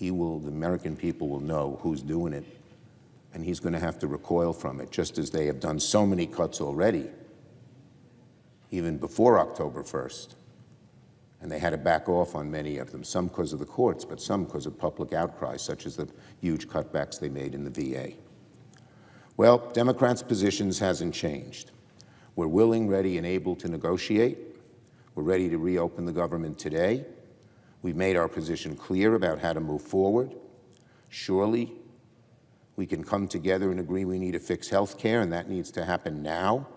the American people will know who's doing it, and he's going to have to recoil from it, just as they have done so many cuts already, even before October 1st. And they had to back off on many of them, some because of the courts, but some because of public outcry, such as the huge cutbacks they made in the VA. Well, Democrats' positions hasn't changed. We're willing, ready, and able to negotiate. We're ready to reopen the government today. We've made our position clear about how to move forward. Surely, we can come together and agree we need to fix health care, and that needs to happen now,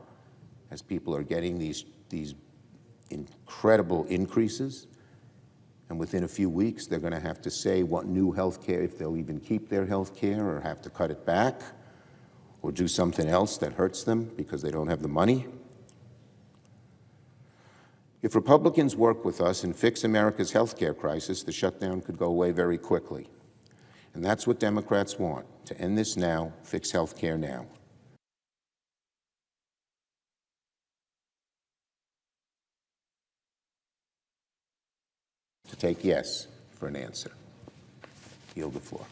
as people are getting these incredible increases. And within a few weeks, they're going to have to say what new health care, if they'll even keep their health care or have to cut it back or do something else that hurts them because they don't have the money. If Republicans work with us and fix America's health care crisis, the shutdown could go away very quickly. And that's what Democrats want, to end this now, fix health care now. To take yes for an answer. Yield the floor.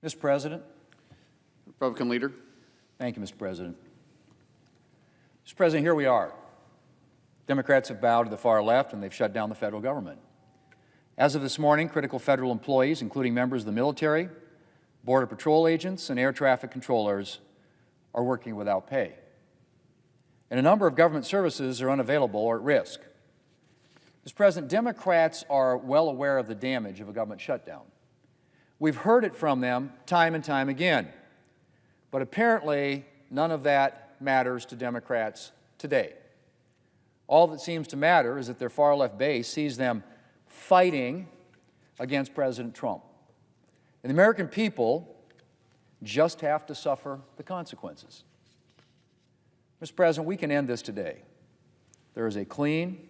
Mr. President. Republican leader. Thank you, Mr. President. Mr. President, here we are. Democrats have bowed to the far left and they've shut down the federal government. As of this morning, critical federal employees, including members of the military, Border Patrol agents, and air traffic controllers, are working without pay. And a number of government services are unavailable or at risk. Mr. President, Democrats are well aware of the damage of a government shutdown. We've heard it from them time and time again. But apparently, none of that matters to Democrats today. All that seems to matter is that their far-left base sees them fighting against President Trump. And the American people just have to suffer the consequences. Mr. President, we can end this today. There is a clean,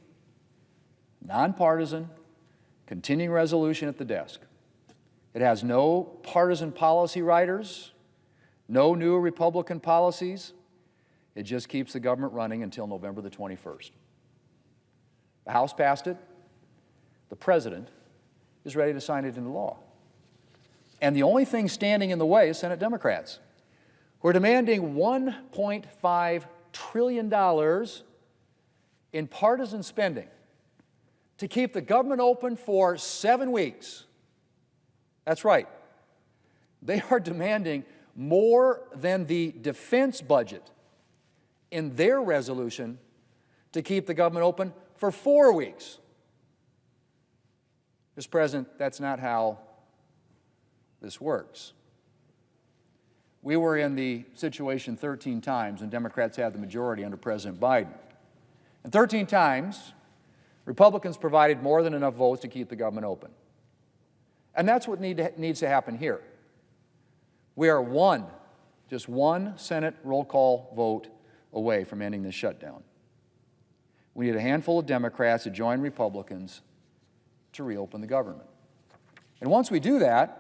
nonpartisan, continuing resolution at the desk. It has no partisan policy writers, no new Republican policies. It just keeps the government running until November the 21st. The House passed it. The President is ready to sign it into law. And the only thing standing in the way is Senate Democrats. We're demanding $1.5 trillion in partisan spending to keep the government open for 7 weeks. That's right. They are demanding more than the defense budget in their resolution to keep the government open for 4 weeks. Mr. President, that's not how this works. We were in the situation 13 times, and Democrats had the majority under President Biden. And 13 times, Republicans provided more than enough votes to keep the government open. And that's what needs to happen here. We are just one Senate roll call vote away from ending this shutdown. We need a handful of Democrats to join Republicans to reopen the government. And once we do that,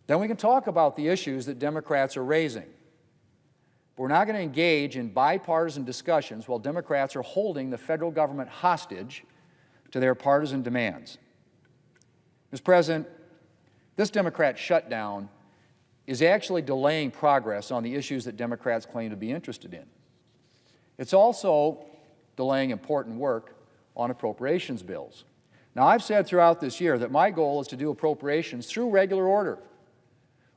then we can talk about the issues that Democrats are raising. But we're not going to engage in bipartisan discussions while Democrats are holding the federal government hostage to their partisan demands. Mr. President, this Democrat shutdown is actually delaying progress on the issues that Democrats claim to be interested in. It's also delaying important work on appropriations bills. Now, I've said throughout this year that my goal is to do appropriations through regular order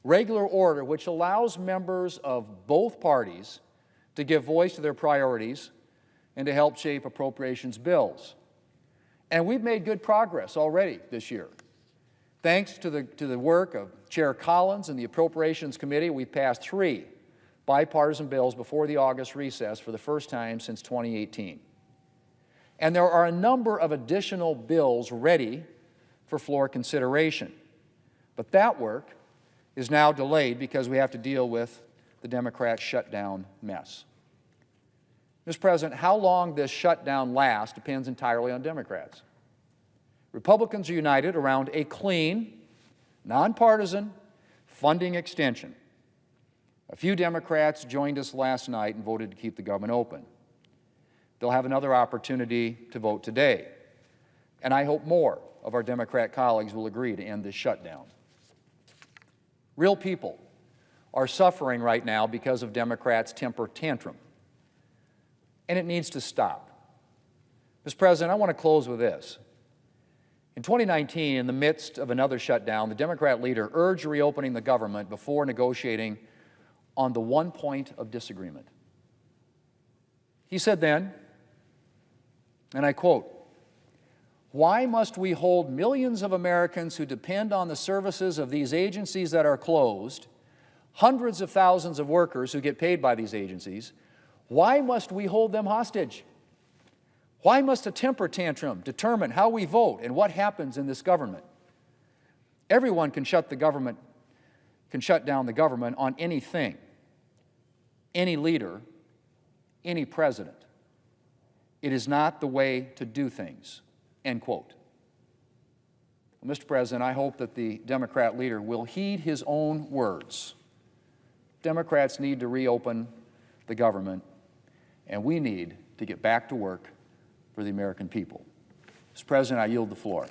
which allows members of both parties to give voice to their priorities and to help shape appropriations bills. And we've made good progress already this year. Thanks to the work of Chair Collins and the Appropriations Committee, we've passed 3 bipartisan bills before the August recess for the first time since 2018. And there are a number of additional bills ready for floor consideration. But that work is now delayed because we have to deal with the Democrat shutdown mess. Mr. President, how long this shutdown lasts depends entirely on Democrats. Republicans are united around a clean, nonpartisan funding extension. A few Democrats joined us last night and voted to keep the government open. They'll have another opportunity to vote today. And I hope more of our Democrat colleagues will agree to end this shutdown. Real people are suffering right now because of Democrats' temper tantrum. And it needs to stop. Mr. President, I want to close with this. In 2019, in the midst of another shutdown, the Democrat leader urged reopening the government before negotiating on the one point of disagreement. He said then, and I quote, "Why must we hold millions of Americans who depend on the services of these agencies that are closed, hundreds of thousands of workers who get paid by these agencies, why must we hold them hostage? Why must a temper tantrum determine how we vote and what happens in this government? Everyone can shut down the government on anything, any leader, any president. It is not the way to do things." End quote. Well, Mr. President, I hope that the Democrat leader will heed his own words. Democrats need to reopen the government, and we need to get back to work for the American people. Mr. President, I yield the floor,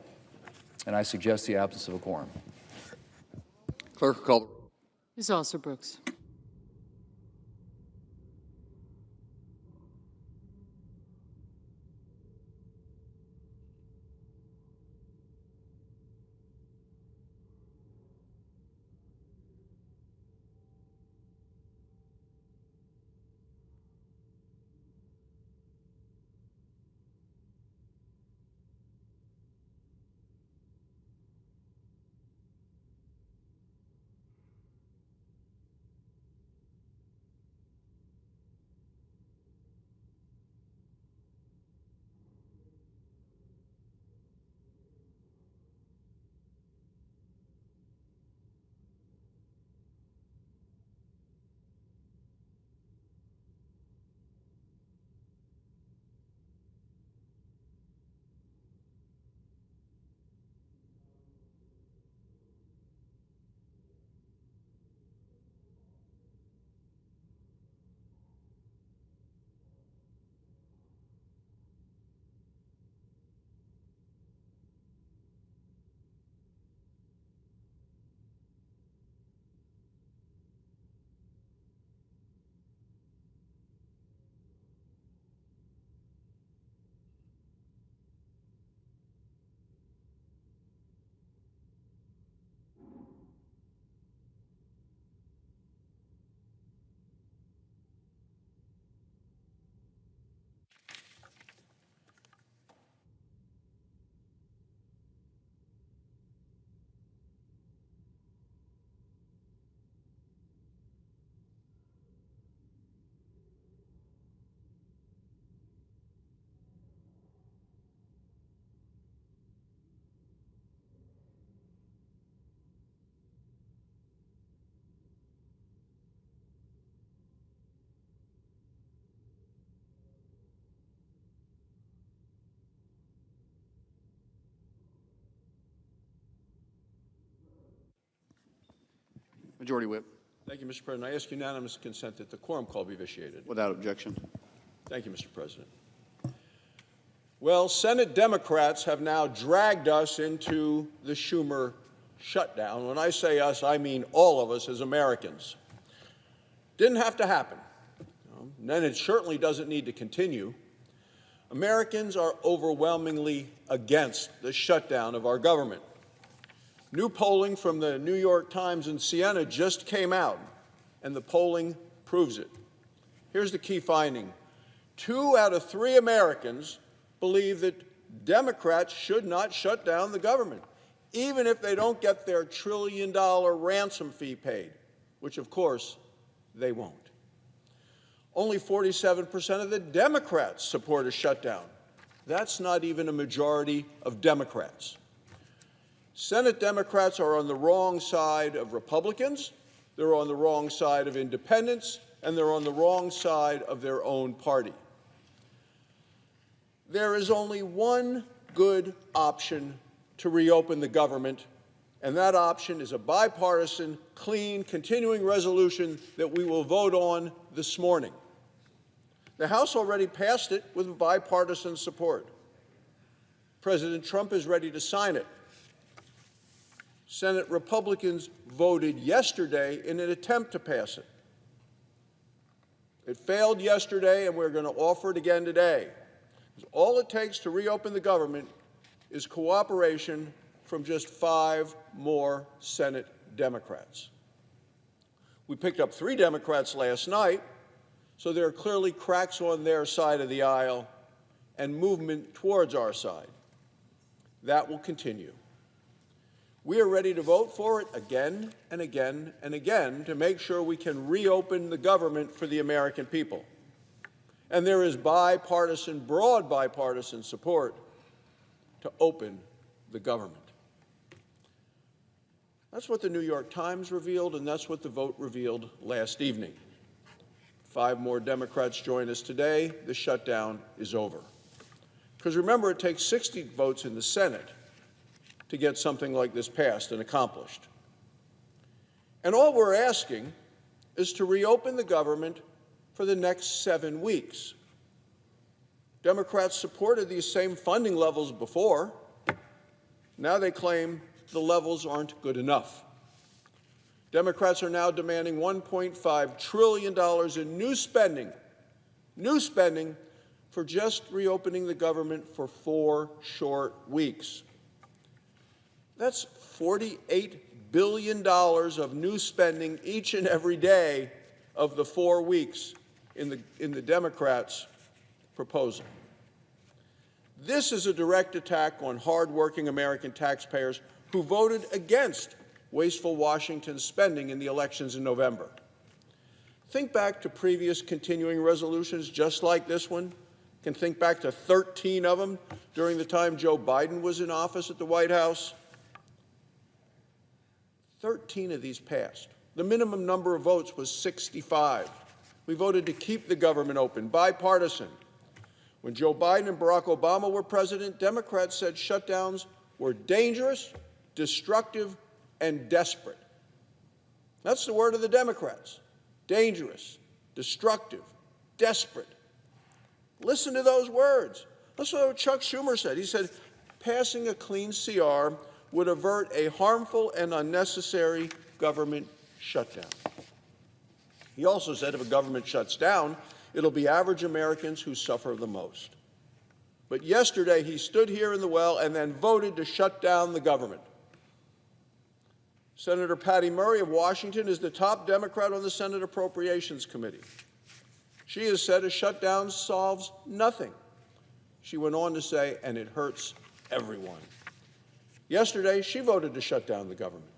and I suggest the absence of a quorum. Clerk will call the roll. Ms. Alston-Brooks. Majority Whip. Thank you, Mr. President. I ask unanimous consent that the quorum call be vitiated. Without objection. Thank you, Mr. President. Well, Senate Democrats have now dragged us into the Schumer shutdown. When I say us, I mean all of us as Americans. Didn't have to happen. And then it certainly doesn't need to continue. Americans are overwhelmingly against the shutdown of our government. New polling from the New York Times and Siena just came out, and the polling proves it. Here's the key finding. 2 out of 3 Americans believe that Democrats should not shut down the government, even if they don't get their $1 trillion ransom fee paid, which, of course, they won't. Only 47% of the Democrats support a shutdown. That's not even a majority of Democrats. Senate Democrats are on the wrong side of Republicans, they're on the wrong side of independents, and they're on the wrong side of their own party. There is only one good option to reopen the government, and that option is a bipartisan, clean, continuing resolution that we will vote on this morning. The House already passed it with bipartisan support. President Trump is ready to sign it. Senate Republicans voted yesterday in an attempt to pass it. It failed yesterday, and we're going to offer it again today. All it takes to reopen the government is cooperation from just 5 more Senate Democrats. We picked up 3 Democrats last night, so there are clearly cracks on their side of the aisle and movement towards our side. That will continue. We are ready to vote for it again and again and again to make sure we can reopen the government for the American people. And there is bipartisan, broad bipartisan support to open the government. That's what the New York Times revealed, and that's what the vote revealed last evening. 5 more Democrats join us today. The shutdown is over. Because remember, it takes 60 votes in the Senate to get something like this passed and accomplished. And all we're asking is to reopen the government for the next 7 weeks. Democrats supported these same funding levels before. Now they claim the levels aren't good enough. Democrats are now demanding $1.5 trillion in new spending for just reopening the government for 4 short weeks. That's $48 billion of new spending each and every day of the 4 weeks in the Democrats' proposal. This is a direct attack on hardworking American taxpayers who voted against wasteful Washington spending in the elections in November. Think back to previous continuing resolutions just like this one. You can think back to 13 of them during the time Joe Biden was in office at the White House. 13 of these passed. The minimum number of votes was 65. We voted to keep the government open, bipartisan. When Joe Biden and Barack Obama were president, Democrats said shutdowns were dangerous, destructive, and desperate. That's the word of the Democrats. Dangerous, destructive, desperate. Listen to those words. Listen to what Chuck Schumer said. He said, passing a clean CR would avert a harmful and unnecessary government shutdown. He also said if a government shuts down, it'll be average Americans who suffer the most. But yesterday, he stood here in the well and then voted to shut down the government. Senator Patty Murray of Washington is the top Democrat on the Senate Appropriations Committee. She has said a shutdown solves nothing. She went on to say, and it hurts everyone. Yesterday, she voted to shut down the government.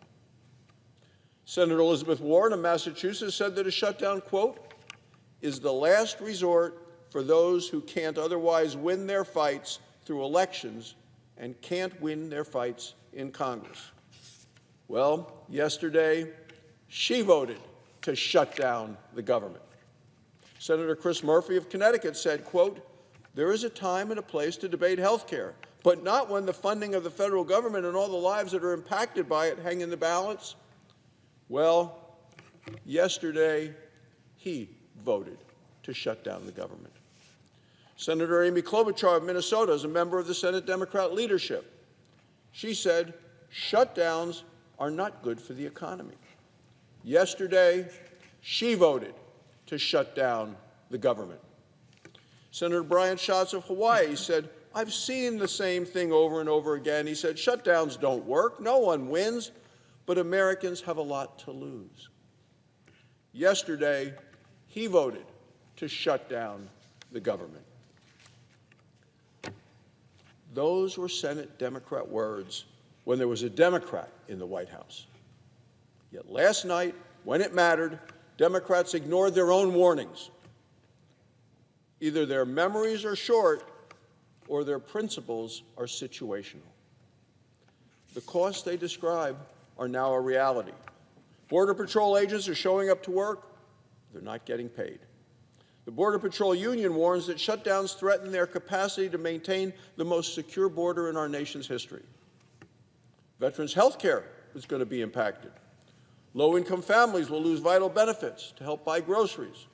Senator Elizabeth Warren of Massachusetts said that a shutdown, quote, is the last resort for those who can't otherwise win their fights through elections and can't win their fights in Congress. Well, yesterday, she voted to shut down the government. Senator Chris Murphy of Connecticut said, quote, there is a time and a place to debate health care, but not when the funding of the federal government and all the lives that are impacted by it hang in the balance. Well, yesterday, he voted to shut down the government. Senator Amy Klobuchar of Minnesota is a member of the Senate Democrat leadership. She said, shutdowns are not good for the economy. Yesterday, she voted to shut down the government. Senator Brian Schatz of Hawaii said, I've seen the same thing over and over again. He said, shutdowns don't work, no one wins, but Americans have a lot to lose. Yesterday, he voted to shut down the government. Those were Senate Democrat words when there was a Democrat in the White House. Yet last night, when it mattered, Democrats ignored their own warnings. Either their memories are short or their principles are situational. The costs they describe are now a reality. Border Patrol agents are showing up to work. They're not getting paid. The Border Patrol Union warns that shutdowns threaten their capacity to maintain the most secure border in our nation's history. Veterans' health care is going to be impacted. Low-income families will lose vital benefits to help buy groceries.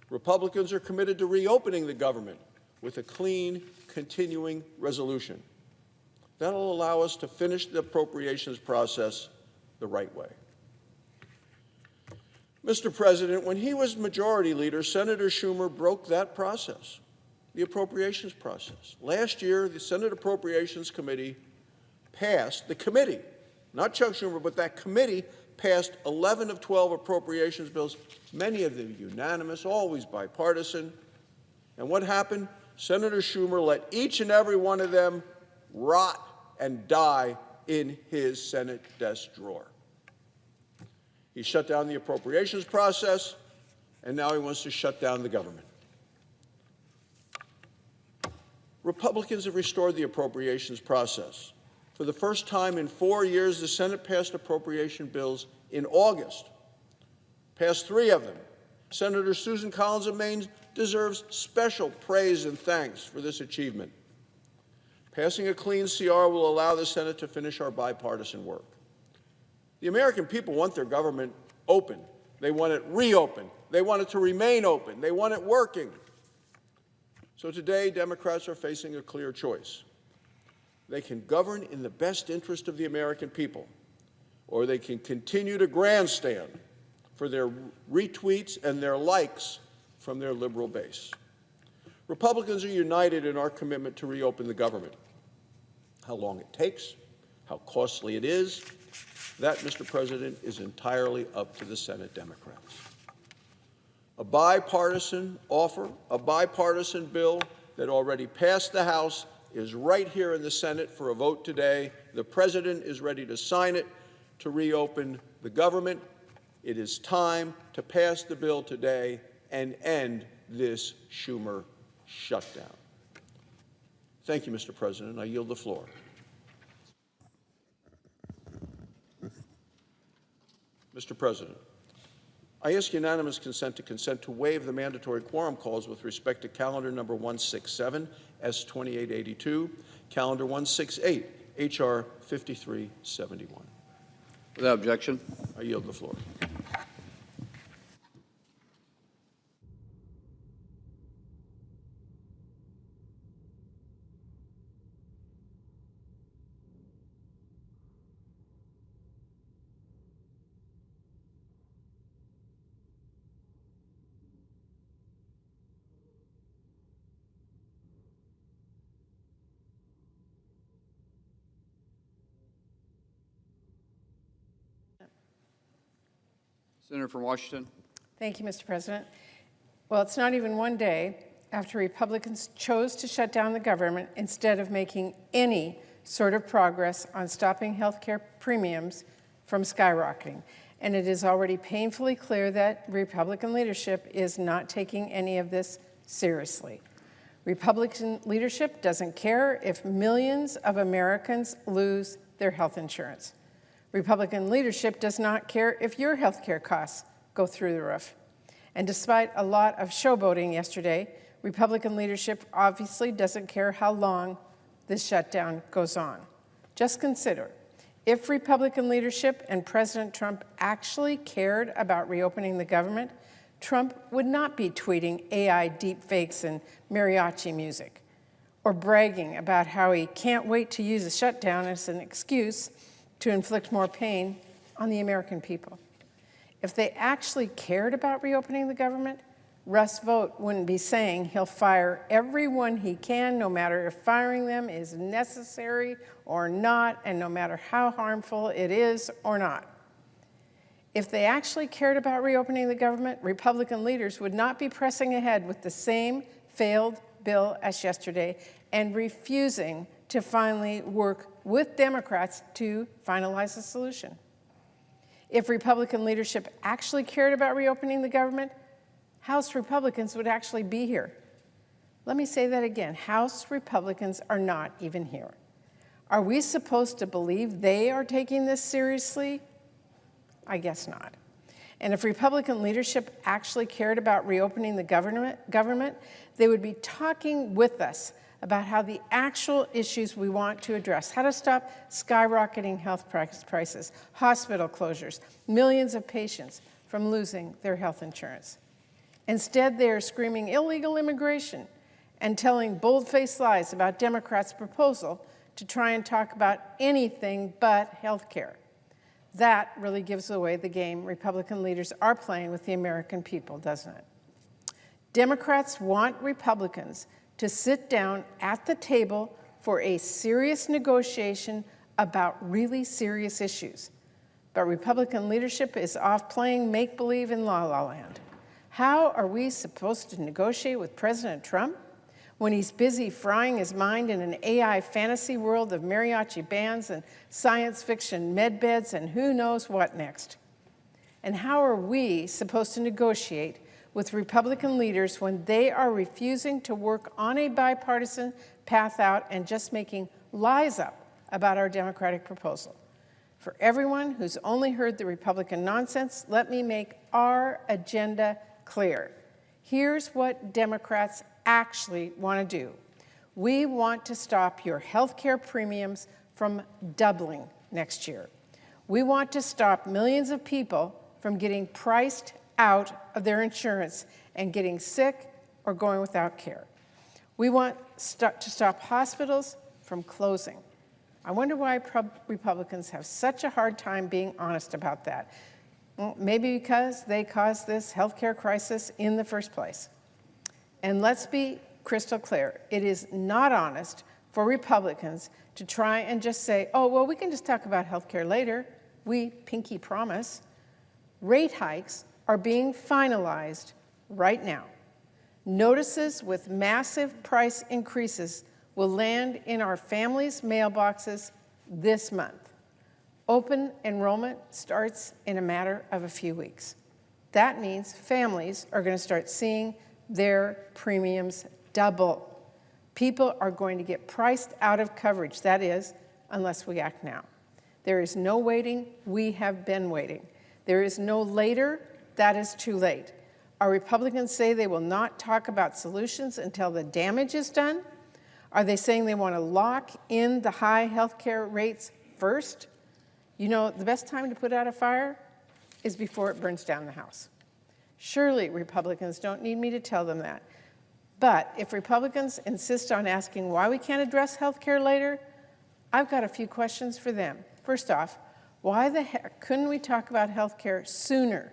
Republicans are committed to reopening the government with a clean, continuing resolution. That will allow us to finish the appropriations process the right way. Mr. President, when he was Majority Leader, Senator Schumer broke that process, the appropriations process. Last year, the Senate Appropriations Committee passed, the committee, not Chuck Schumer, but that committee passed 11 of 12 appropriations bills, many of them unanimous, always bipartisan. And what happened? Senator Schumer let each and every one of them rot and die in his Senate desk drawer. He shut down the appropriations process, and now he wants to shut down the government. Republicans have restored the appropriations process. For the first time in 4 years, the Senate passed appropriation bills in August, passed 3 of them. Senator Susan Collins of Maine deserves special praise and thanks for this achievement. Passing a clean CR will allow the Senate to finish our bipartisan work. The American people want their government open. They want it reopened. They want it to remain open. They want it working. So today, Democrats are facing a clear choice. They can govern in the best interest of the American people, or they can continue to grandstand for their retweets and their likes from their liberal base. Republicans are united in our commitment to reopen the government. How long it takes, how costly it is, that, Mr. President, is entirely up to the Senate Democrats. A bipartisan offer, a bipartisan bill that already passed the House is right here in the Senate for a vote today. The President is ready to sign it to reopen the government. It is time to pass the bill today and end this Schumer shutdown. Thank you, Mr. President. I yield the floor. Mr. President, I ask unanimous consent to waive the mandatory quorum calls with respect to calendar number 167, S2882, calendar 168, H.R. 5371. Without objection. I yield the floor. Senator from Washington. Thank you, Mr. President. Well, it's not even one day after Republicans chose to shut down the government instead of making any sort of progress on stopping health care premiums from skyrocketing. And it is already painfully clear that Republican leadership is not taking any of this seriously. Republican leadership doesn't care if millions of Americans lose their health insurance. Republican leadership does not care if your health care costs go through the roof. And despite a lot of showboating yesterday, Republican leadership obviously doesn't care how long this shutdown goes on. Just consider, if Republican leadership and President Trump actually cared about reopening the government, Trump would not be tweeting AI deepfakes and mariachi music, or bragging about how he can't wait to use a shutdown as an excuse to inflict more pain on the American people. If they actually cared about reopening the government, Russ Vought wouldn't be saying he'll fire everyone he can, no matter if firing them is necessary or not, and no matter how harmful it is or not. If they actually cared about reopening the government, Republican leaders would not be pressing ahead with the same failed bill as yesterday and refusing to finally work with Democrats to finalize a solution. If Republican leadership actually cared about reopening the government, House Republicans would actually be here. Let me say that again. House Republicans are not even here. Are we supposed to believe they are taking this seriously? I guess not. And if Republican leadership actually cared about reopening the government, they would be talking with us about how the actual issues we want to address, how to stop skyrocketing health prices, hospital closures, millions of patients from losing their health insurance. Instead, they are screaming illegal immigration and telling bold-faced lies about Democrats' proposal to try and talk about anything but health care. That really gives away the game Republican leaders are playing with the American people, doesn't it? Democrats want Republicans to sit down at the table for a serious negotiation about really serious issues. But Republican leadership is off playing make-believe in la-la land. How are we supposed to negotiate with President Trump when he's busy frying his mind in an AI fantasy world of mariachi bands and science fiction med beds and who knows what next? And how are we supposed to negotiate with Republican leaders when they are refusing to work on a bipartisan path out and just making lies up about our Democratic proposal? For everyone who's only heard the Republican nonsense, let me make our agenda clear. Here's what Democrats actually want to do. We want to stop your health care premiums from doubling next year. We want to stop millions of people from getting priced out of their insurance and getting sick or going without care. We want to stop hospitals from closing. I wonder why Republicans have such a hard time being honest about that. Well, maybe because they caused this healthcare crisis in the first place. And let's be crystal clear, it is not honest for Republicans to try and just say, oh, well, we can just talk about healthcare later. We pinky promise. Rate hikes are being finalized right now. Notices with massive price increases will land in our families' mailboxes this month. Open enrollment starts in a matter of a few weeks. That means families are going to start seeing their premiums double. People are going to get priced out of coverage, that is, unless we act now. There is no waiting, we have been waiting. There is no later, that is too late. Our Republicans say they will not talk about solutions until the damage is done. Are they saying they want to lock in the high health care rates first? You know, the best time to put out a fire is before it burns down the house. Surely Republicans don't need me to tell them that. But if Republicans insist on asking why we can't address health care later, I've got a few questions for them. First off, why the heck couldn't we talk about health care sooner?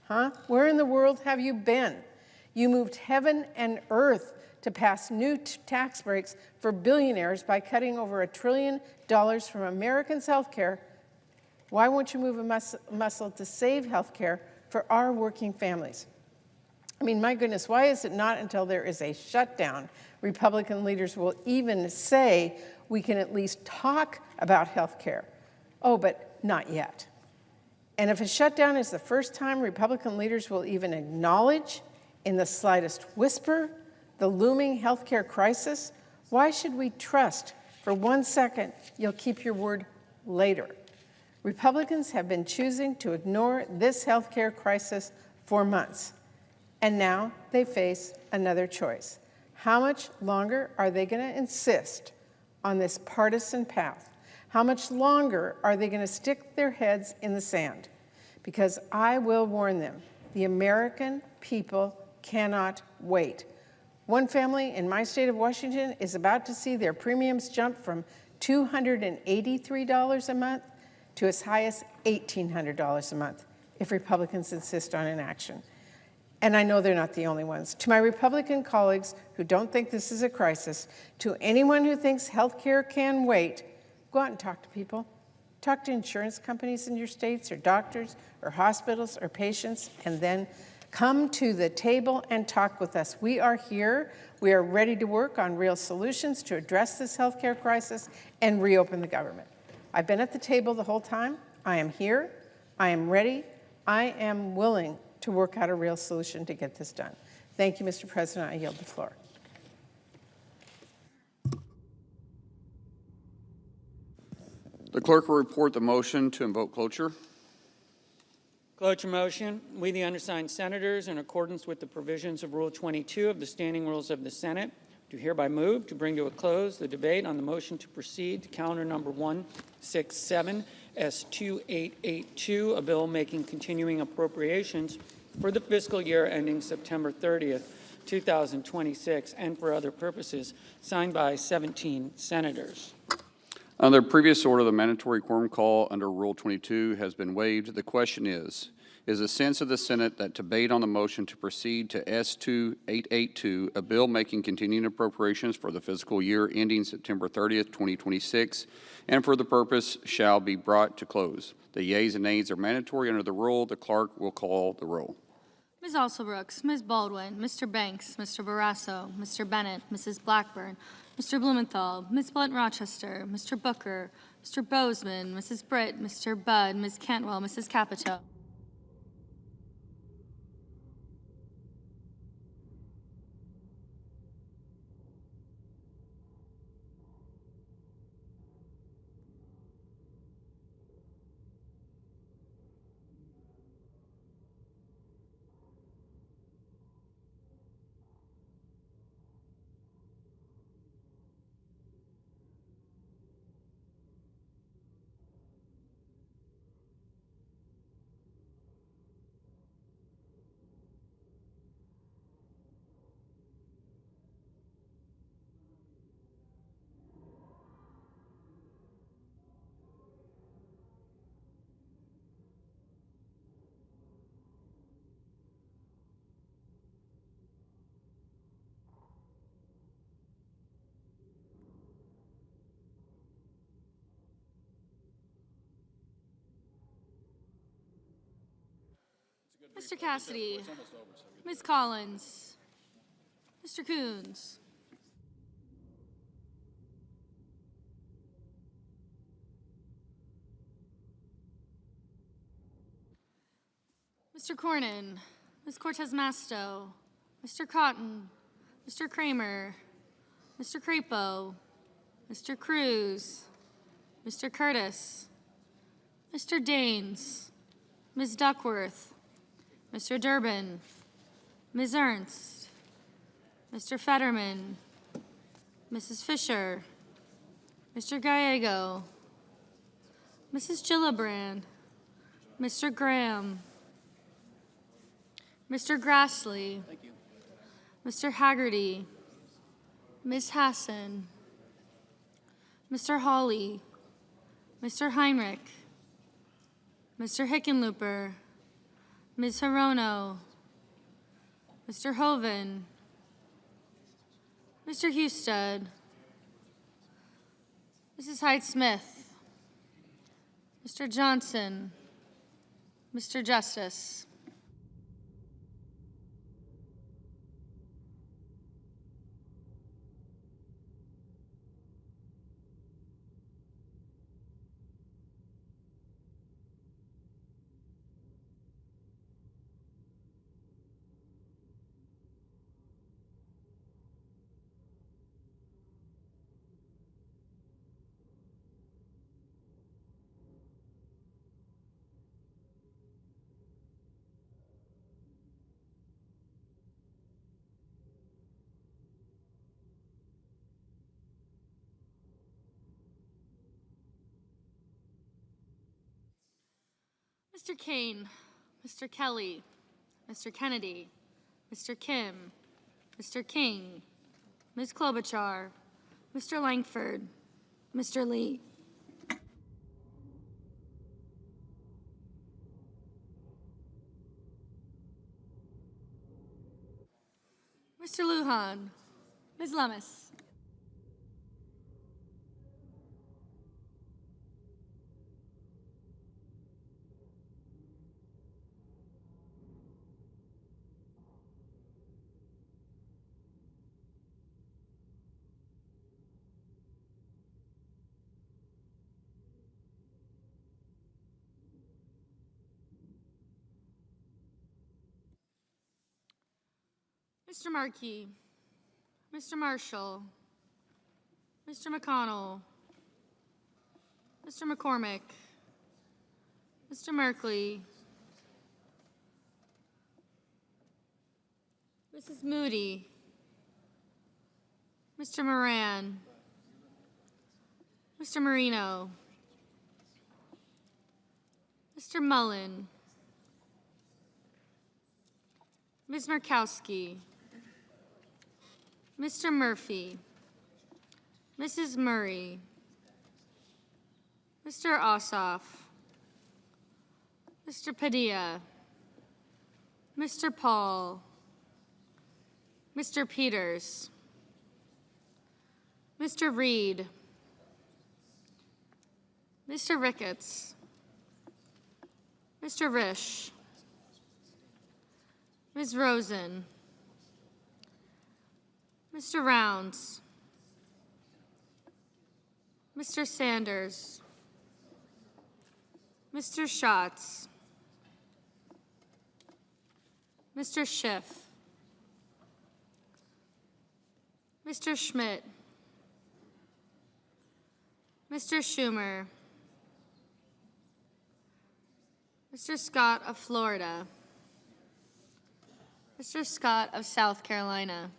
Huh? Where in the world have you been? You moved heaven and earth to pass new tax breaks for billionaires by cutting over $1 trillion from Americans' health care. Why won't you move a muscle to save health care for our working families? I mean, my goodness, why is it not until there is a shutdown Republican leaders will even say we can at least talk about health care? Oh, but not yet. And if a shutdown is the first time Republican leaders will even acknowledge, in the slightest whisper, the looming healthcare crisis, why should we trust for 1 second you'll keep your word later? Republicans have been choosing to ignore this healthcare crisis for months, and now they face another choice. How much longer are they going to insist on this partisan path? How much longer are they going to stick their heads in the sand? Because I will warn them, the American people cannot wait. One family in my state of Washington is about to see their premiums jump from $283 a month to as high as $1,800 a month if Republicans insist on inaction. And I know they're not the only ones. To my Republican colleagues who don't think this is a crisis, to anyone who thinks health care can wait, go out and talk to people. Talk to insurance companies in your states, or doctors, or hospitals, or patients, and then come to the table and talk with us. We are here. We are ready to work on real solutions to address this healthcare crisis and reopen the government. I've been at the table the whole time. I am here. I am ready. I am willing to work out a real solution to get this done. Thank you, Mr. President. I yield the floor. The clerk will report the motion to invoke cloture. Cloture motion. We, the undersigned senators, in accordance with the provisions of Rule 22 of the Standing Rules of the Senate, do hereby move to bring to a close the debate on the motion to proceed to calendar number 167 S2882, a bill making continuing appropriations for the fiscal year ending September 30th, 2026, and for other purposes, signed by 17 senators. Under previous order, the mandatory quorum call under Rule 22 has been waived. The question is the sense of the Senate that debate on the motion to proceed to S2882, a bill making continuing appropriations for the fiscal year ending September 30th, 2026, and for the purpose shall be brought to close. The yeas and nays are mandatory under the rule. The clerk will call the roll. Ms. Alsobrooks, Ms. Baldwin, Mr. Banks, Mr. Barrasso, Mr. Bennett, Mrs. Blackburn, Mr. Blumenthal, Ms. Blunt-Rochester, Mr. Booker, Mr. Bozeman, Mrs. Britt, Mr. Budd, Ms. Cantwell, Mrs. Capito. Mr. Cassidy, Ms. Collins, Mr. Coons, Mr. Cornyn, Ms. Cortez Masto, Mr. Cotton, Mr. Kramer, Mr. Crapo, Mr. Cruz, Mr. Curtis, Mr. Daines, Ms. Duckworth, Mr. Durbin, Ms. Ernst, Mr. Fetterman, Mrs. Fisher, Mr. Gallego, Mrs. Gillibrand, Mr. Graham, Mr. Grassley, Mr. Haggerty, Ms. Hassan, Mr. Hawley, Mr. Heinrich, Mr. Hickenlooper, Ms. Hirono, Mr. Hoven, Mr. Husted, Mrs. Hyde-Smith, Mr. Johnson, Mr. Justice. Mr. Kane, Mr. Kelly, Mr. Kennedy, Mr. Kim, Mr. King, Ms. Klobuchar, Mr. Langford, Mr. Lee. Mr. Lujan, Ms. Lummis. Mr. Markey, Mr. Marshall, Mr. McConnell, Mr. McCormick, Mr. Merkley, Mrs. Moody, Mr. Moran, Mr. Marino, Mr. Mullen, Ms. Murkowski, Mr. Murphy, Mrs. Murray, Mr. Ossoff, Mr. Padilla, Mr. Paul, Mr. Peters, Mr. Reed, Mr. Ricketts, Mr. Risch, Ms. Rosen, Mr. Rounds, Mr. Sanders, Mr. Schatz, Mr. Schiff, Mr. Schmidt, Mr. Schumer, Mr. Scott of Florida, Mr. Scott of South Carolina.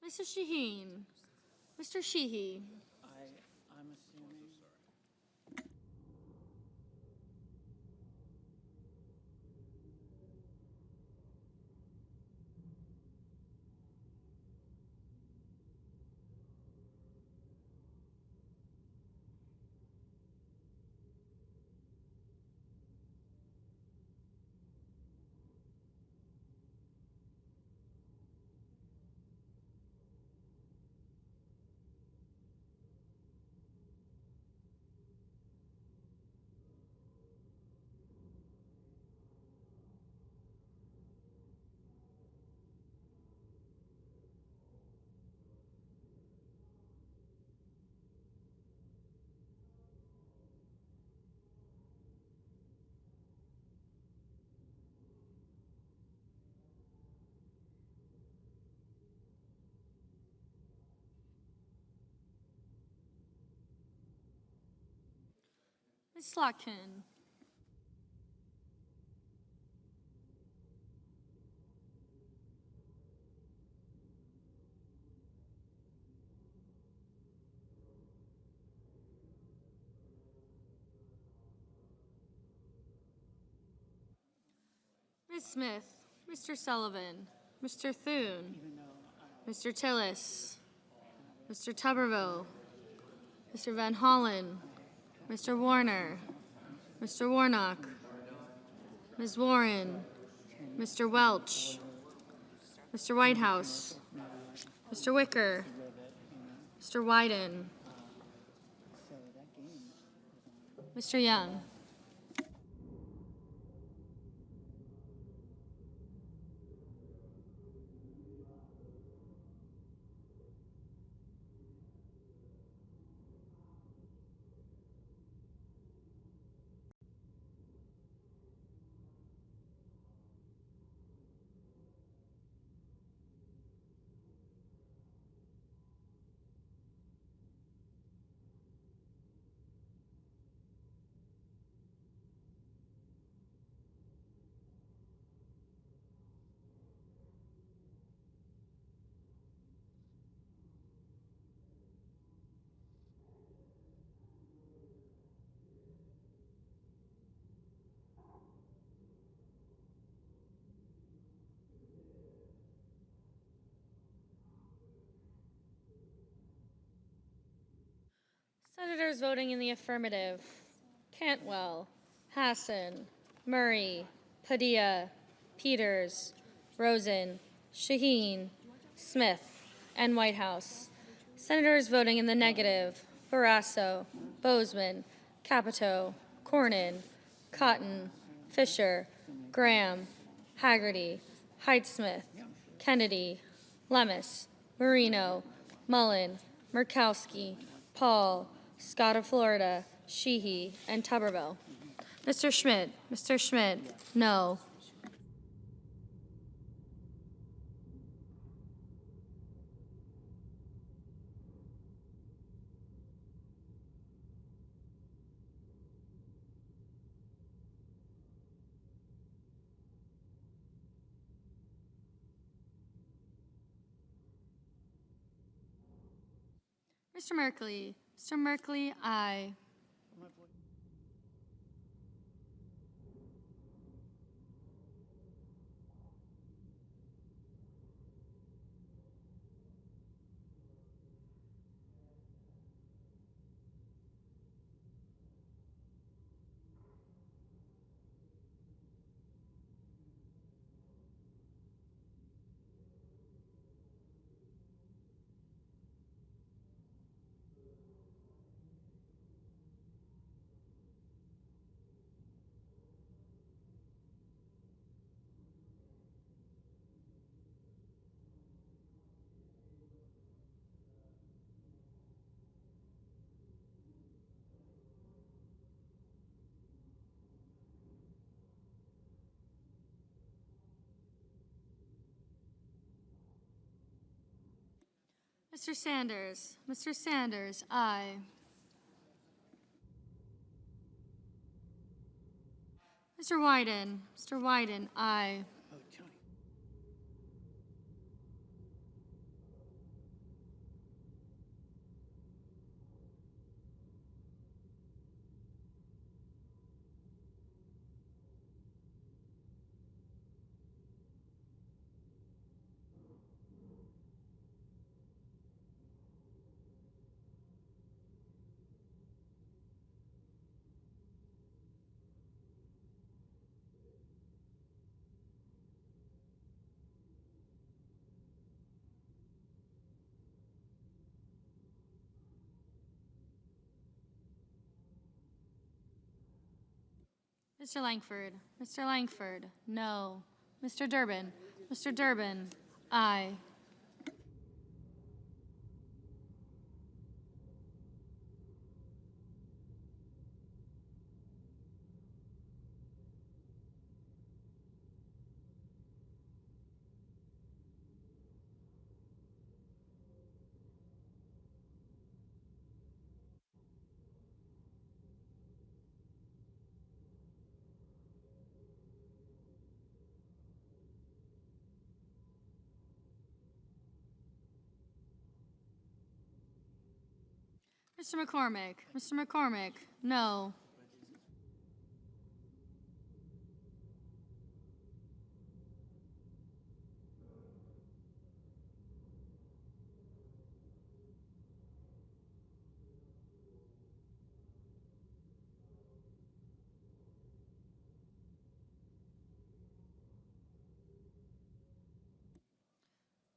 Mrs. Shaheen. Mr. Sheehy. I'm assuming. Ms. Slotkin. Ms. Smith. Mr. Sullivan. Mr. Thune. Mr. Tillis. Mr. Tuberville. Mr. Van Hollen. Mr. Warner. Mr. Warnock. Ms. Warren. Mr. Welch. Mr. Whitehouse. Mr. Wicker. Mr. Wyden. Mr. Young. Senators voting in the affirmative: Cantwell, Hassan, Murray, Padilla, Peters, Rosen, Shaheen, Smith, and Whitehouse. Senators voting in the negative: Barrasso, Bozeman, Capito, Cornyn, Cotton, Fisher, Graham, Haggerty, Heidsmith, Kennedy, Lemus, Marino, Mullen, Murkowski, Paul, Scott of Florida, Sheehy, and Tuberville. Mr. Schmidt. Mr. Schmidt, no. Mr. Merkley. Mr. Merkley, aye. Mr. Sanders. Mr. Sanders, aye. Mr. Wyden. Mr. Wyden, aye. Mr. Langford. Mr. Langford, no. Mr. Durbin. Mr. Durbin, aye. Mr. McCormick. Mr. McCormick, no.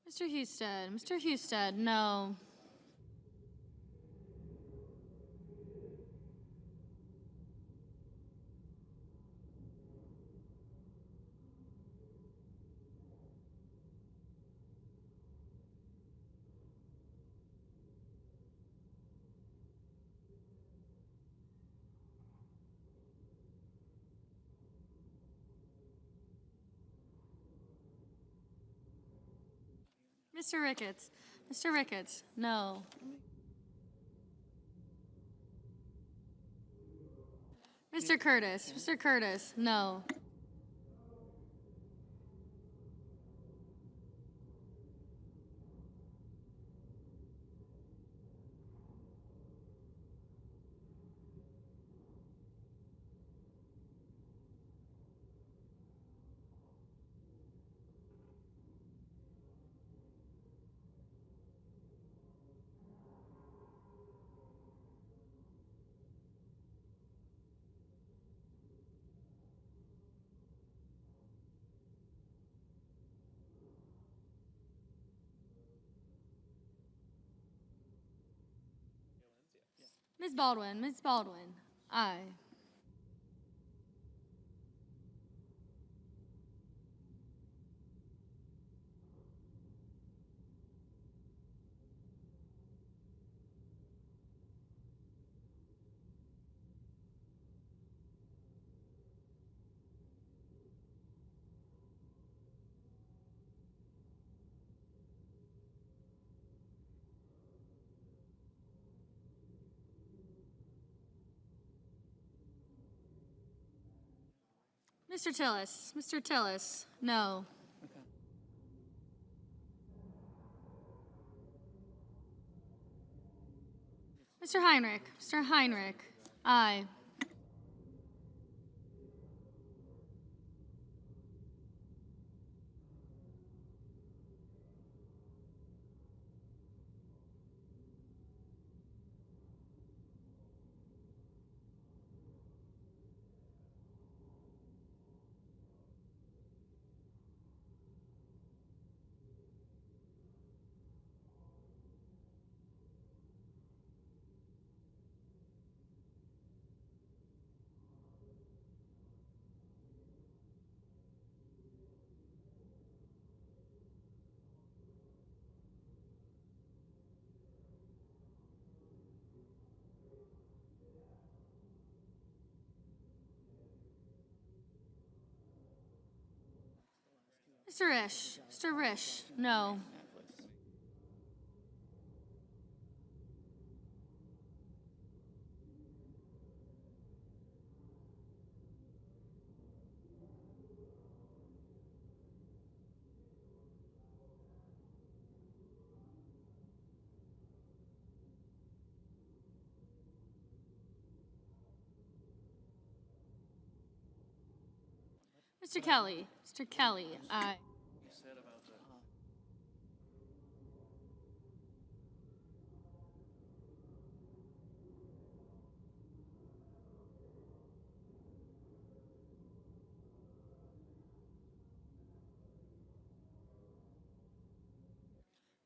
Mr. Husted. Mr. Husted, no. Mr. Ricketts. Mr. Ricketts, no. Mr. Curtis. Mr. Curtis, no. Ms. Baldwin. Ms. Baldwin, aye. Mr. Tillis. Mr. Tillis, no. Mr. Heinrich. Mr. Heinrich, aye. Mr. Risch. Mr. Risch, no. Mr. Kelly. Mr. Kelly, aye.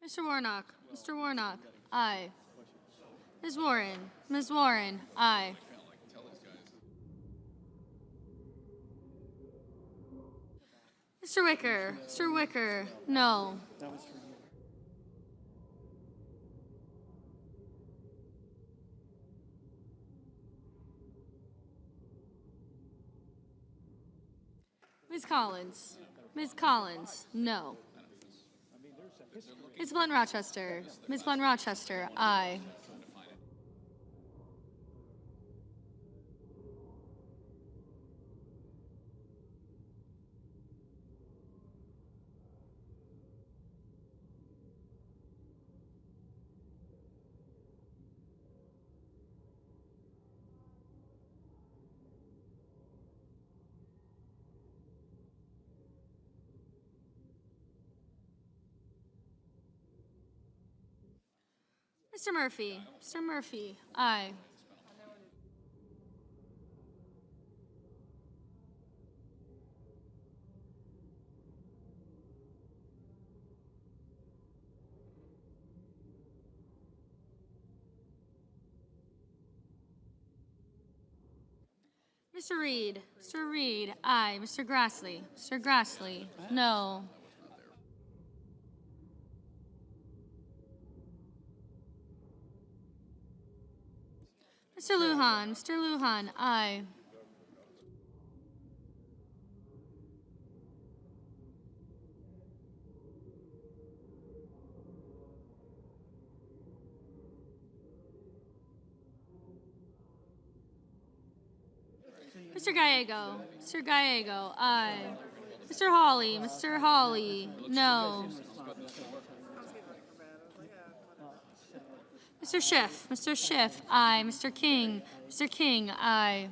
Mr. Warnock. Mr. Warnock, aye. Ms. Warren. Ms. Warren, aye. Mr. Wicker. Mr. Wicker. No. Ms. Collins. Ms. Collins. No. Ms. Blunt Rochester. Ms. Blunt Rochester. Aye. Mr. Murphy. Mr. Murphy. Aye. Mr. Reed. Mr. Reed. Aye. Mr. Grassley. Mr. Grassley. No. Mr. Lujan. Mr. Lujan. Aye. Mr. Gallego. Mr. Gallego. Aye. Mr. Hawley. Mr. Hawley. No. Mr. Schiff. Mr. Schiff. Aye. Mr. King. Mr. King. Aye.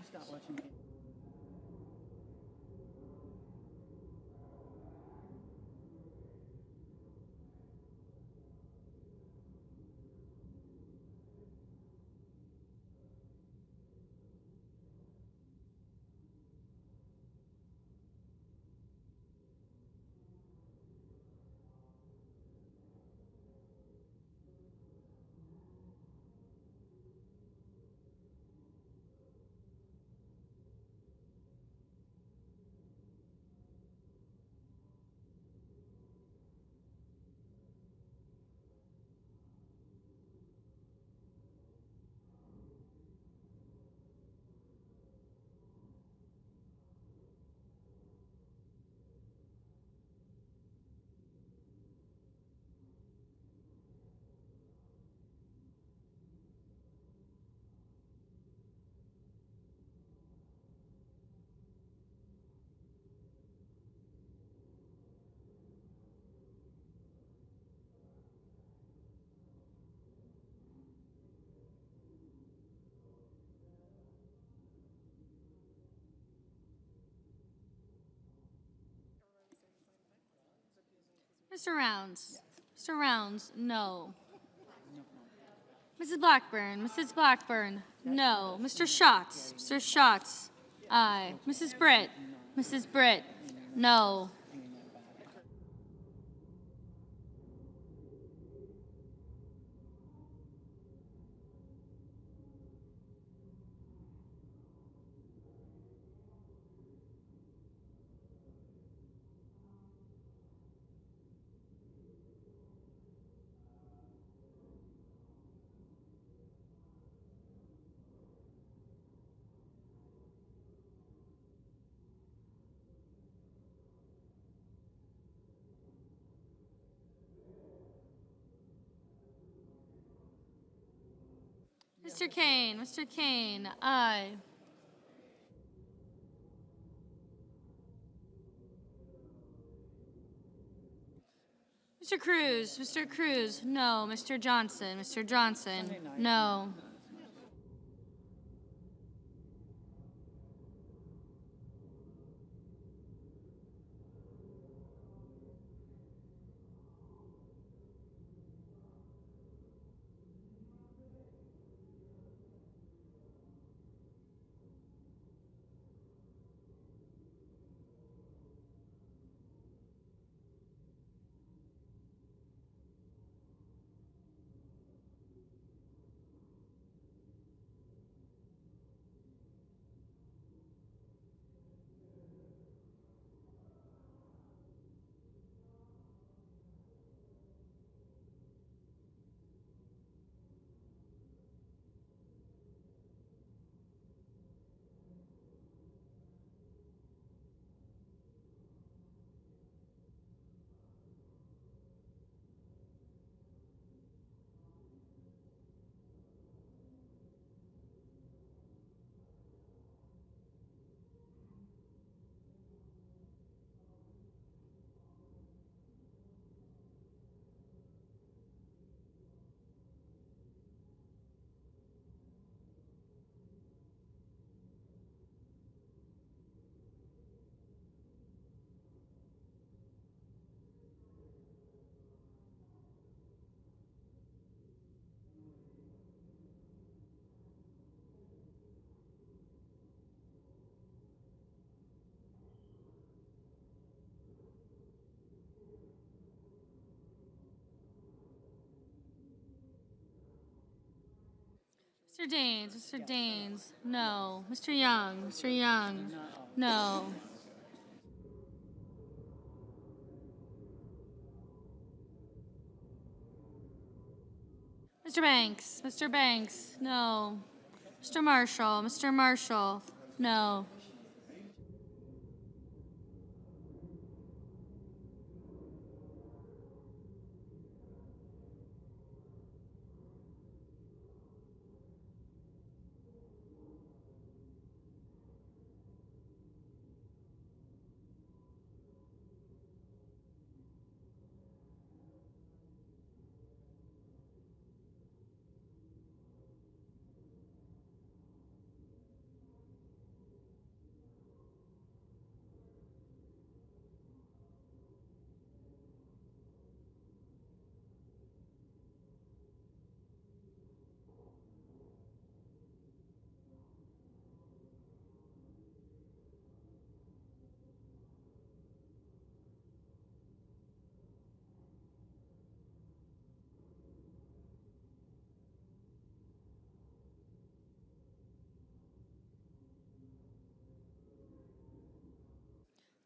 Mr. Rounds. Mr. Rounds. No. Mrs. Blackburn. Mrs. Blackburn. No. Mr. Schatz. Mr. Schatz. Aye. Mrs. Britt. Mrs. Britt. No. Mr. Kane. Mr. Kane. Aye. Mr. Cruz. Mr. Cruz. No. Mr. Johnson. Mr. Johnson. No. Mr. Daines, Mr. Daines, no. Mr. Young, no. Mr. Banks, no. Mr. Marshall, no.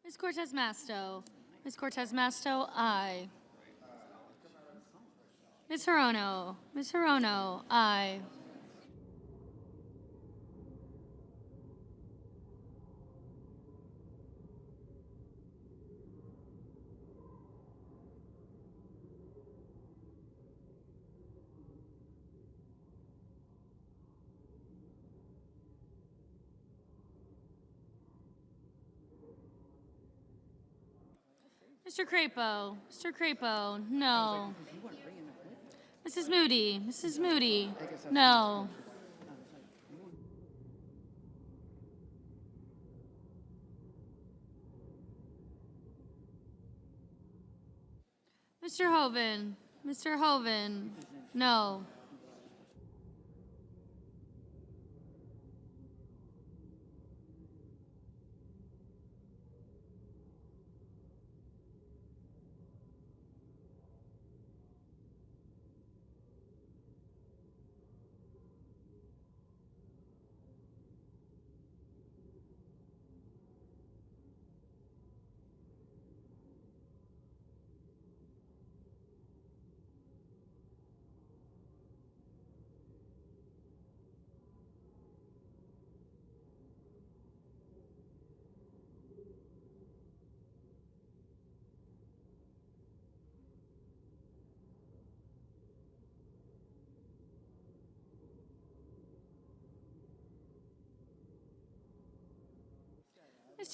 Ms. Cortez Masto, aye. Ms. Hirono, aye. Mr. Crapo, no. Mrs. Moody, no. Mr. Hoven, no.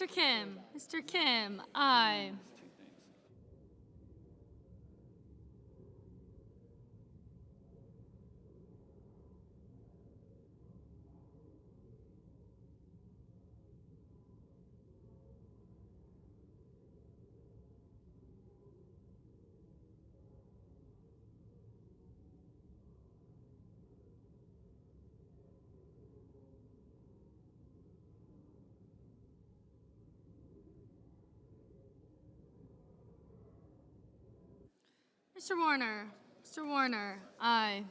Mr. Kim, aye. Mr. Warner, aye.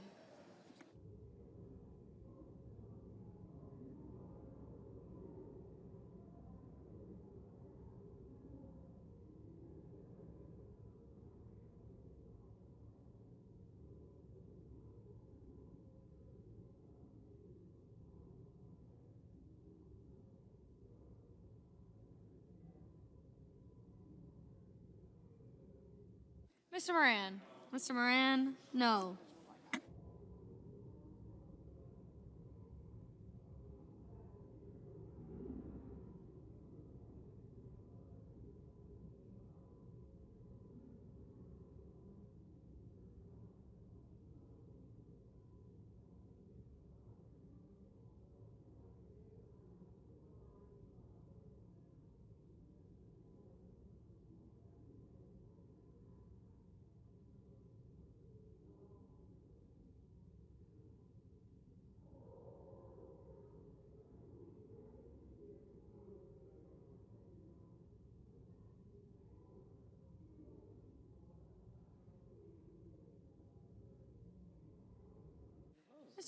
Mr. Moran, no.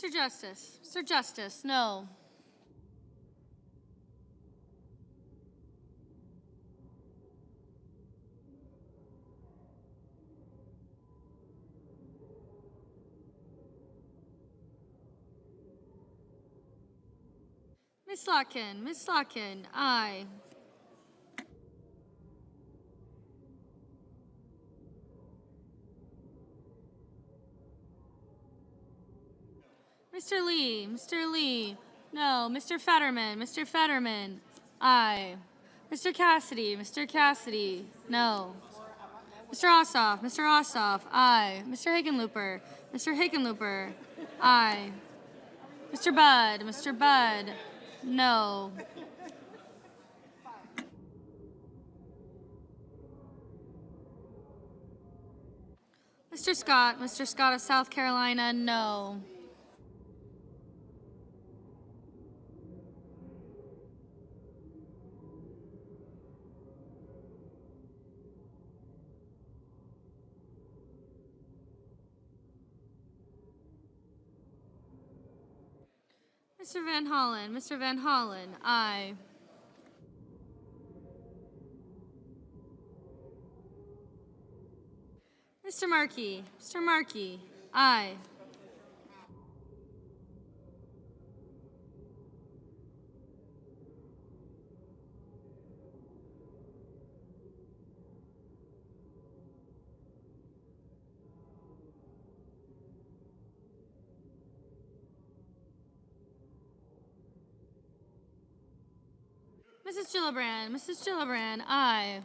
Mr. Justice, no. Ms. Slotkin, aye. Mr. Lee, no. Mr. Fetterman, aye. Mr. Cassidy, no. Mr. Ossoff, aye. Mr. Hickenlooper, aye. Mr. Budd, no. Mr. Scott of South Carolina, no. Mr. Van Hollen, aye. Mr. Markey, aye. Mrs. Gillibrand, aye.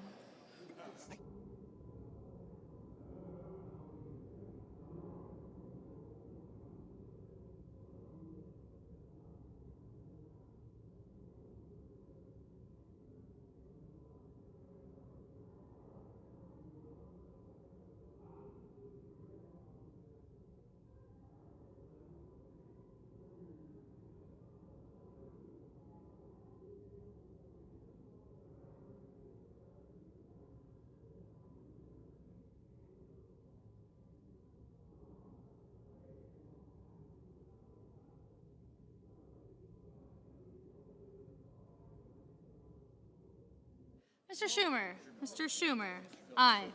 Mr. Schumer, aye.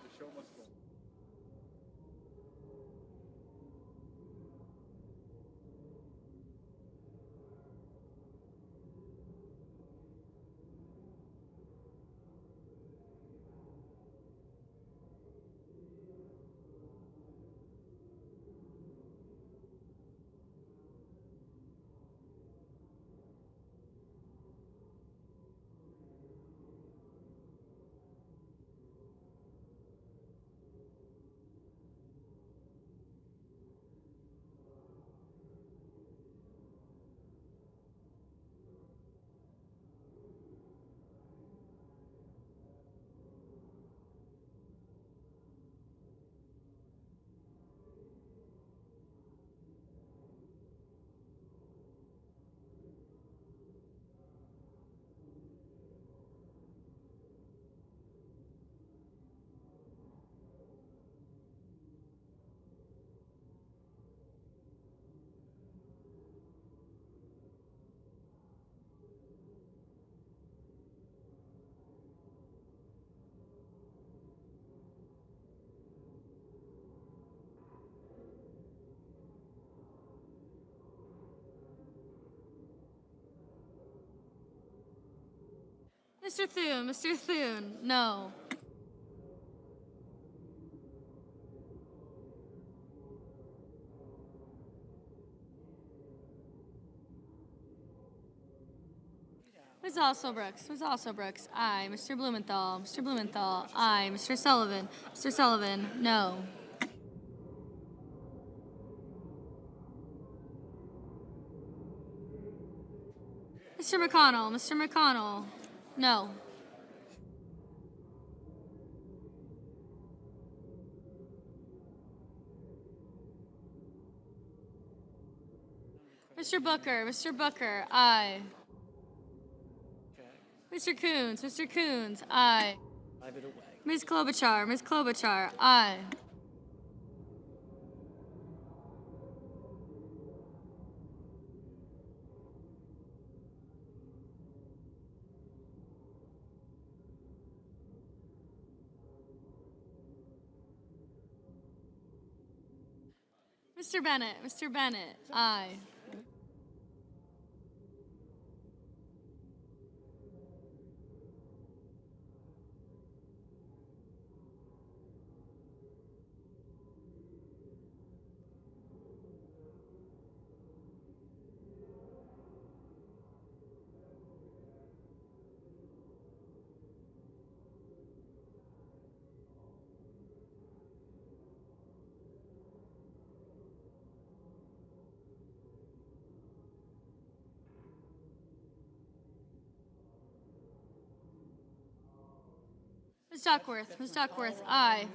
Mr. Thune, no. Ms. Alsobrooks, aye. Mr. Blumenthal, aye. Mr. Sullivan, no. Mr. McConnell, no. Mr. Booker, aye. Mr. Coons, aye. Ms. Klobuchar, aye. Mr. Bennett, aye. Ms. Duckworth, aye.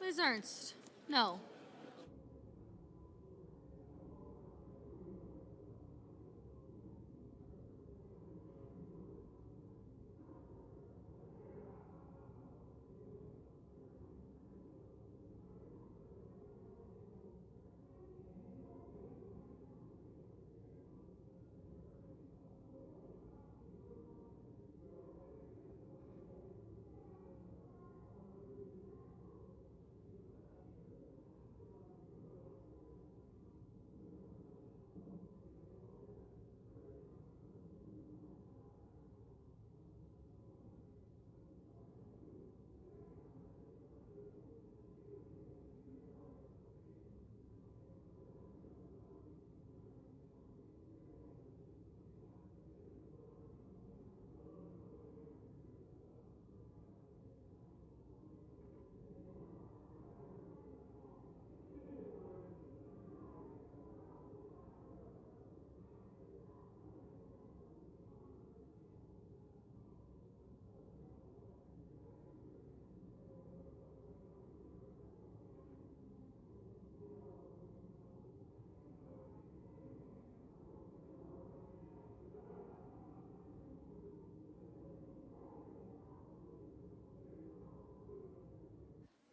Ms. Ernst, no.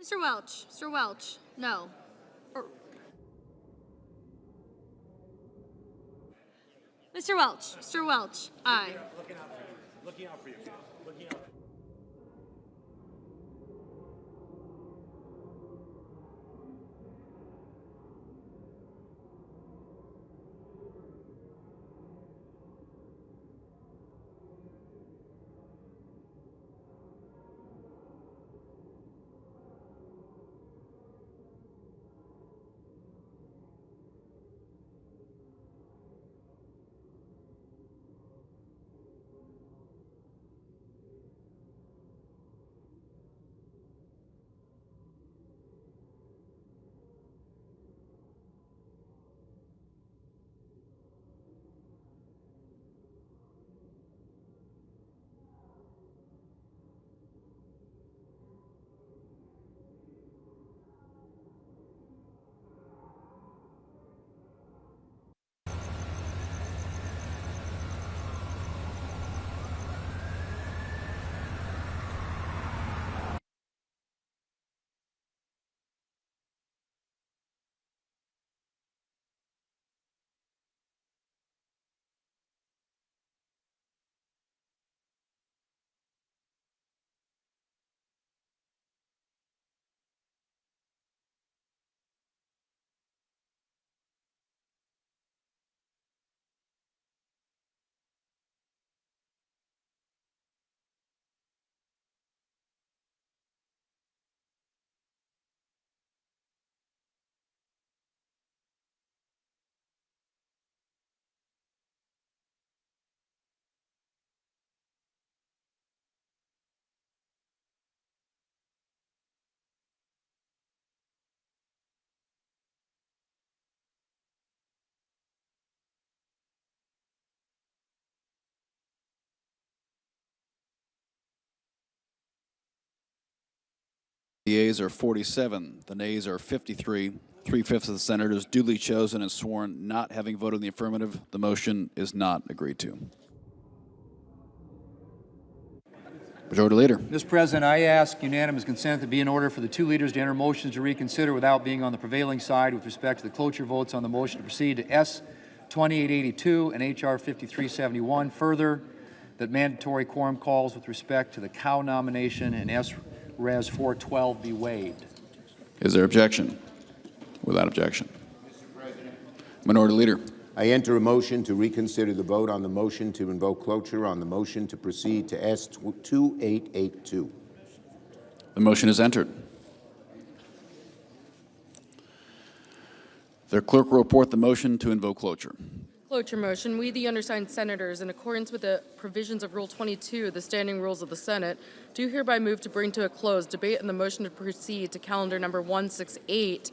Mr. Welch, no. Mr. Welch, aye. Looking out for you. Looking out. The yeas are 47. The nays are 53. 3/5 of the senators duly chosen and sworn not having voted in the affirmative. The motion is not agreed to. Majority Leader. Mr. President, I ask unanimous consent to be in order for the two leaders to enter motions to reconsider without being on the prevailing side with respect to the cloture votes on the motion to proceed to S 2882 and HR 5371. Further, that mandatory quorum calls with respect to the cow nomination and S Res 412 be waived. Is there objection? Without objection. Minority Leader. I enter a motion to reconsider the vote on the motion to invoke cloture on the motion to proceed to S 2882. The motion is entered. Their clerk will report the motion to invoke cloture. Cloture motion. We, the undersigned senators, in accordance with the provisions of Rule 22, the standing rules of the Senate, do hereby move to bring to a close debate on the motion to proceed to calendar number 168,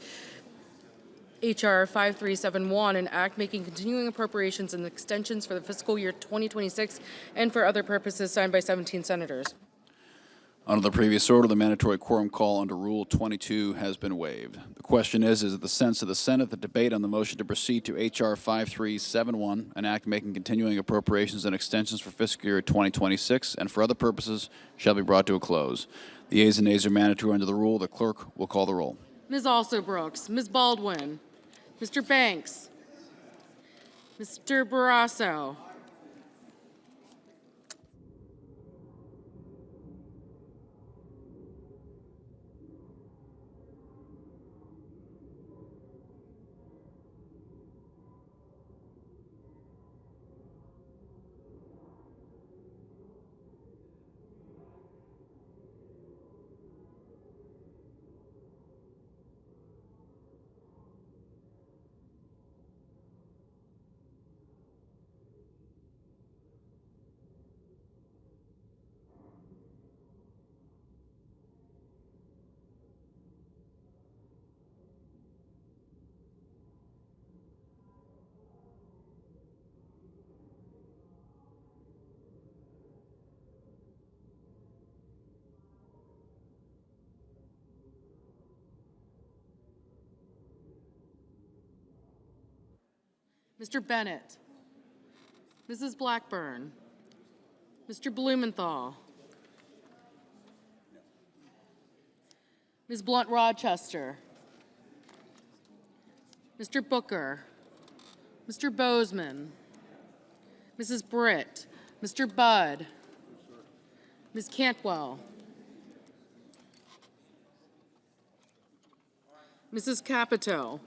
HR 5371, an act making continuing appropriations and extensions for the fiscal year 2026 and for other purposes, signed by 17 senators. Under the previous order, the mandatory quorum call under Rule 22 has been waived. The question is it the sense of the Senate that debate on the motion to proceed to H.R. 5371, an act making continuing appropriations and extensions for fiscal year 2026 and for other purposes, shall be brought to a close. The yeas and nays are mandatory under the rule. The clerk will call the roll. Ms. Alsobrooks, Ms. Baldwin, Mr. Banks, Mr. Barrasso, Mr. Bennett, Mrs. Blackburn, Mr. Blumenthal, Ms. Blunt-Rochester, Mr. Booker, Mr. Bozeman, Mrs. Britt, Mr. Budd, Ms. Cantwell, Mrs. Capito,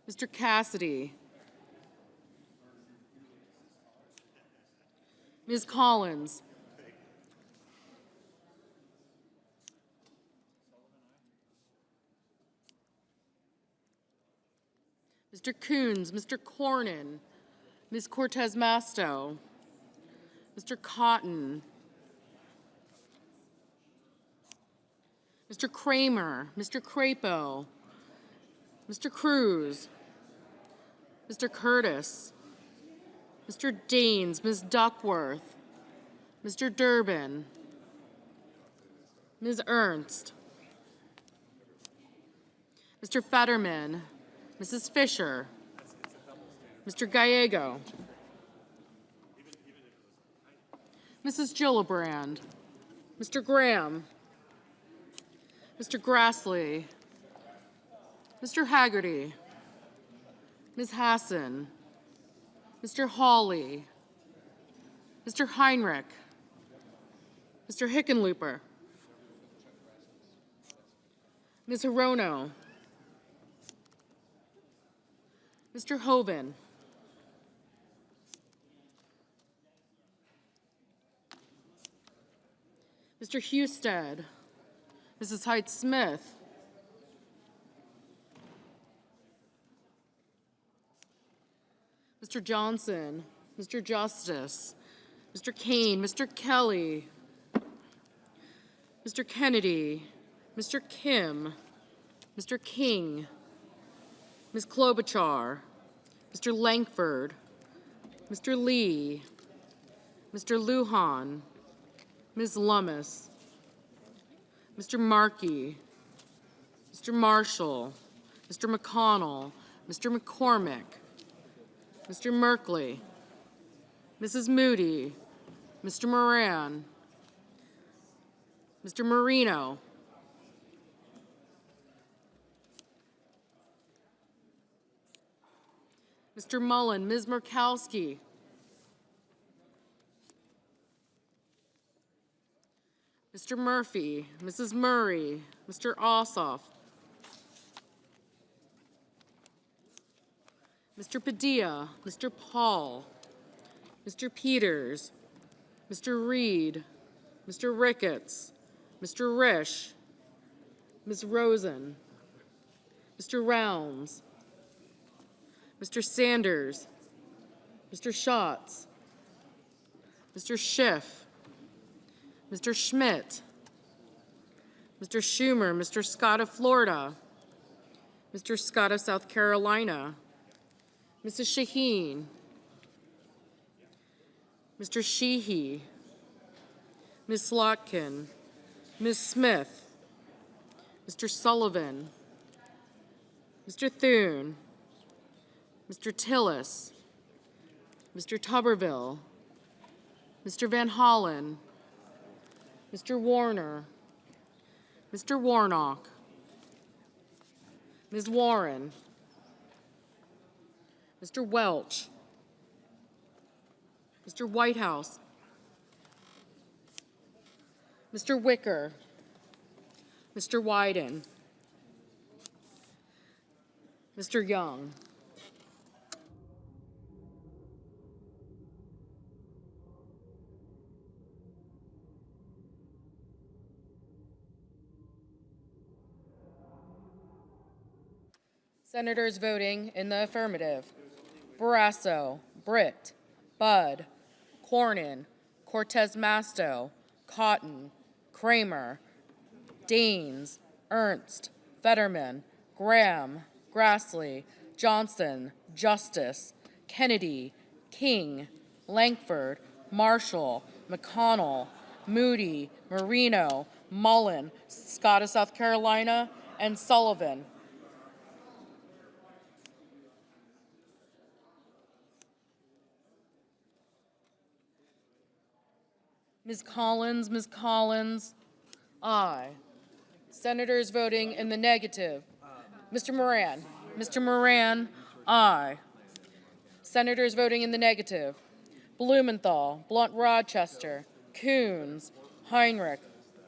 Mr. Cassidy, Ms. Collins, Mr. Coons, Mr. Cornyn, Ms. Cortez Masto, Mr. Cotton, Mr. Kramer, Mr. Crapo, Mr. Cruz, Mr. Curtis, Mr. Daines, Ms. Duckworth, Mr. Durbin, Ms. Ernst, Mr. Fetterman, Mrs. Fisher, Mr. Gallego, Mrs. Gillibrand, Mr. Graham, Mr. Grassley, Mr. Haggerty, Ms. Hassan, Mr. Hawley, Mr. Heinrich, Mr. Hickenlooper, Ms. Hirono, Mr. Hoven, Mr. Husted, Mrs. Height-Smith, Mr. Johnson, Mr. Justice, Mr. Kane, Mr. Kelly, Mr. Kennedy, Mr. Kim, Mr. King, Ms. Klobuchar, Mr. Langford, Mr. Lee, Mr. Lujan, Ms. Lummis, Mr. Markey, Mr. Marshall, Mr. McConnell, Mr. McCormick, Mr. Merkley, Mrs. Moody, Mr. Moran, Mr. Marino, Mr. Mullen, Ms. Murkowski, Mr. Murphy, Mrs. Murray, Mr. Ossoff, Mr. Padilla, Mr. Paul, Mr. Peters, Mr. Reed, Mr. Ricketts, Mr. Risch, Ms. Rosen, Mr. Rounds, Mr. Sanders, Mr. Schatz, Mr. Schiff, Mr. Schmidt, Mr. Schumer, Mr. Scott of Florida, Mr. Scott of South Carolina, Mrs. Shaheen, Mr. Sheehy, Ms. Slotkin, Ms. Smith, Mr. Sullivan, Mr. Thune, Mr. Tillis, Mr. Tuberville, Mr. Van Hollen, Mr. Warner, Mr. Warnock, Ms. Warren, Mr. Welch, Mr. Whitehouse, Mr. Wicker, Mr. Wyden, Mr. Young. Senators voting in the affirmative: Barrasso, Britt, Budd, Cornyn, Cortez Masto, Cotton, Kramer, Daines, Ernst, Fetterman, Graham, Grassley, Johnson, Justice, Kennedy, King, Langford, Marshall, McConnell, Moody, Marino, Mullen, Scott of South Carolina, and Sullivan. Ms. Collins, aye. Senators voting in the negative: Mr. Moran, aye. Senators voting in the negative: Blumenthal, Blunt Rochester, Coons, Heinrich,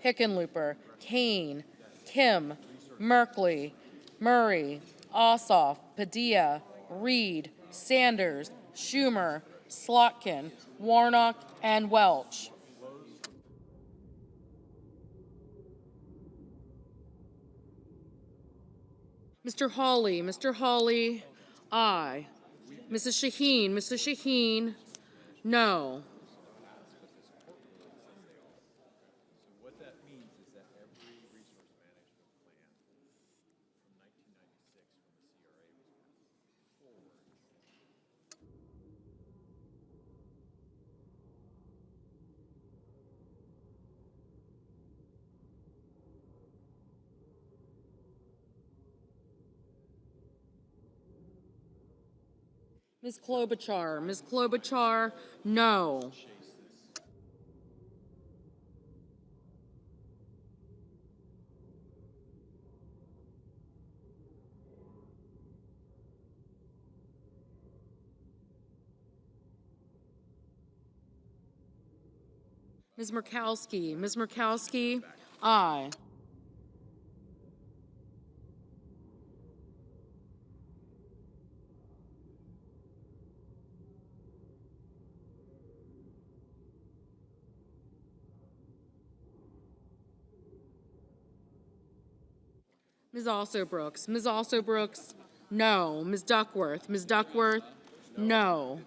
Hickenlooper, Kane, Kim, Merkley, Murray, Ossoff, Padilla, Reed, Sanders, Schumer, Slotkin, Warnock, and Welch. Mr. Hawley, aye. Mrs. Shaheen, no. What that means is that every resource management plan from 1996 when the CRA was forward. Ms. Klobuchar, no. Ms. Murkowski, aye. Ms. Alsobrooks, no. Ms. Duckworth, no.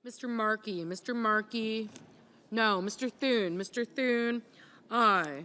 Mr. Markey, no. Mr. Thune, aye.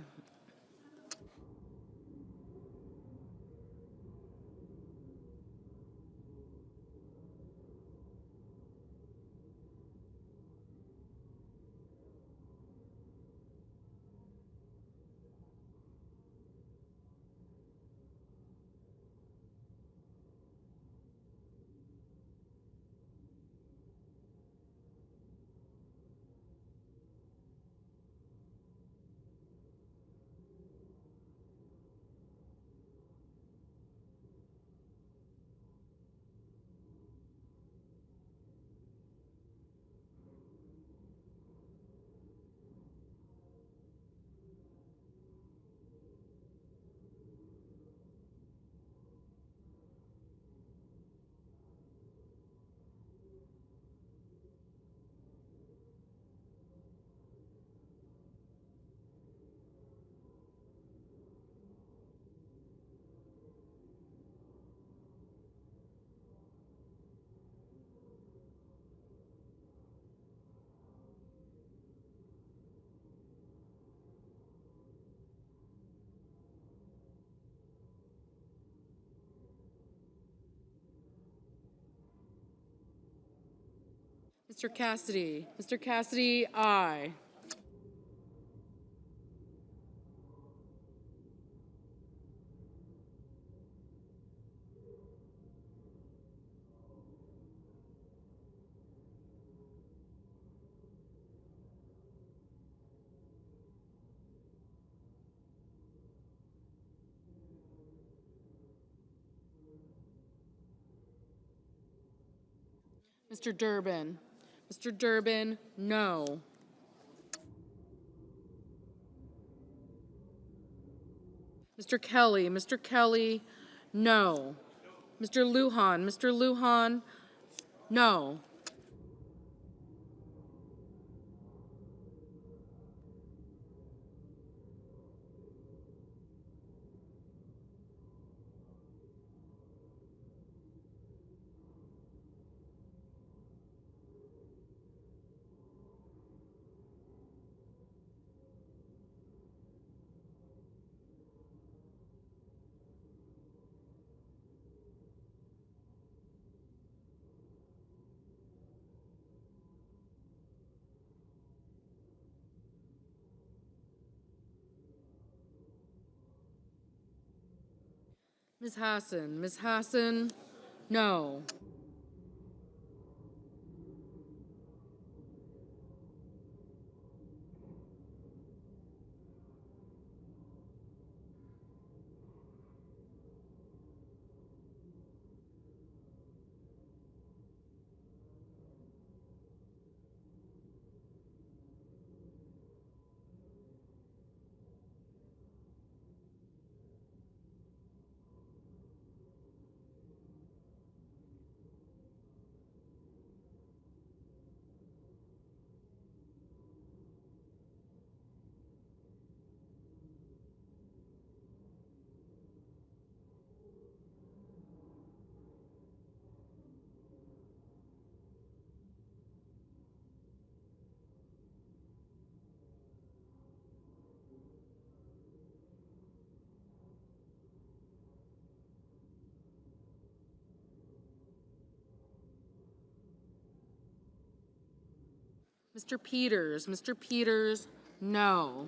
Mr. Cassidy, aye. Mr. Durbin, no. Mr. Kelly, no. Mr. Lujan, no. Ms. Hassan, no. Mr. Peters, no.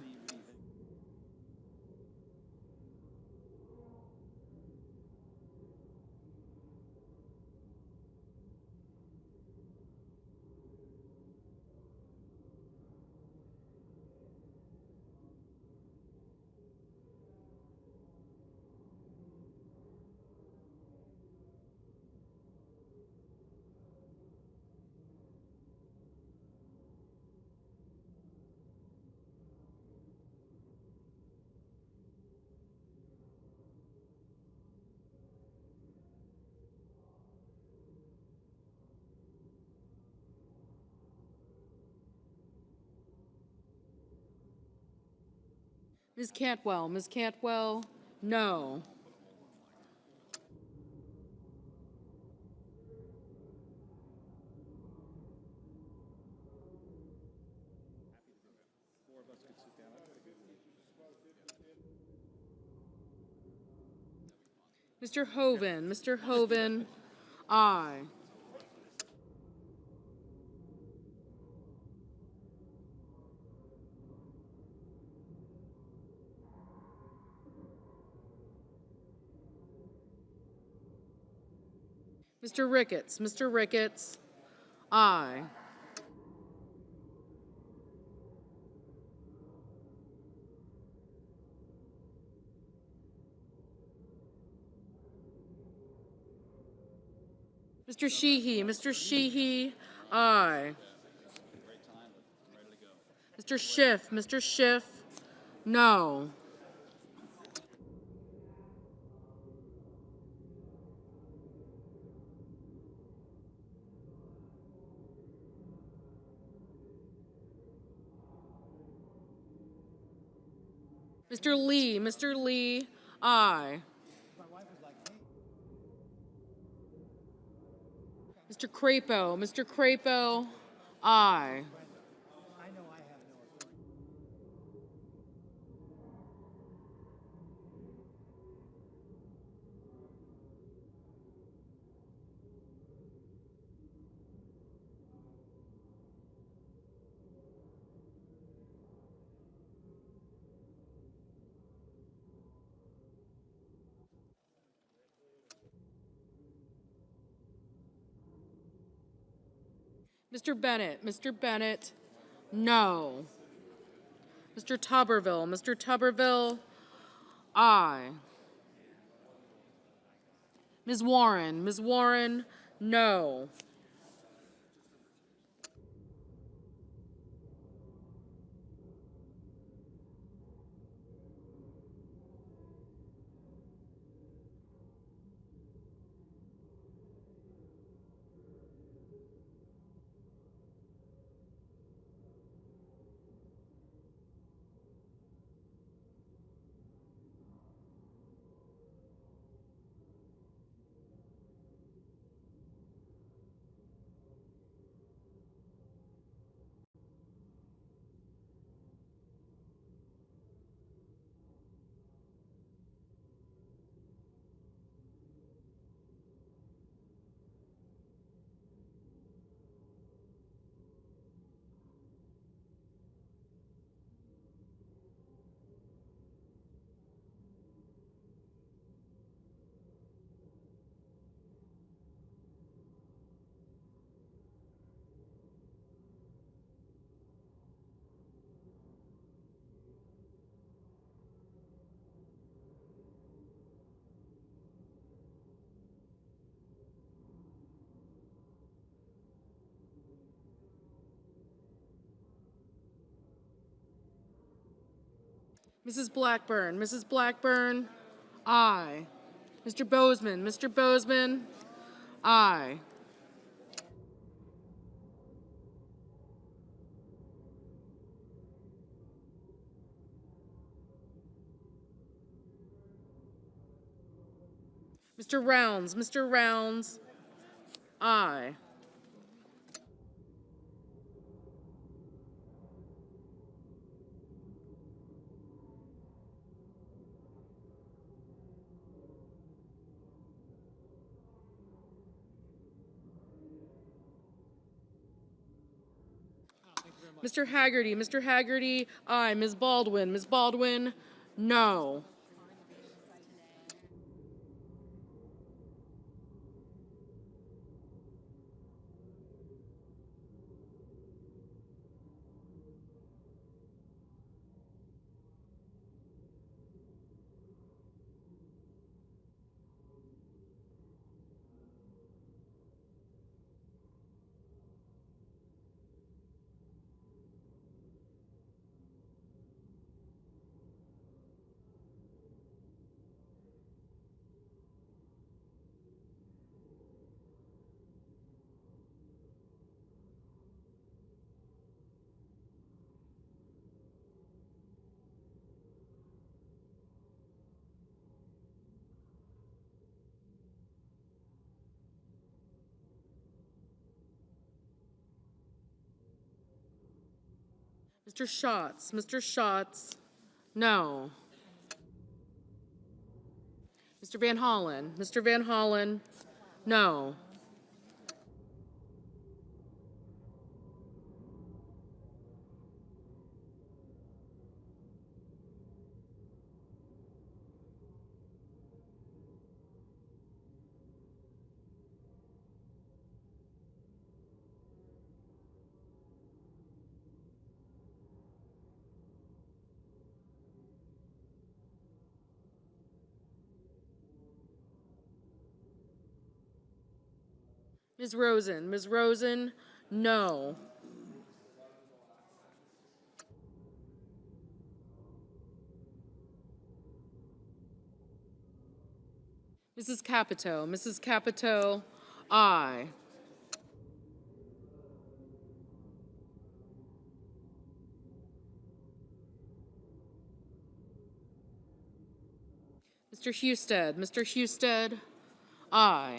Ms. Cantwell, no. Mr. Hoven. Mr. Hoven, aye. Mr. Ricketts. Mr. Ricketts, aye. Mr. Sheehy. Mr. Sheehy, aye. Mr. Schiff. Mr. Schiff, no. Mr. Lee. Mr. Lee, aye. Mr. Crapo. Mr. Crapo, aye. Mr. Bennett. Mr. Bennett, no. Mr. Tuberville. Mr. Tuberville, aye. Ms. Warren. Ms. Warren, no. Mrs. Blackburn. Mrs. Blackburn, aye. Mr. Bozeman. Mr. Bozeman, aye. Mr. Rounds. Mr. Rounds, aye. Mr. Haggerty. Mr. Haggerty, aye. Ms. Baldwin. Ms. Baldwin, no. Mr. Schatz. Mr. Schatz, no. Mr. Van Hollen. Mr. Van Hollen, no. Ms. Rosen. Ms. Rosen, no. Mrs. Capito. Mrs. Capito, aye. Mr. Husted. Mr. Husted, aye.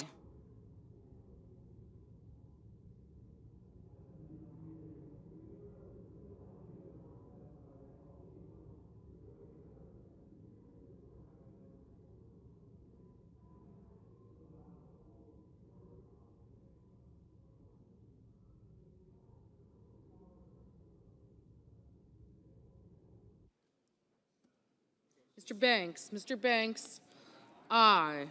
Mr. Banks. Mr. Banks, aye.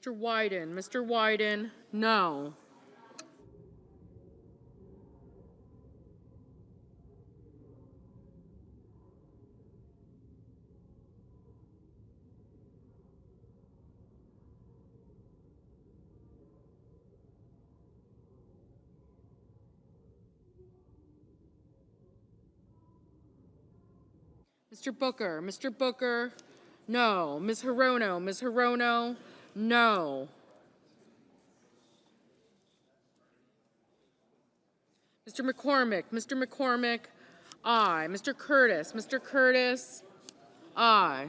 Mr. Wyden. Mr. Wyden, no. Mr. Booker. Mr. Booker, no. Ms. Hirono. Ms. Hirono, no. Mr. McCormick. Mr. McCormick, aye. Mr. Curtis. Mr. Curtis, aye.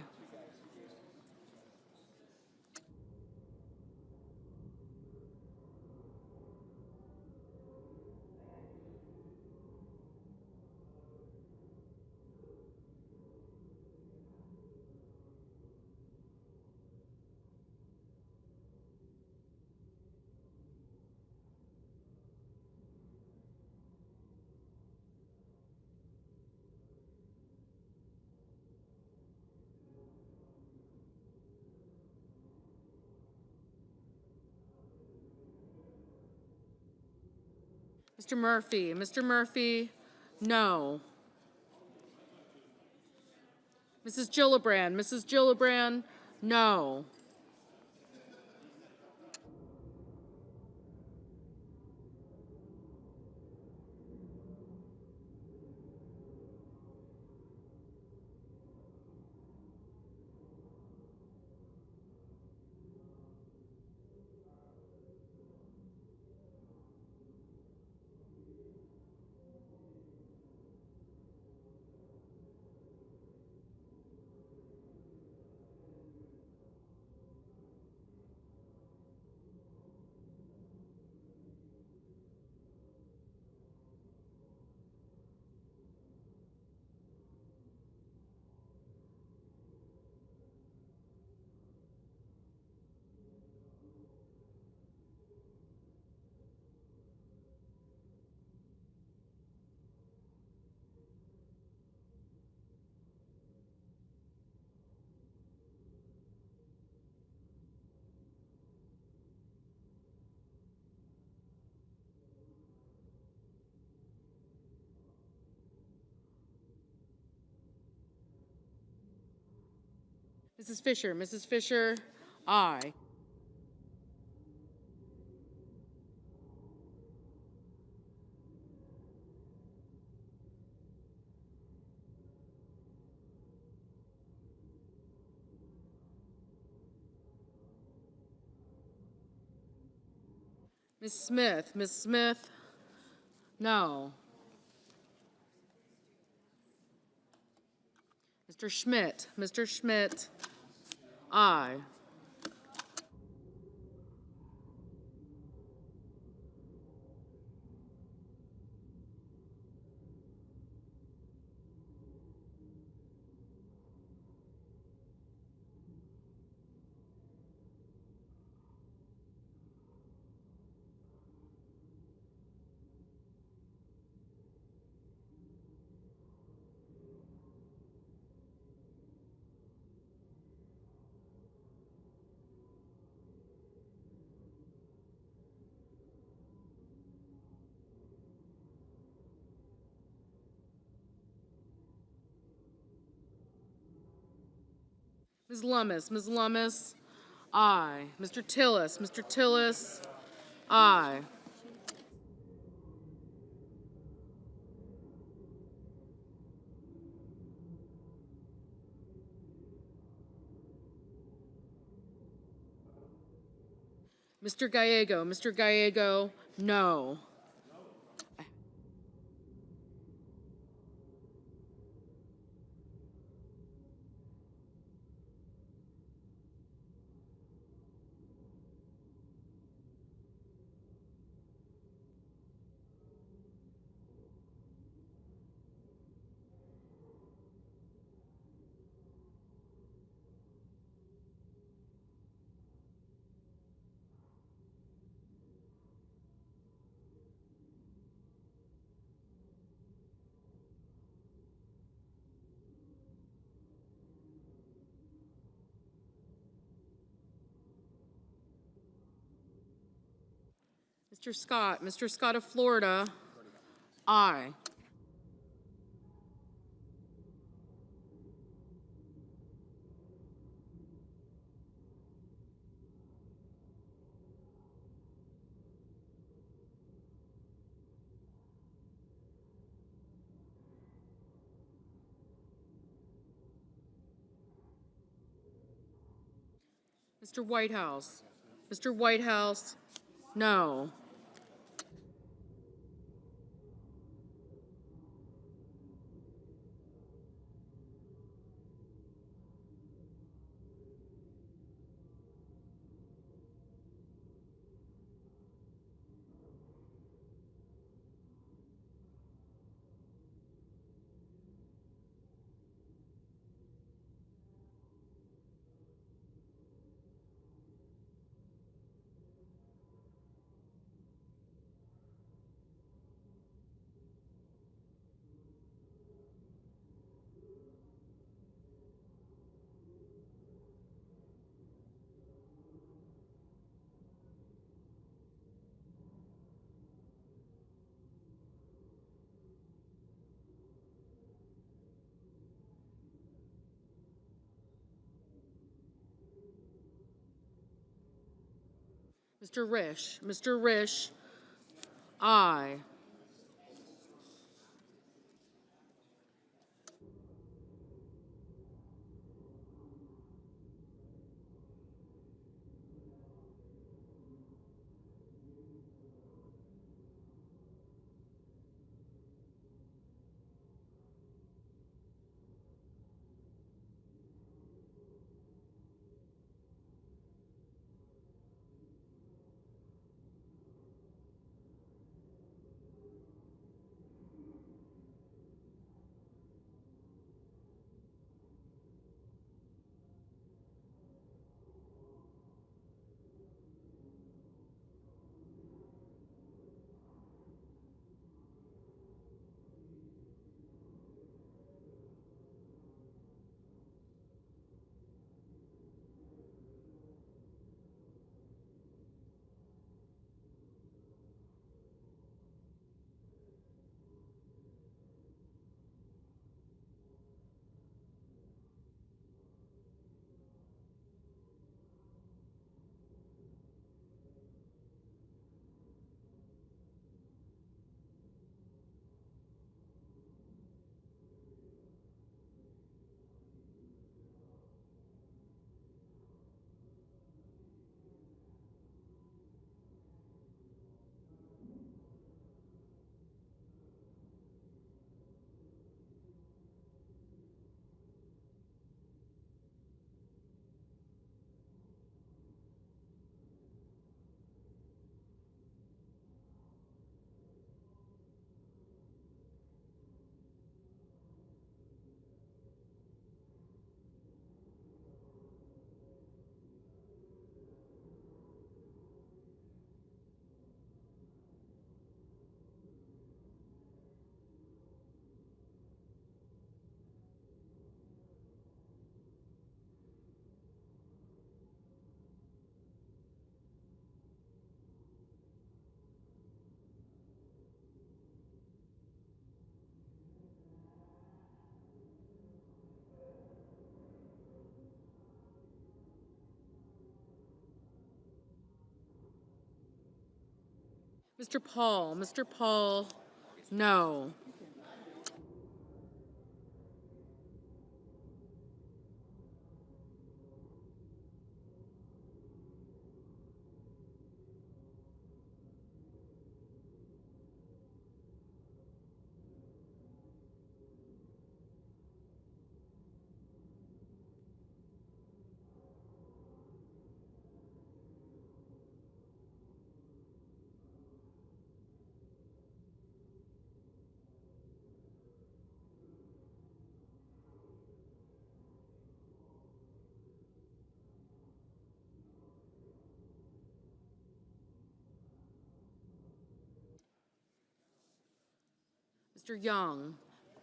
Mr. Murphy. Mr. Murphy, no. Mrs. Gillibrand. Mrs. Gillibrand, no. Mrs. Fisher. Mrs. Fisher, aye. Ms. Smith? Ms. Smith? No. Mr. Schmidt? Mr. Schmidt? Aye. Ms. Lummis? Ms. Lummis? Aye. Mr. Tillis? Mr. Tillis? Aye. Mr. Gallego? Mr. Gallego? No. Mr. Scott? Mr. Scott of Florida? Aye. Mr. Whitehouse? Mr. Whitehouse? No. Mr. Risch? Mr. Risch? Aye. Mr. Paul, no.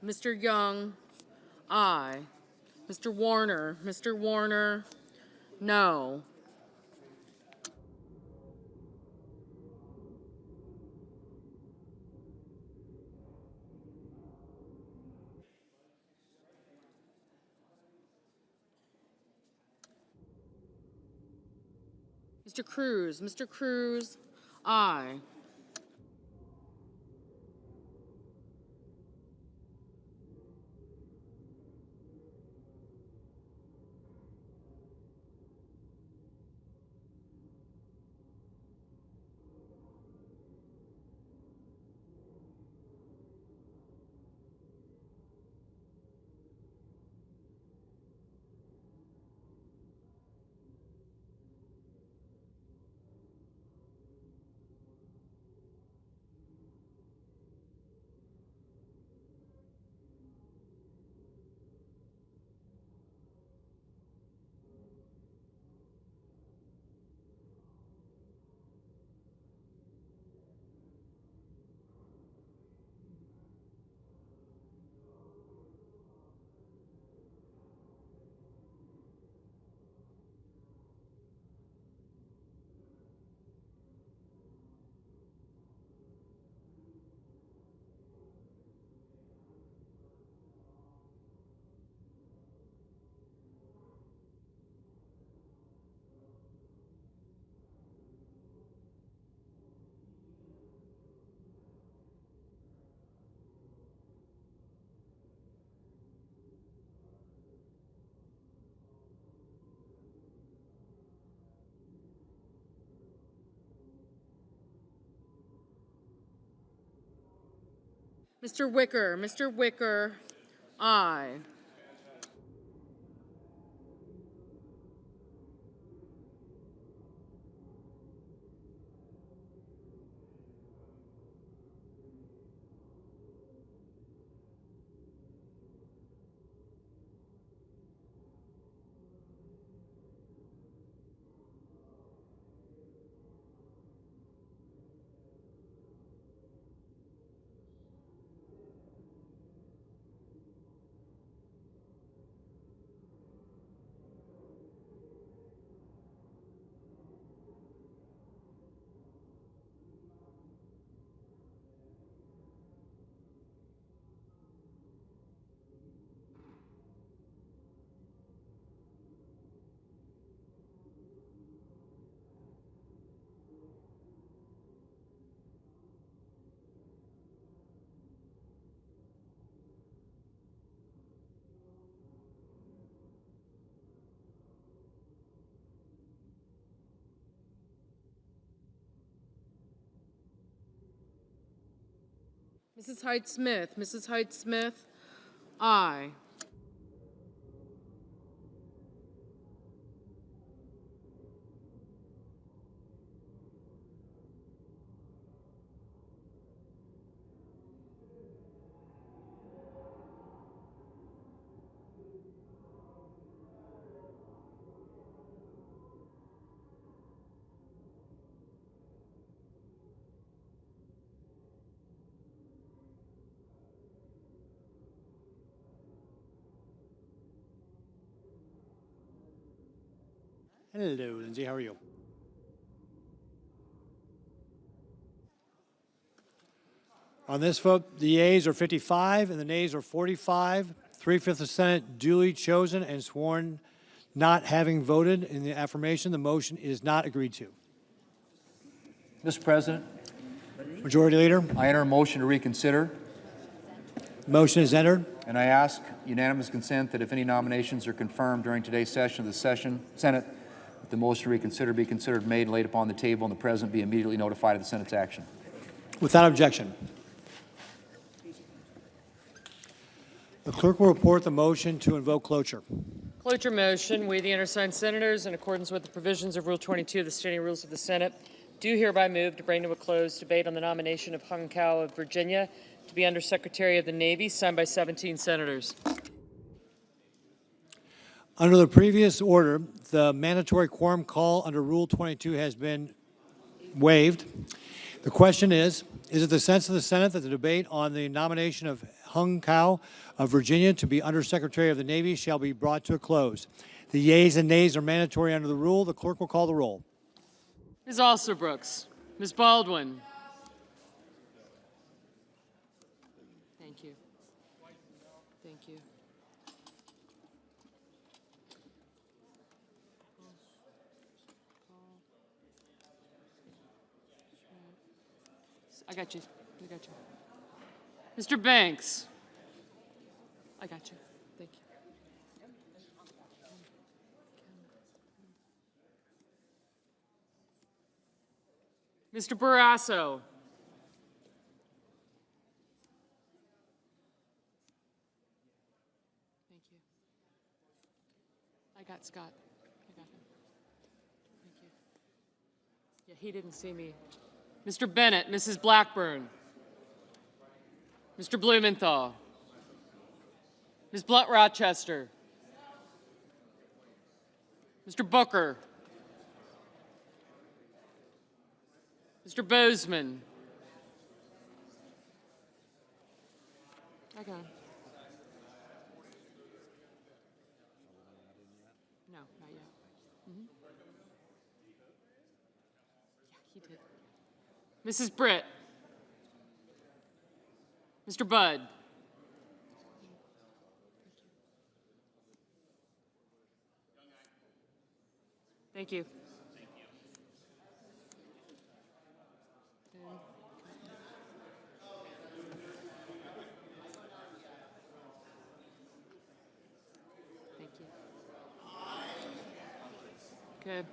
Mr. Young, aye. Mr. Warner, no. Mr. Cruz, aye. Mr. Wicker, aye. Mrs. Hyde Smith, aye. Hello, Lindsay. How are you? On this vote, the yeas are 55 and the nays are 45. 3/5 of the Senate duly chosen and sworn not having voted in the affirmation. The motion is not agreed to. Mr. President, Majority Leader. I enter a motion to reconsider, Motion is entered. and I ask unanimous consent that if any nominations are confirmed during today's session of the Senate, that the motion to reconsider be considered made and laid upon the table, and the President be immediately notified of the Senate's action. Without objection. The clerk will report the motion to invoke cloture. Cloture motion. We, the undersigned senators, in accordance with the provisions of Rule 22 of the Standing Rules of the Senate, do hereby move to bring to a close debate on the nomination of Hung Cao of Virginia to be Undersecretary of the Navy, signed by 17 senators. Under the previous order, the mandatory quorum call under Rule 22 has been waived. The question is it the sense of the Senate that the debate on the nomination of Hung Cao of Virginia to be Undersecretary of the Navy shall be brought to a close? The yeas and nays are mandatory under the rule. The clerk will call the roll. Ms. Alsterbrooks. Ms. Baldwin. Thank you. Thank you. I got you. I got you. Mr. Banks. I got you. Thank you. Mr. Barrasso. Thank you. I got Scott. I got him. Thank you. Yeah, he didn't see me. Mr. Bennett, Mrs. Blackburn. Mr. Blumenthal. Ms. Blunt Rochester. Mr. Booker. Mr. Bozeman. I got him. No, not yet. Yeah, he did. Mrs. Britt. Mr. Budd. Thank you. Thank you. Okay.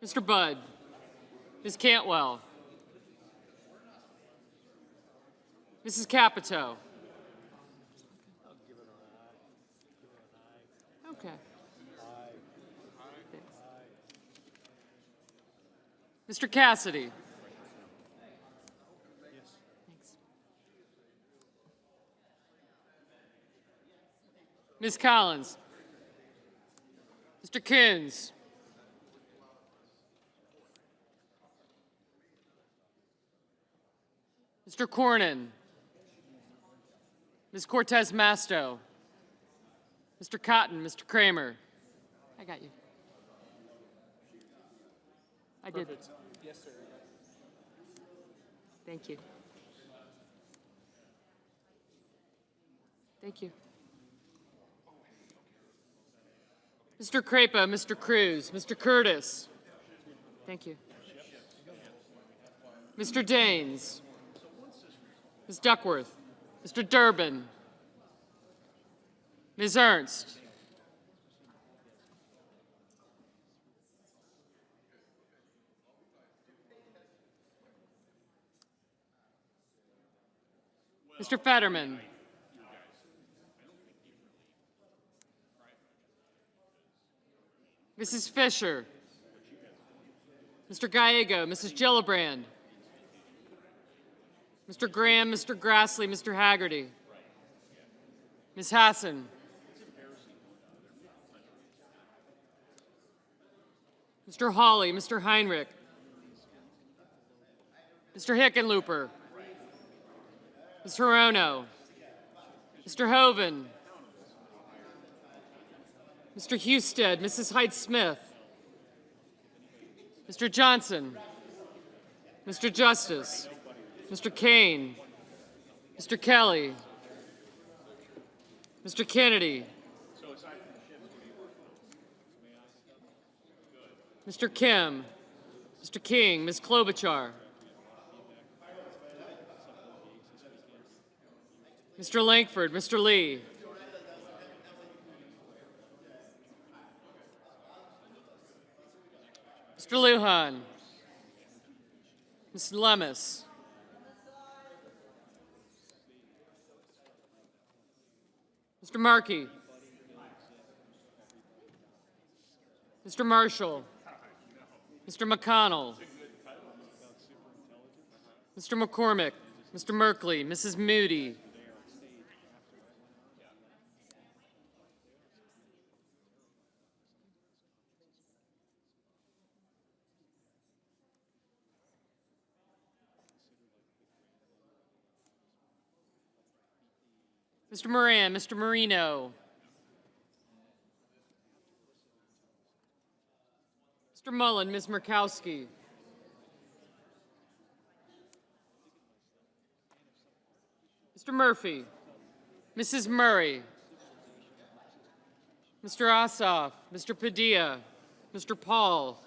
Mr. Budd. Ms. Cantwell. Mrs. Capito. Okay. Mr. Cassidy. Thanks. Ms. Collins. Mr. Coons. Mr. Cornyn. Ms. Cortez Masto. Mr. Cotton, Mr. Kramer. I got you. I did. Yes, sir. Thank you. Thank you. Mr. Crapo, Mr. Cruz, Mr. Curtis. Thank you. Mr. Daines. Ms. Duckworth. Mr. Durbin. Ms. Ernst. Mr. Fetterman. Mrs. Fisher. Mr. Gallego, Mrs. Gillibrand. Mr. Graham, Mr. Grassley, Mr. Haggerty. Ms. Hassan. Mr. Hawley, Mr. Heinrich. Mr. Hickenlooper. Ms. Hirono. Mr. Hoven. Mr. Husted, Mrs. Hyde-Smith. Mr. Johnson. Mr. Justice. Mr. Kane. Mr. Kelly. Mr. Kennedy. Mr. Kim. Mr. King. Ms. Klobuchar. Mr. Langford. Mr. Lee. Mr. Lujan. Ms. Lemus. Mr. Markey. Mr. Marshall. Mr. McConnell. Mr. McCormick. Mr. Merkley. Mrs. Moody. Mr. Moran. Mr. Marino. Mr. Mullen. Ms. Murkowski. Mr. Murphy. Mrs. Murray. Mr. Ossoff. Mr. Padilla. Mr. Paul.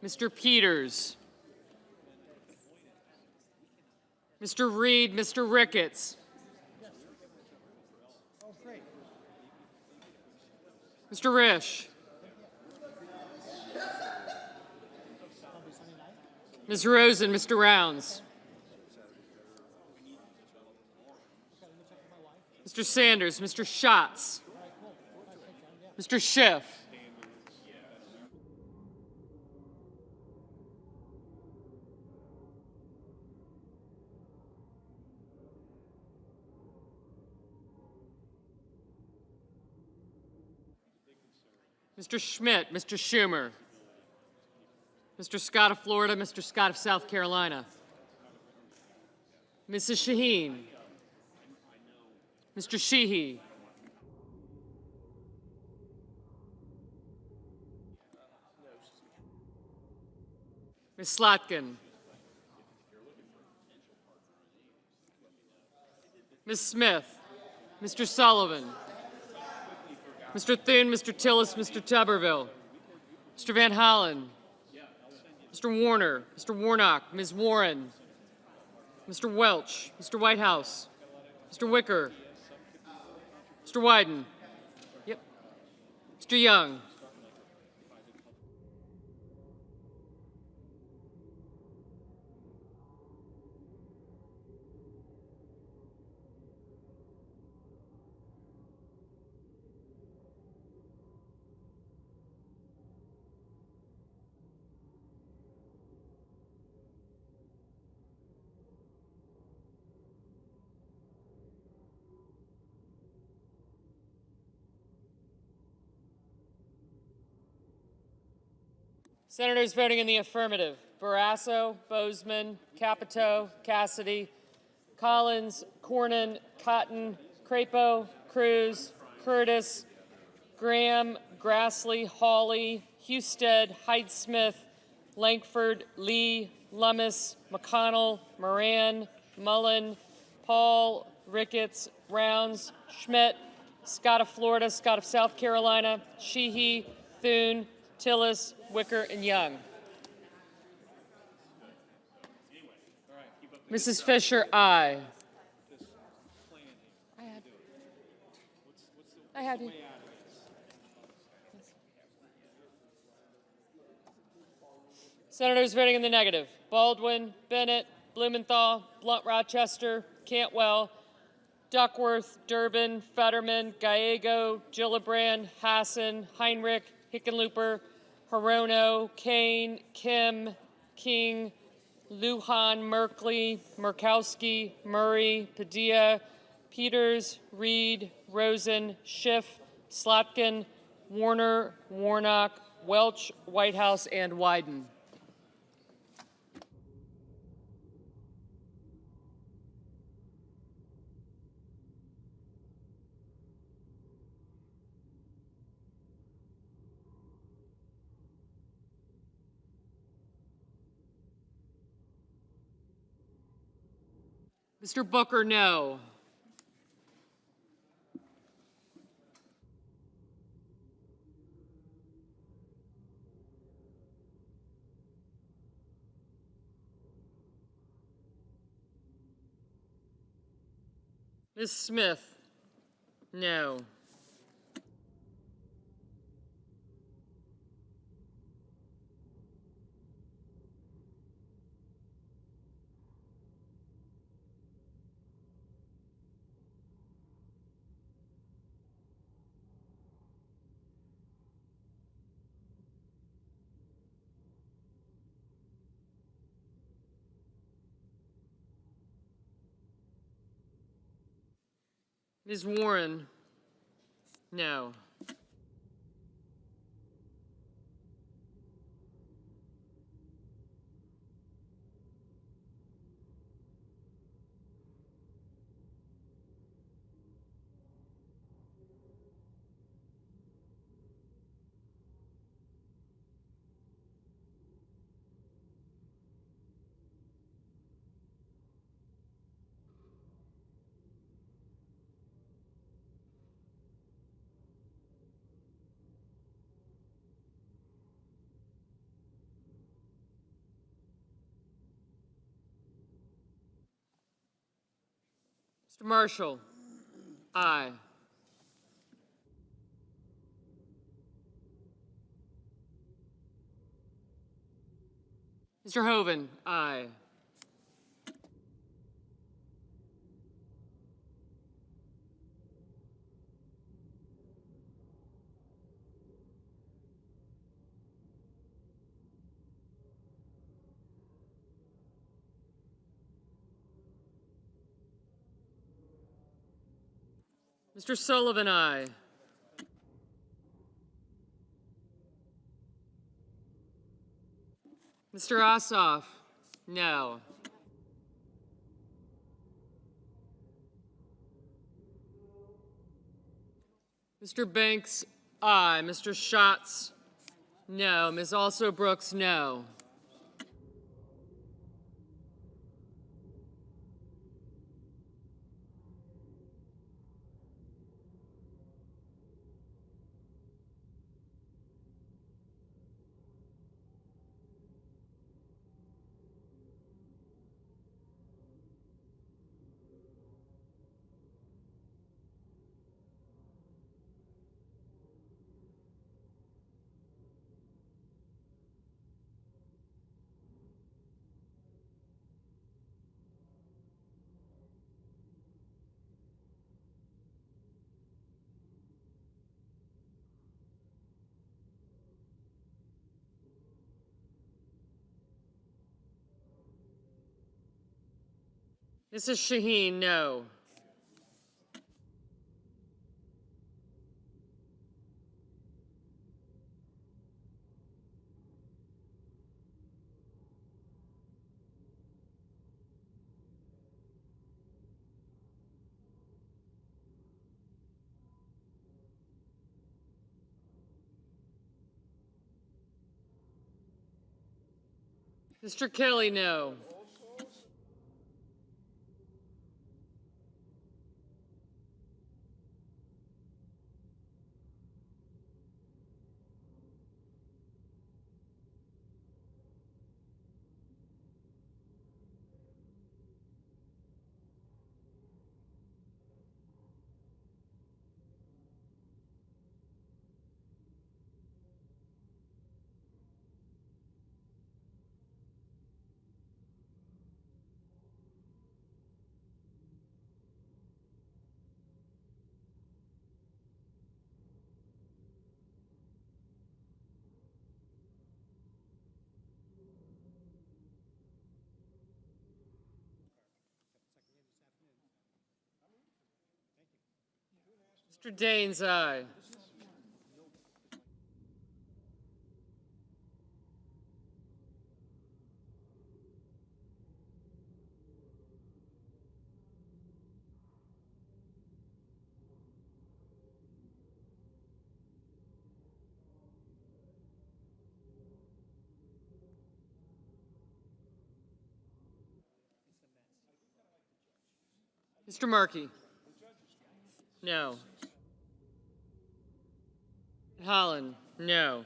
Mr. Peters. Mr. Reed. Mr. Ricketts. Mr. Risch. Ms. Rosen. Mr. Rounds. Mr. Sanders. Mr. Schatz. Mr. Schiff. Mr. Schmidt. Mr. Schumer. Mr. Scott of Florida. Mr. Scott of South Carolina. Mrs. Shaheen. Mr. Sheehy. Ms. Slotkin. Ms. Smith. Mr. Sullivan. Mr. Thune, Mr. Tillis, Mr. Tuberville. Mr. Van Hollen. Mr. Warner. Mr. Warnock. Ms. Warren. Mr. Welch. Mr. Whitehouse. Mr. Wicker. Mr. Wyden. Yep. Mr. Young. Senators voting in the affirmative: Barrasso, Bozeman, Capito, Cassidy, Collins, Cornyn, Cotton, Crapo, Cruz, Curtis, Graham, Grassley, Hawley, Husted, Hyde-Smith, Lankford, Lee, Lummis, McConnell, Moran, Mullen, Paul, Ricketts, Rounds, Schmidt, Scott of Florida, Scott of South Carolina, Sheehy, Thune, Tillis, Wicker, and Young. Mrs. Fisher, aye. I have you. Senators voting in the negative: Baldwin, Bennett, Blumenthal, Blunt Rochester, Cantwell, Duckworth, Durbin, Fetterman, Gallego, Gillibrand, Hassan, Heinrich, Hickenlooper, Hirono, Kane, Kim, King, Lujan, Merkley, Murkowski, Murray, Padilla, Peters, Reed, Rosen, Schiff, Slotkin, Warner, Warnock, Welch, Whitehouse, and Wyden. Mr. Booker, no. Ms. Smith? No. Ms. Warren? No. Mr. Marshall? Aye. Mr. Hoven? Aye. Mr. Sullivan? Aye. Mr. Ossoff? No. Mr. Banks? Aye. Mr. Schatz? No. Ms. Also Brooks? No. Mrs. Shaheen? No. Mr. Kelly? No. Mr. Daines? Aye. Mr. Markey? No. Holland? No.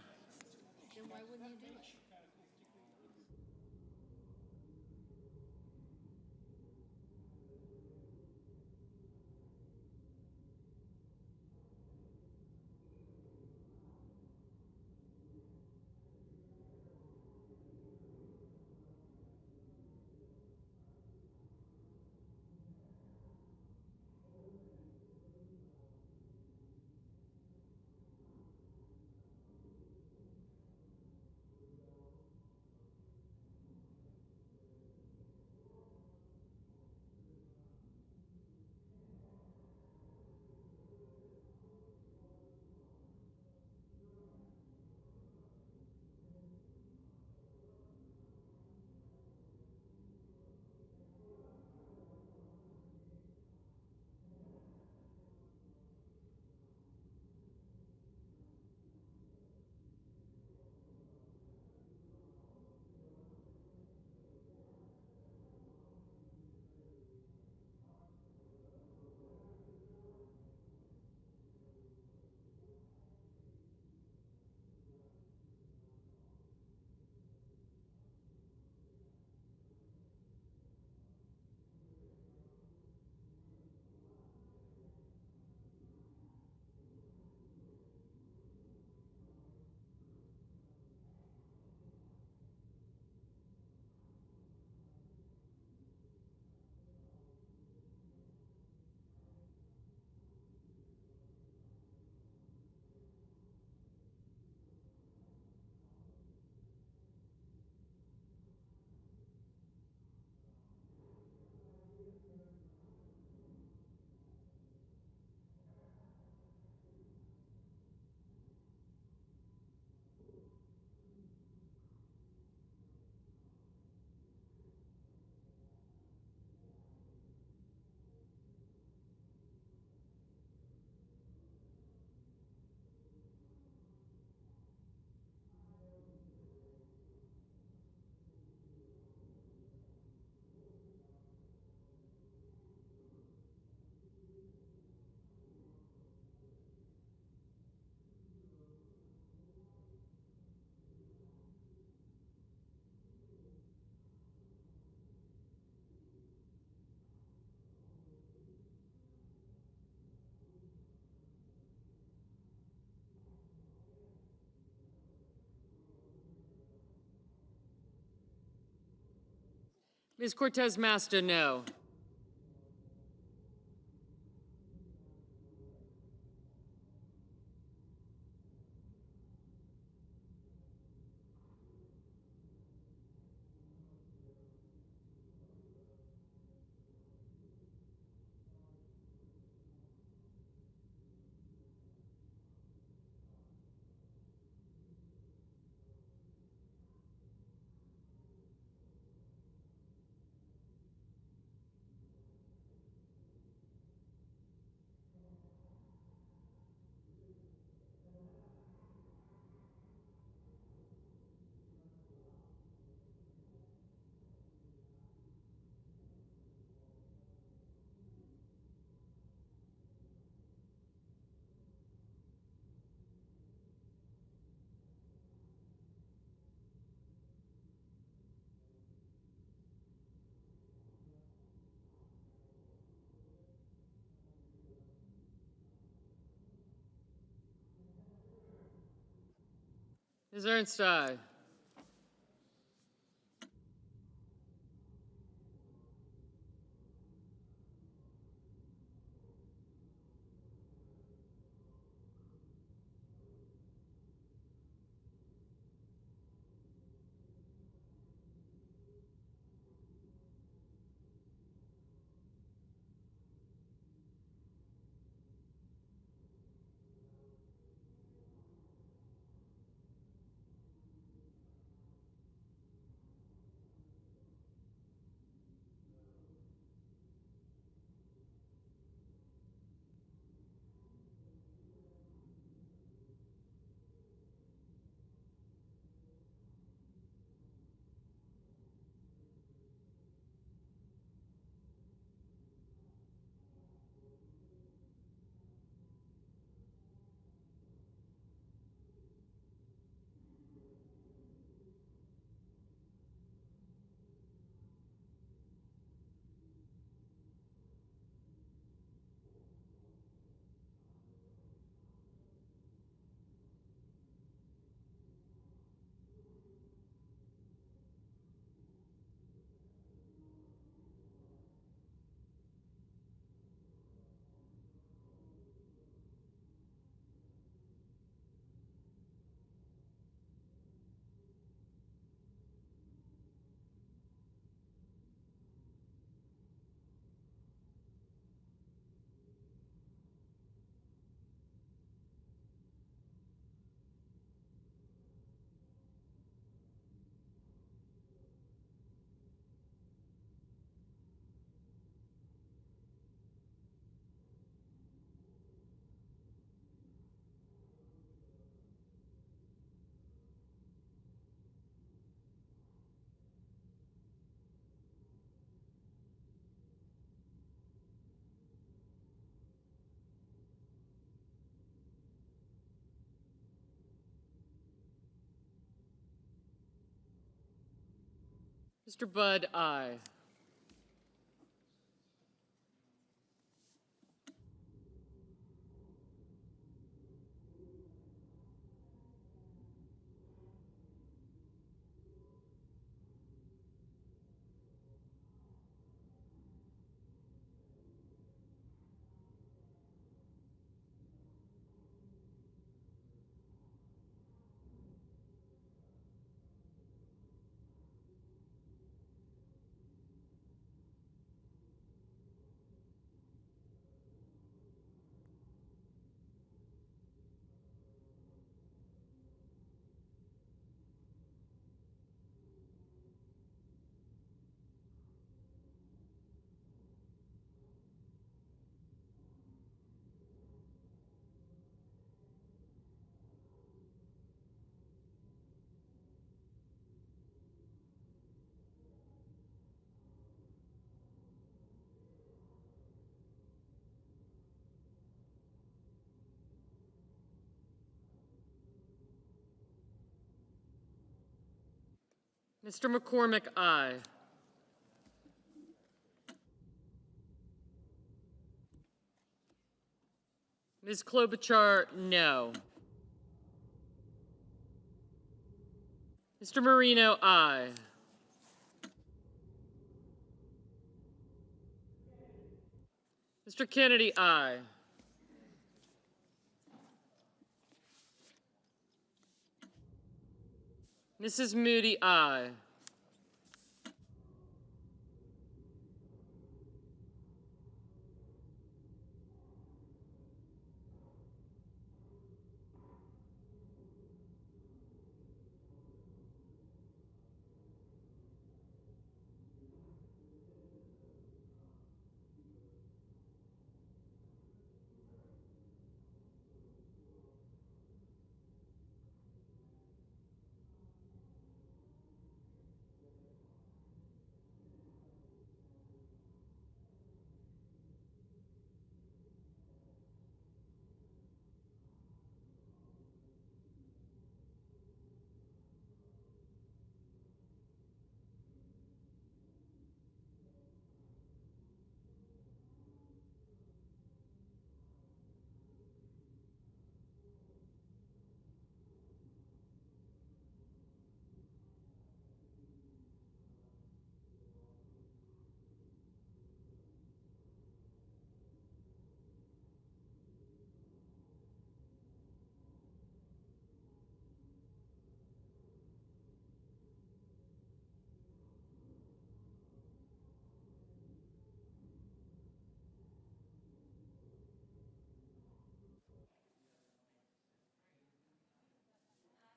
Ms. Cortez Masto, no. Ms. Ernst, aye. Mr. Budd, aye. Mr. McCormick, aye. Ms. Klobuchar, no. Mr. Marino, aye. Mr. Kennedy, aye. Mrs. Moody, aye.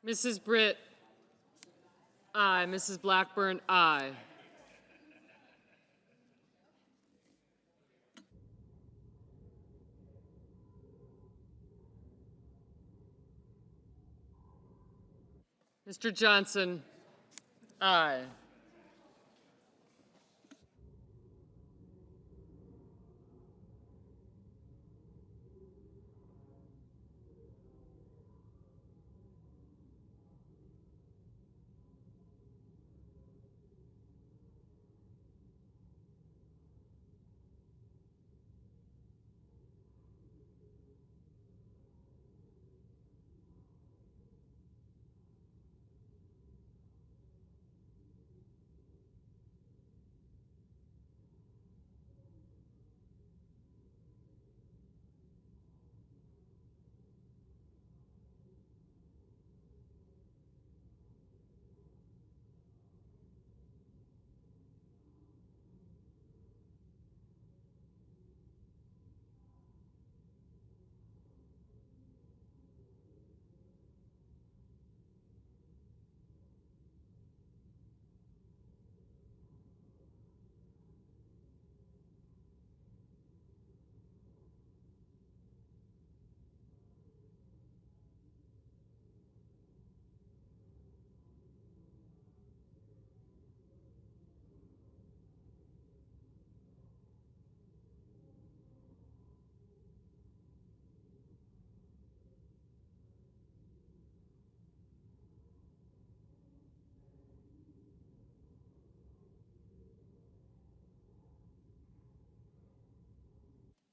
Mrs. Britt, aye. Mrs. Blackburn, aye. Mr. Johnson, aye.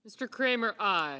Mr. Kramer, aye.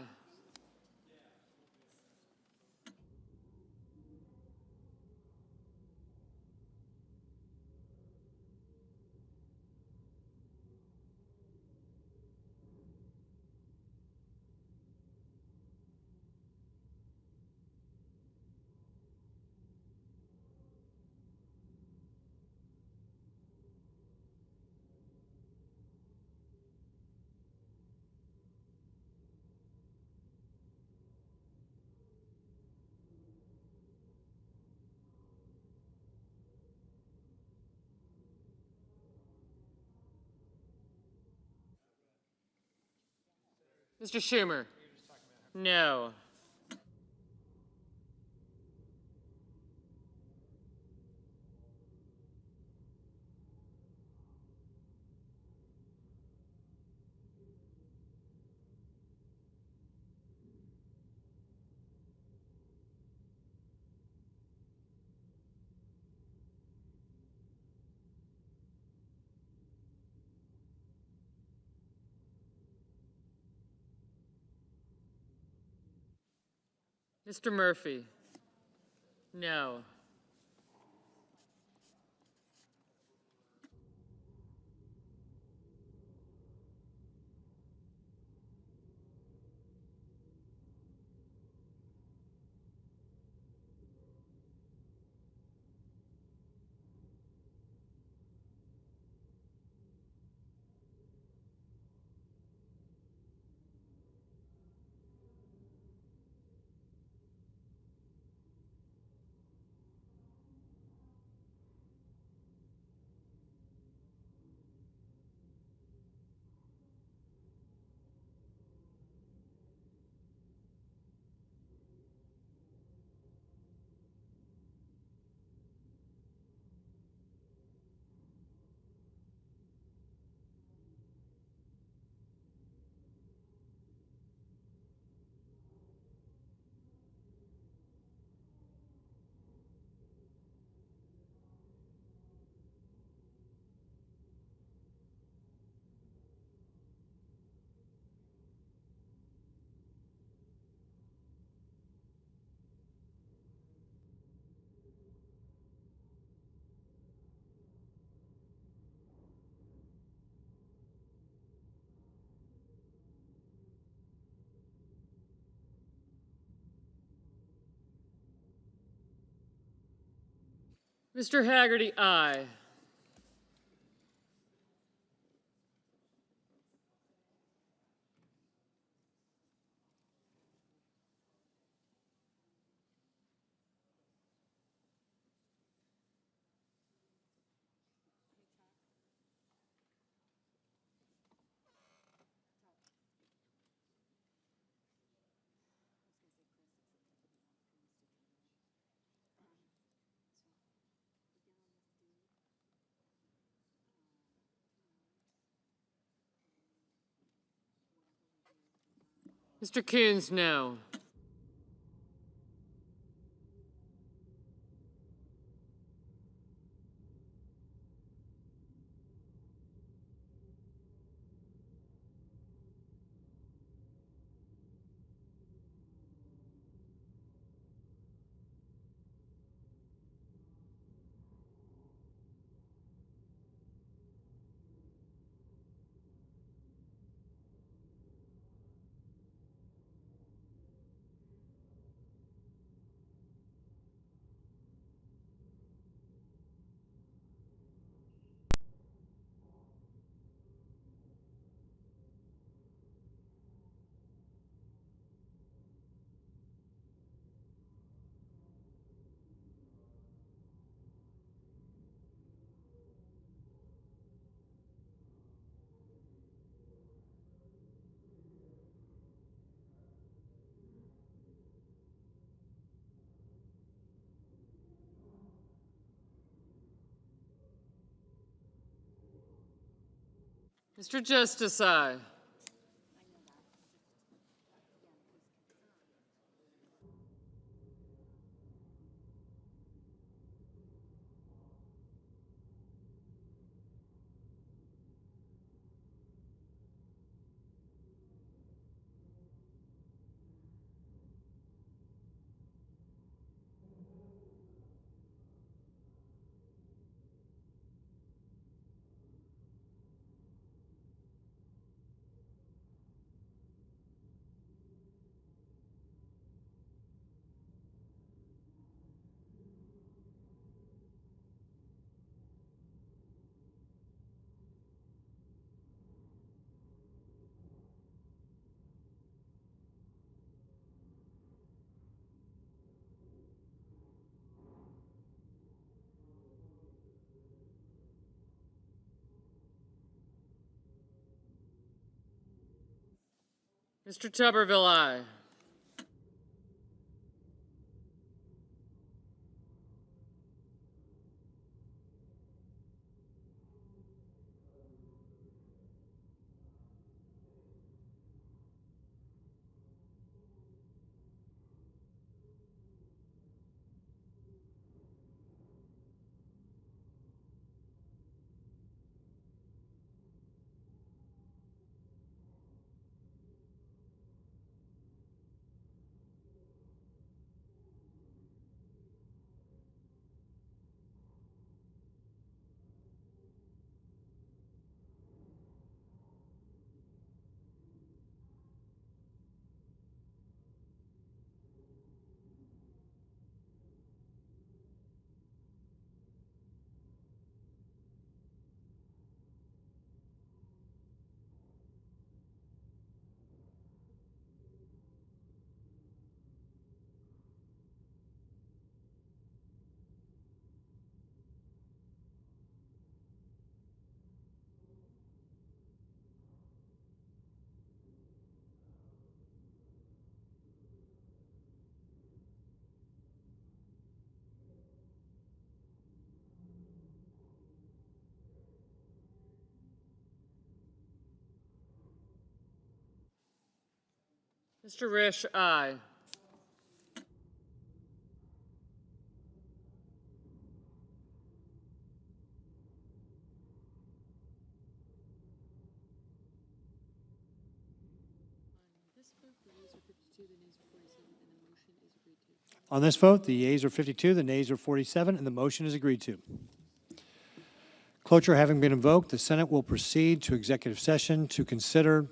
Mr. Schumer, no. Mr. Murphy, no. Mr. Haggerty, aye. Mr. Coons, no. Mr. Justice, aye. Mr. Tuberville, aye. Mr. Risch, aye. On this vote, the yeas are 52, the nays are 47, and the motion is agreed to. Cloture having been invoked, the Senate will proceed to executive session to consider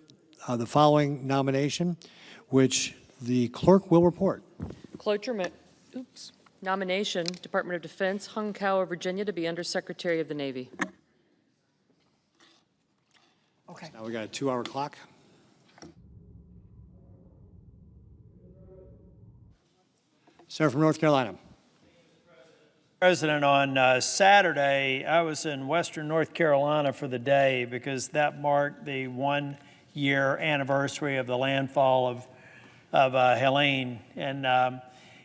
the following nomination, which the clerk will report. Cloture Nomination, Department of Defense, Hung Cow of Virginia to be Undersecretary of the Navy. Okay. Now we got a 2-hour clock. Senator from North Carolina. President, on Saturday, I was in Western North Carolina for the day because that marked the 1-year anniversary of the landfall of Helene, and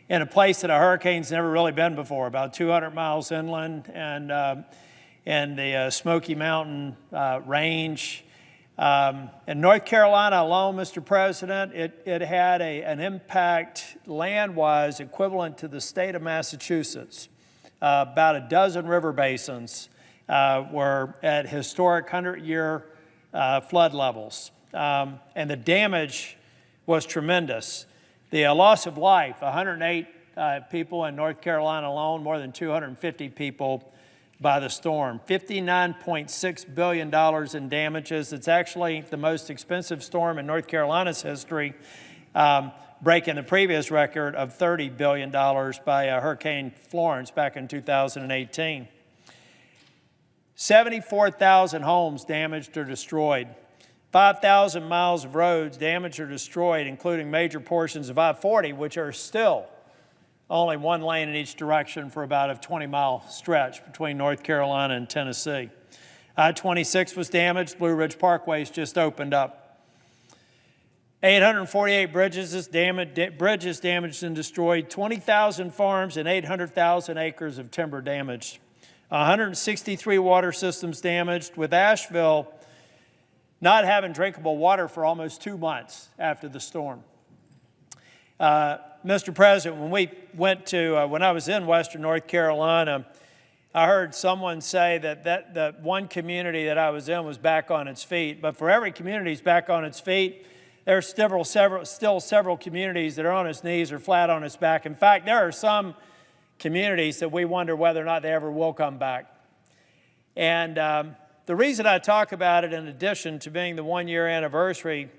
in a place that a hurricane's never really been before, about 200 miles inland, and in the Smoky Mountain range. In North Carolina alone, Mr. President, it had an impact land-wise equivalent to the state of Massachusetts. About a dozen river basins were at historic 100-year flood levels, and the damage was tremendous. The loss of life, 108 people in North Carolina alone, more than 250 people by the storm. $59.6 billion in damages. It's actually the most expensive storm in North Carolina's history, breaking the previous record of $30 billion by Hurricane Florence back in 2018. 74,000 homes damaged or destroyed. 5,000 miles of roads damaged or destroyed, including major portions of I-40, which are still only one lane in each direction for about a 20-mile stretch between North Carolina and Tennessee. I-26 was damaged. Blue Ridge Parkway's just opened up. 848 bridges damaged and destroyed, 20,000 farms and 800,000 acres of timber damaged. 163 water systems damaged, with Asheville not having drinkable water for almost 2 months after the storm. Mr. President, when I was in Western North Carolina, I heard someone say that one community that I was in was back on its feet. But for every community that's back on its feet, there's still several communities that are on its knees or flat on its back. In fact, there are some communities that we wonder whether or not they ever will come back. And the reason I talk about it, in addition to being the 1-year anniversary,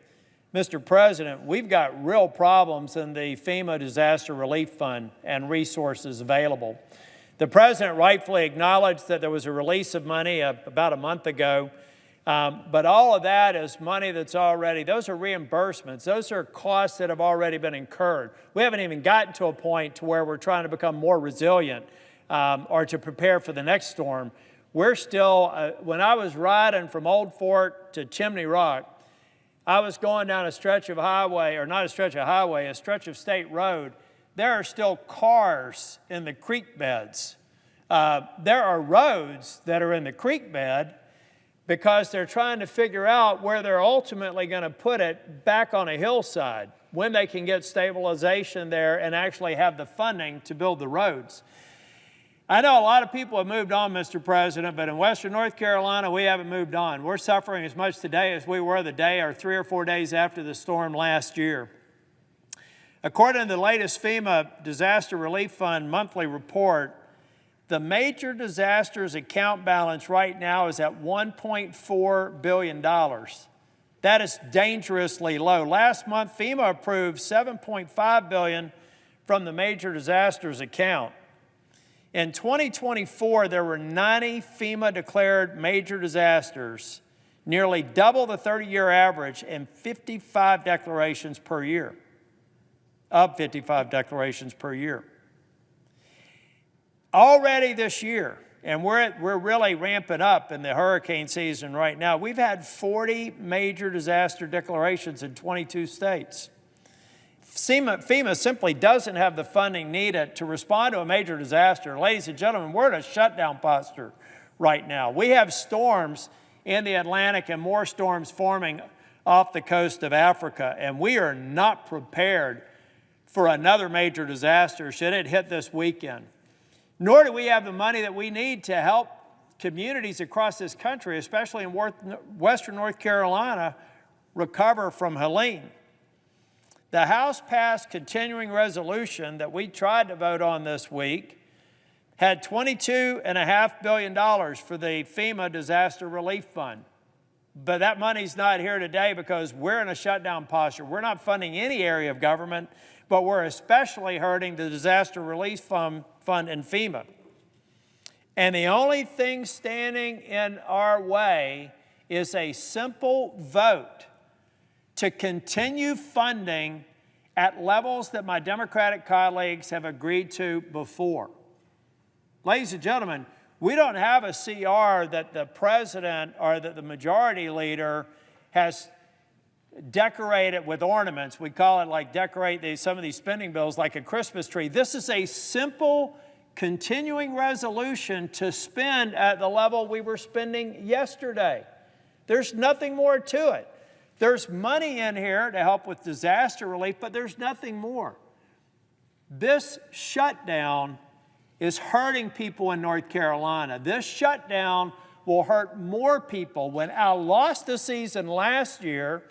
Mr. President, we've got real problems in the FEMA Disaster Relief Fund and resources available. The President rightfully acknowledged that there was a release of money about a month ago, but all of that is money that's already, those are reimbursements. Those are costs that have already been incurred. We haven't even gotten to a point to where we're trying to become more resilient or to prepare for the next storm. We're still, when I was riding from Old Fort to Chimney Rock, I was going down a stretch of highway, or not a stretch of highway, a stretch of state road. There are still cars in the creek beds. There are roads that are in the creek bed because they're trying to figure out where they're ultimately going to put it back on a hillside, when they can get stabilization there and actually have the funding to build the roads. I know a lot of people have moved on, Mr. President, but in Western North Carolina, we haven't moved on. We're suffering as much today as we were the day or 3 or 4 days after the storm last year. According to the latest FEMA Disaster Relief Fund monthly report, the major disasters account balance right now is at $1.4 billion. That is dangerously low. Last month, FEMA approved $7.5 billion from the major disasters account. In 2024, there were 90 FEMA-declared major disasters, nearly double the 30-year average, and 55 declarations per year, up 55 declarations per year. Already this year, and we're really ramping up in the hurricane season right now, we've had 40 major disaster declarations in 22 states. FEMA simply doesn't have the funding needed to respond to a major disaster. Ladies and gentlemen, we're in a shutdown posture right now. We have storms in the Atlantic and more storms forming off the coast of Africa, and we are not prepared for another major disaster should it hit this weekend. Nor do we have the money that we need to help communities across this country, especially in Western North Carolina, recover from Helene. The House passed continuing resolution that we tried to vote on this week had $22.5 billion for the FEMA Disaster Relief Fund. But that money's not here today because we're in a shutdown posture. We're not funding any area of government. but we're especially hurting the disaster relief fund and FEMA. And the only thing standing in our way is a simple vote to continue funding at levels that my Democratic colleagues have agreed to before. Ladies and gentlemen, we don't have a CR that the president or that the majority leader has decorated with ornaments. We call it like decorate some of these spending bills like a Christmas tree. This is a simple continuing resolution to spend at the level we were spending yesterday. There's nothing more to it. There's money in here to help with disaster relief, but there's nothing more. This shutdown is hurting people in North Carolina. This shutdown will hurt more people. When I lost the season last year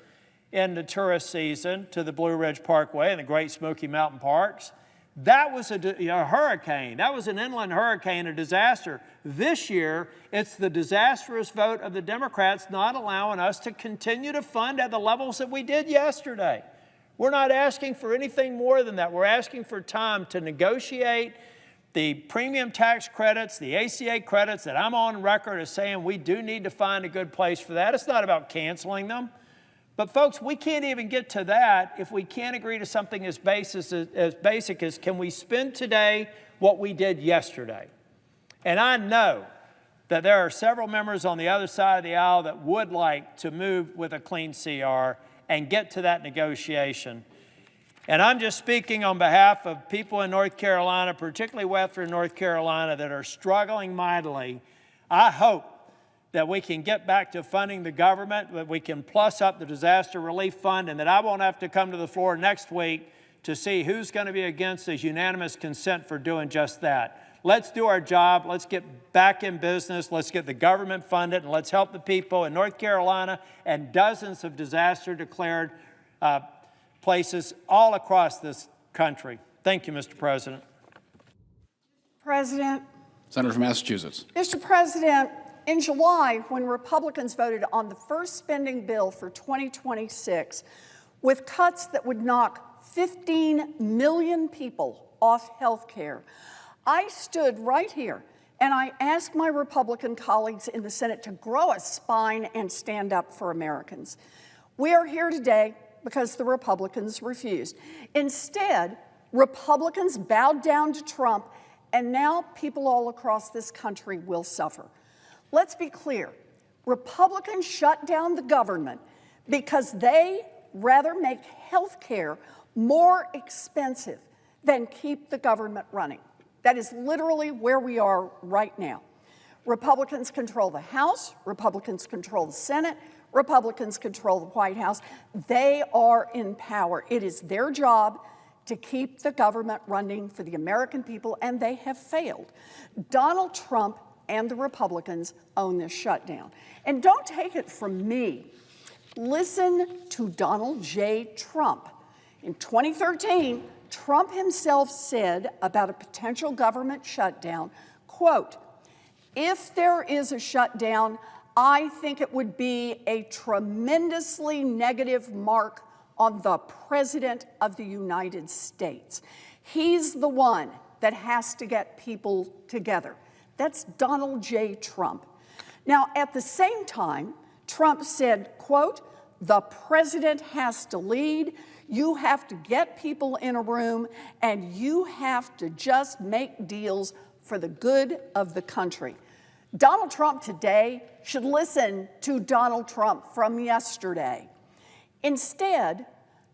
in the tourist season to the Blue Ridge Parkway and the Great Smoky Mountain Parks, that was a hurricane. That was an inland hurricane, a disaster. This year, it's the disastrous vote of the Democrats not allowing us to continue to fund at the levels that we did yesterday. We're not asking for anything more than that. We're asking for time to negotiate the premium tax credits, the ACA credits that I'm on record as saying we do need to find a good place for that. It's not about canceling them. But folks, we can't even get to that if we can't agree to something as basic as can we spend today what we did yesterday? And I know that there are several members on the other side of the aisle that would like to move with a clean CR and get to that negotiation. And I'm just speaking on behalf of people in North Carolina, particularly Western North Carolina, that are struggling mightily. I hope that we can get back to funding the government, that we can plus up the disaster relief fund, and that I won't have to come to the floor next week to see who's going to be against this unanimous consent for doing just that. Let's do our job. Let's get back in business. Let's get the government funded, and let's help the people in North Carolina and dozens of disaster-declared places all across this country. Thank you, Mr. President. President. Senator from Massachusetts. Mr. President, in July, when Republicans voted on the first spending bill for 2026, with cuts that would knock 15 million people off health care, I stood right here and I asked my Republican colleagues in the Senate to grow a spine and stand up for Americans. We are here today because the Republicans refused. Instead, Republicans bowed down to Trump, and now people all across this country will suffer. Let's be clear. Republicans shut down the government because they rather make health care more expensive than keep the government running. That is literally where we are right now. Republicans control the House, Republicans control the Senate, Republicans control the White House. They are in power. It is their job to keep the government running for the American people, and they have failed. Donald Trump and the Republicans own this shutdown. And don't take it from me. Listen to Donald J. Trump. In 2013, Trump himself said about a potential government shutdown, quote, "If there is a shutdown, I think it would be a tremendously negative mark on the President of the United States. He's the one that has to get people together." That's Donald J. Trump. Now, at the same time, Trump said, quote, "The president has to lead. You have to get people in a room, and you have to just make deals for the good of the country." Donald Trump today should listen to Donald Trump from yesterday. Instead,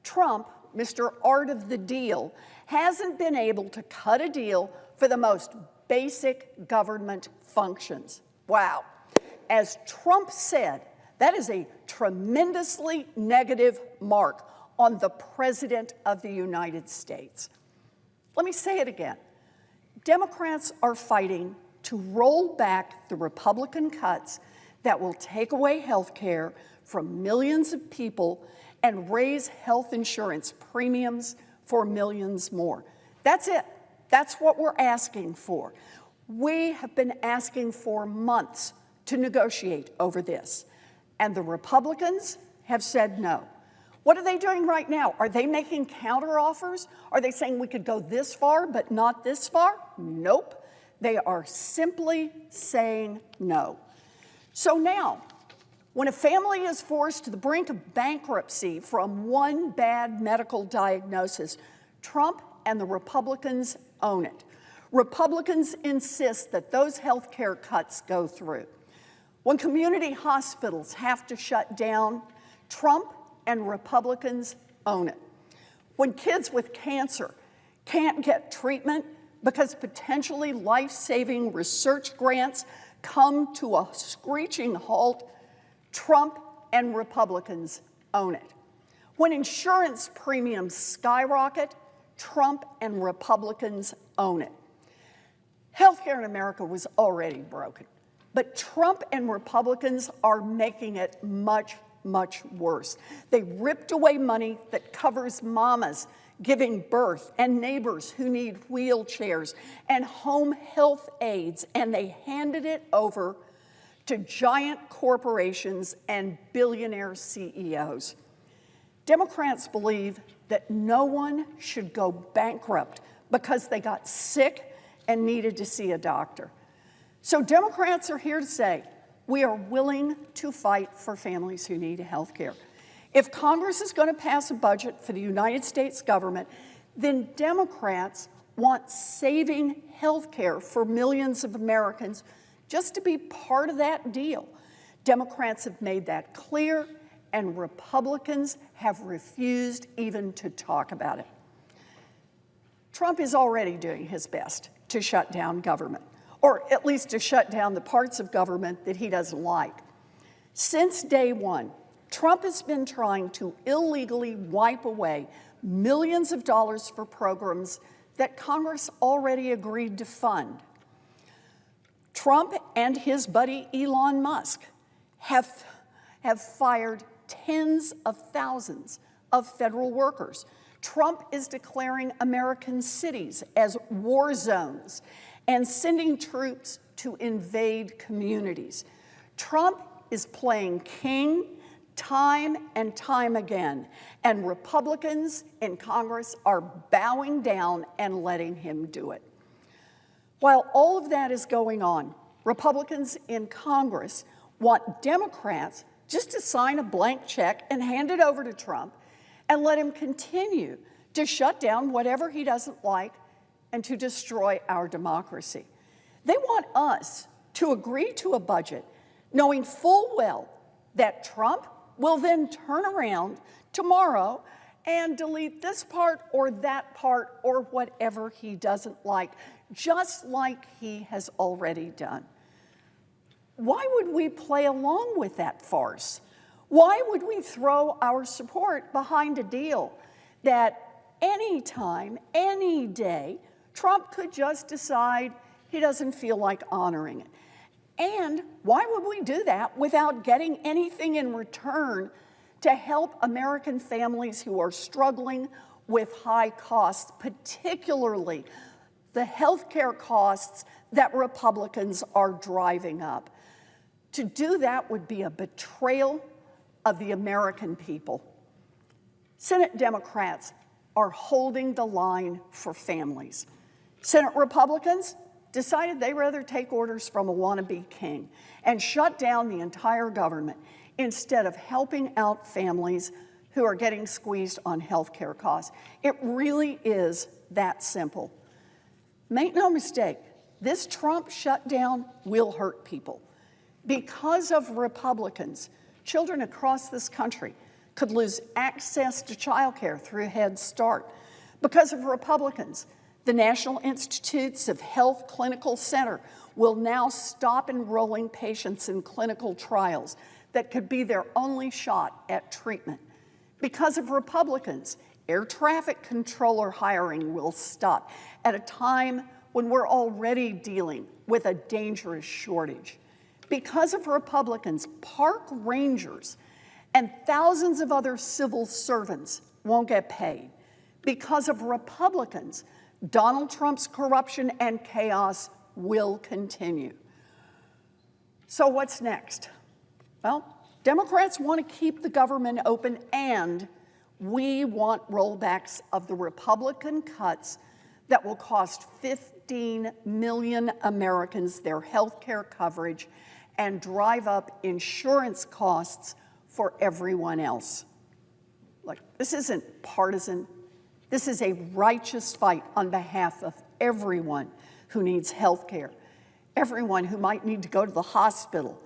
Trump, Mr. Art of the Deal, hasn't been able to cut a deal for the most basic government functions. Wow. As Trump said, that is a tremendously negative mark on the President of the United States. Let me say it again. Democrats are fighting to roll back the Republican cuts that will take away health care from millions of people and raise health insurance premiums for millions more. That's it. That's what we're asking for. We have been asking for months to negotiate over this, and the Republicans have said no. What are they doing right now? Are they making counteroffers? Are they saying we could go this far but not this far? Nope. They are simply saying no. So now, when a family is forced to the brink of bankruptcy from one bad medical diagnosis, Trump and the Republicans own it. Republicans insist that those health care cuts go through. When community hospitals have to shut down, Trump and Republicans own it. When kids with cancer can't get treatment because potentially life-saving research grants come to a screeching halt, Trump and Republicans own it. When insurance premiums skyrocket, Trump and Republicans own it. Healthcare in America was already broken, but Trump and Republicans are making it much, much worse. They ripped away money that covers mamas giving birth and neighbors who need wheelchairs and home health aides, and they handed it over to giant corporations and billionaire CEOs. Democrats believe that no one should go bankrupt because they got sick and needed to see a doctor. So Democrats are here to say, we are willing to fight for families who need health care. If Congress is going to pass a budget for the United States government, then Democrats want saving health care for millions of Americans just to be part of that deal. Democrats have made that clear, and Republicans have refused even to talk about it. Trump is already doing his best to shut down government, or at least to shut down the parts of government that he doesn't like. Since day one, Trump has been trying to illegally wipe away millions of dollars for programs that Congress already agreed to fund. Trump and his buddy Elon Musk have fired tens of thousands of federal workers. Trump is declaring American cities as war zones and sending troops to invade communities. Trump is playing king time and time again, and Republicans in Congress are bowing down and letting him do it. While all of that is going on, Republicans in Congress want Democrats just to sign a blank check and hand it over to Trump and let him continue to shut down whatever he doesn't like and to destroy our democracy. They want us to agree to a budget knowing full well that Trump will then turn around tomorrow and delete this part or that part or whatever he doesn't like, just like he has already done. Why would we play along with that farce? Why would we throw our support behind a deal that any time, any day, Trump could just decide he doesn't feel like honoring it? And why would we do that without getting anything in return to help American families who are struggling with high costs, particularly the health care costs that Republicans are driving up? To do that would be a betrayal of the American people. Senate Democrats are holding the line for families. Senate Republicans decided they'd rather take orders from a wannabe king and shut down the entire government instead of helping out families who are getting squeezed on health care costs. It really is that simple. Make no mistake, this Trump shutdown will hurt people. Because of Republicans, children across this country could lose access to childcare through Head Start. Because of Republicans, the National Institutes of Health Clinical Center will now stop enrolling patients in clinical trials that could be their only shot at treatment. Because of Republicans, air traffic controller hiring will stop at a time when we're already dealing with a dangerous shortage. Because of Republicans, park rangers and thousands of other civil servants won't get paid. Because of Republicans, Donald Trump's corruption and chaos will continue. So what's next? Well, Democrats want to keep the government open and We want rollbacks of the Republican cuts that will cost 15 million Americans their health care coverage and drive up insurance costs for everyone else. Look, this isn't partisan. This is a righteous fight on behalf of everyone who needs health care, everyone who might need to go to the hospital,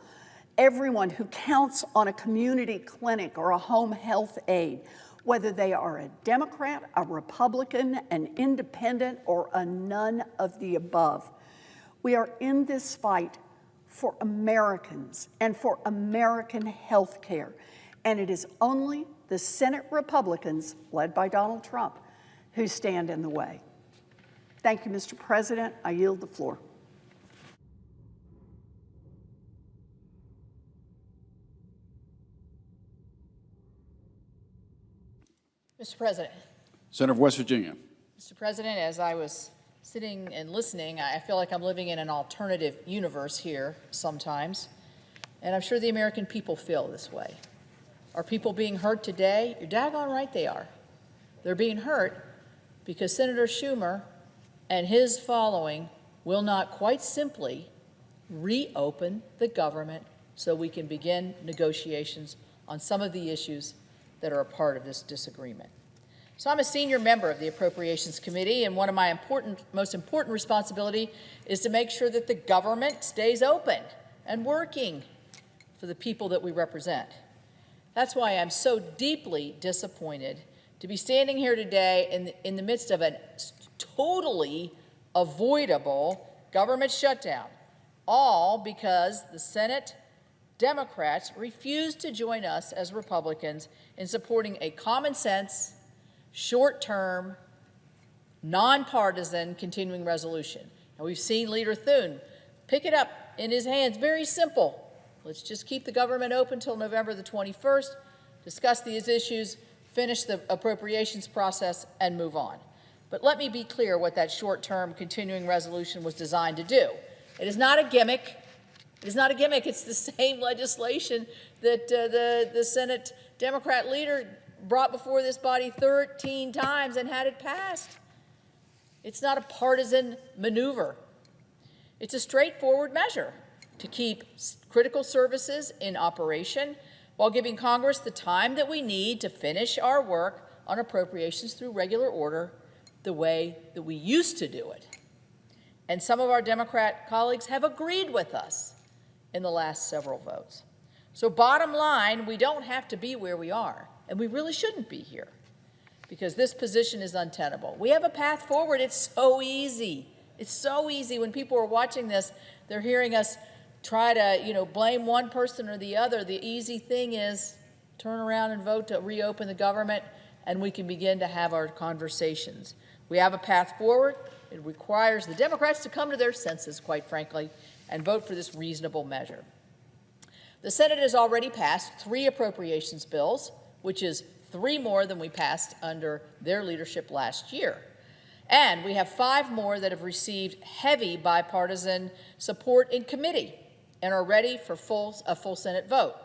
everyone who counts on a community clinic or a home health aide, whether they are a Democrat, a Republican, an independent, or a none of the above. We are in this fight for Americans and for American health care, and it is only the Senate Republicans, led by Donald Trump, who stand in the way. Thank you, Mr. President. I yield the floor. Mr. President. Senator of West Virginia. Mr. President, as I was sitting and listening, I feel like I'm living in an alternative universe here sometimes, and I'm sure the American people feel this way. Are people being hurt today? You're daggone right they are. They're being hurt because Senator Schumer and his following will not quite simply reopen the government so we can begin negotiations on some of the issues that are a part of this disagreement. So I'm a senior member of the Appropriations Committee, and one of my most important responsibility is to make sure that the government stays open and working for the people that we represent. That's why I'm so deeply disappointed to be standing here today in the midst of a totally avoidable government shutdown, all because the Senate Democrats refused to join us as Republicans in supporting a common sense, short-term, nonpartisan continuing resolution. And we've seen Leader Thune pick it up in his hands. Very simple. Let's just keep the government open until November the 21st, discuss these issues, finish the appropriations process, and move on. But let me be clear what that short-term continuing resolution was designed to do. It is not a gimmick. It is not a gimmick. It's the same legislation that the Senate Democrat leader brought before this body 13 times and had it passed. It's not a partisan maneuver. It's a straightforward measure to keep critical services in operation while giving Congress the time that we need to finish our work on appropriations through regular order the way that we used to do it. And some of our Democrat colleagues have agreed with us in the last several votes. So bottom line, we don't have to be where we are, and we really shouldn't be here because this position is untenable. We have a path forward. It's so easy. It's so easy. When people are watching this, they're hearing us try to, blame one person or the other. The easy thing is turn around and vote to reopen the government, and we can begin to have our conversations. We have a path forward. It requires the Democrats to come to their senses, quite frankly, and vote for this reasonable measure. The Senate has already passed 3 appropriations bills, which is 3 more than we passed under their leadership last year. And we have 5 more that have received heavy bipartisan support in committee and are ready for a full Senate vote.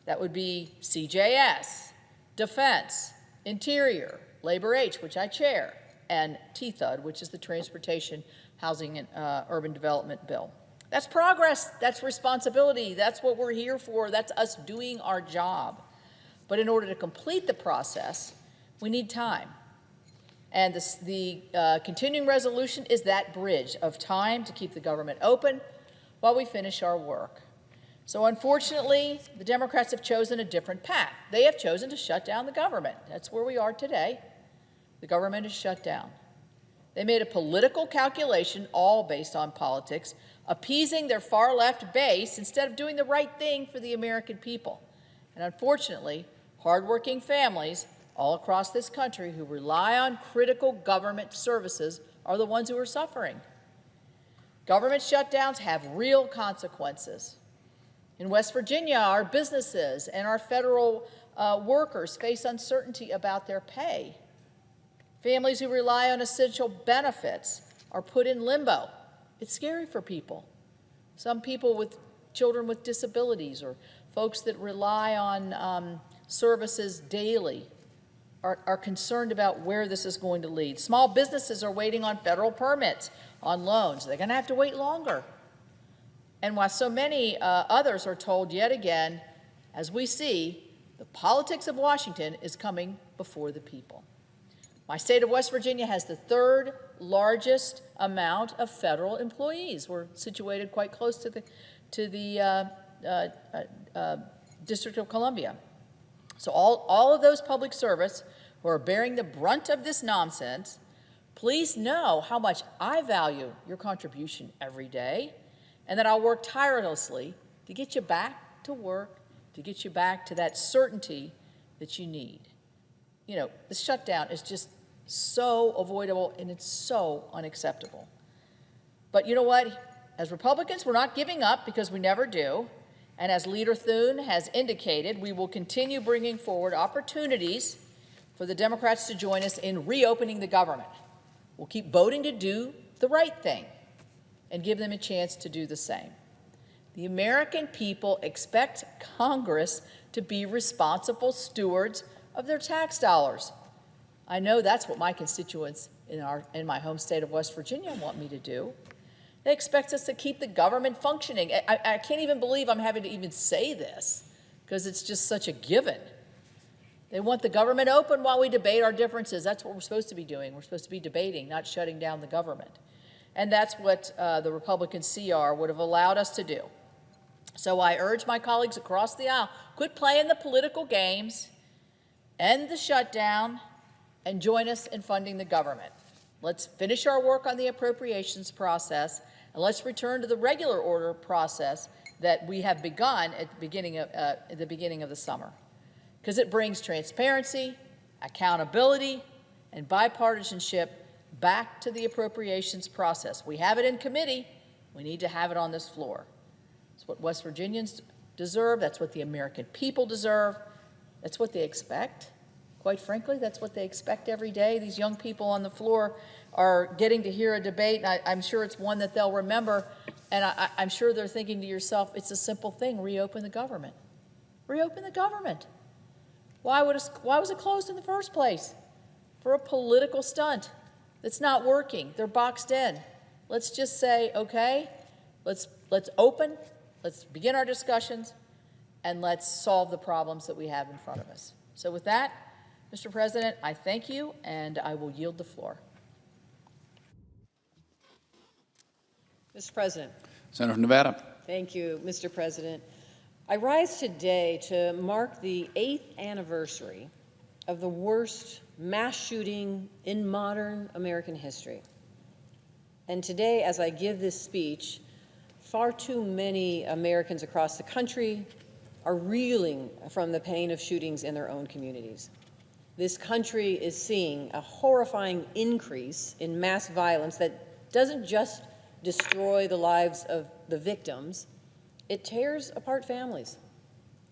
That would be CJS, Defense, Interior, Labor H, which I chair, and TTHUD, which is the Transportation, Housing, and Urban Development Bill. That's progress. That's responsibility. That's what we're here for. That's us doing our job. But in order to complete the process, we need time. And the continuing resolution is that bridge of time to keep the government open while we finish our work. So unfortunately, the Democrats have chosen a different path. They have chosen to shut down the government. That's where we are today. The government is shut down. They made a political calculation, all based on politics, appeasing their far-left base instead of doing the right thing for the American people. And unfortunately, hardworking families all across this country who rely on critical government services are the ones who are suffering. Government shutdowns have real consequences. In West Virginia, our businesses and our federal workers face uncertainty about their pay. Families who rely on essential benefits are put in limbo. It's scary for people. Some people with children with disabilities or folks that rely on services daily are concerned about where this is going to lead. Small businesses are waiting on federal permits, on loans. They're going to have to wait longer. And while so many others are told yet again, as we see, the politics of Washington is coming before the people. My state of West Virginia has the third largest amount of federal employees. We're situated quite close to the District of Columbia. So all of those public service who are bearing the brunt of this nonsense, please know how much I value your contribution every day, and that I'll work tirelessly to get you back to work, to get you back to that certainty that you need. You know, the shutdown is just so avoidable, and it's so unacceptable. But you know what? As Republicans, we're not giving up, because we never do. And as Leader Thune has indicated, we will continue bringing forward opportunities for the Democrats to join us in reopening the government. We'll keep voting to do the right thing and give them a chance to do the same. The American people expect Congress to be responsible stewards of their tax dollars. I know that's what my constituents in my home state of West Virginia want me to do. They expect us to keep the government functioning. I can't even believe I'm having to even say this, because it's just such a given. They want the government open while we debate our differences. That's what we're supposed to be doing. We're supposed to be debating, not shutting down the government. And that's what the Republican CR would have allowed us to do. So I urge my colleagues across the aisle, quit playing the political games, end the shutdown, and join us in funding the government. Let's finish our work on the appropriations process, and let's return to the regular order process that we have begun at the beginning of the summer, because it brings transparency, accountability, and bipartisanship back to the appropriations process. We have it in committee. We need to have it on this floor. It's what West Virginians deserve. That's what the American people deserve. That's what they expect. Quite frankly, that's what they expect every day. These young people on the floor are getting to hear a debate, and I'm sure it's one that they'll remember, and I'm sure they're thinking to yourself, it's a simple thing, reopen the government. Reopen the government. Why was it closed in the first place? For a political stunt that's not working. They're boxed in. Let's just say, okay, let's open, let's begin our discussions, and let's solve the problems that we have in front of us. So with that, Mr. President, I thank you, and I will yield the floor. Mr. President. Senator from Nevada. Thank you, Mr. President. I rise today to mark the 8th anniversary of the worst mass shooting in modern American history. And today, as I give this speech, far too many Americans across the country are reeling from the pain of shootings in their own communities. This country is seeing a horrifying increase in mass violence that doesn't just destroy the lives of the victims, it tears apart families.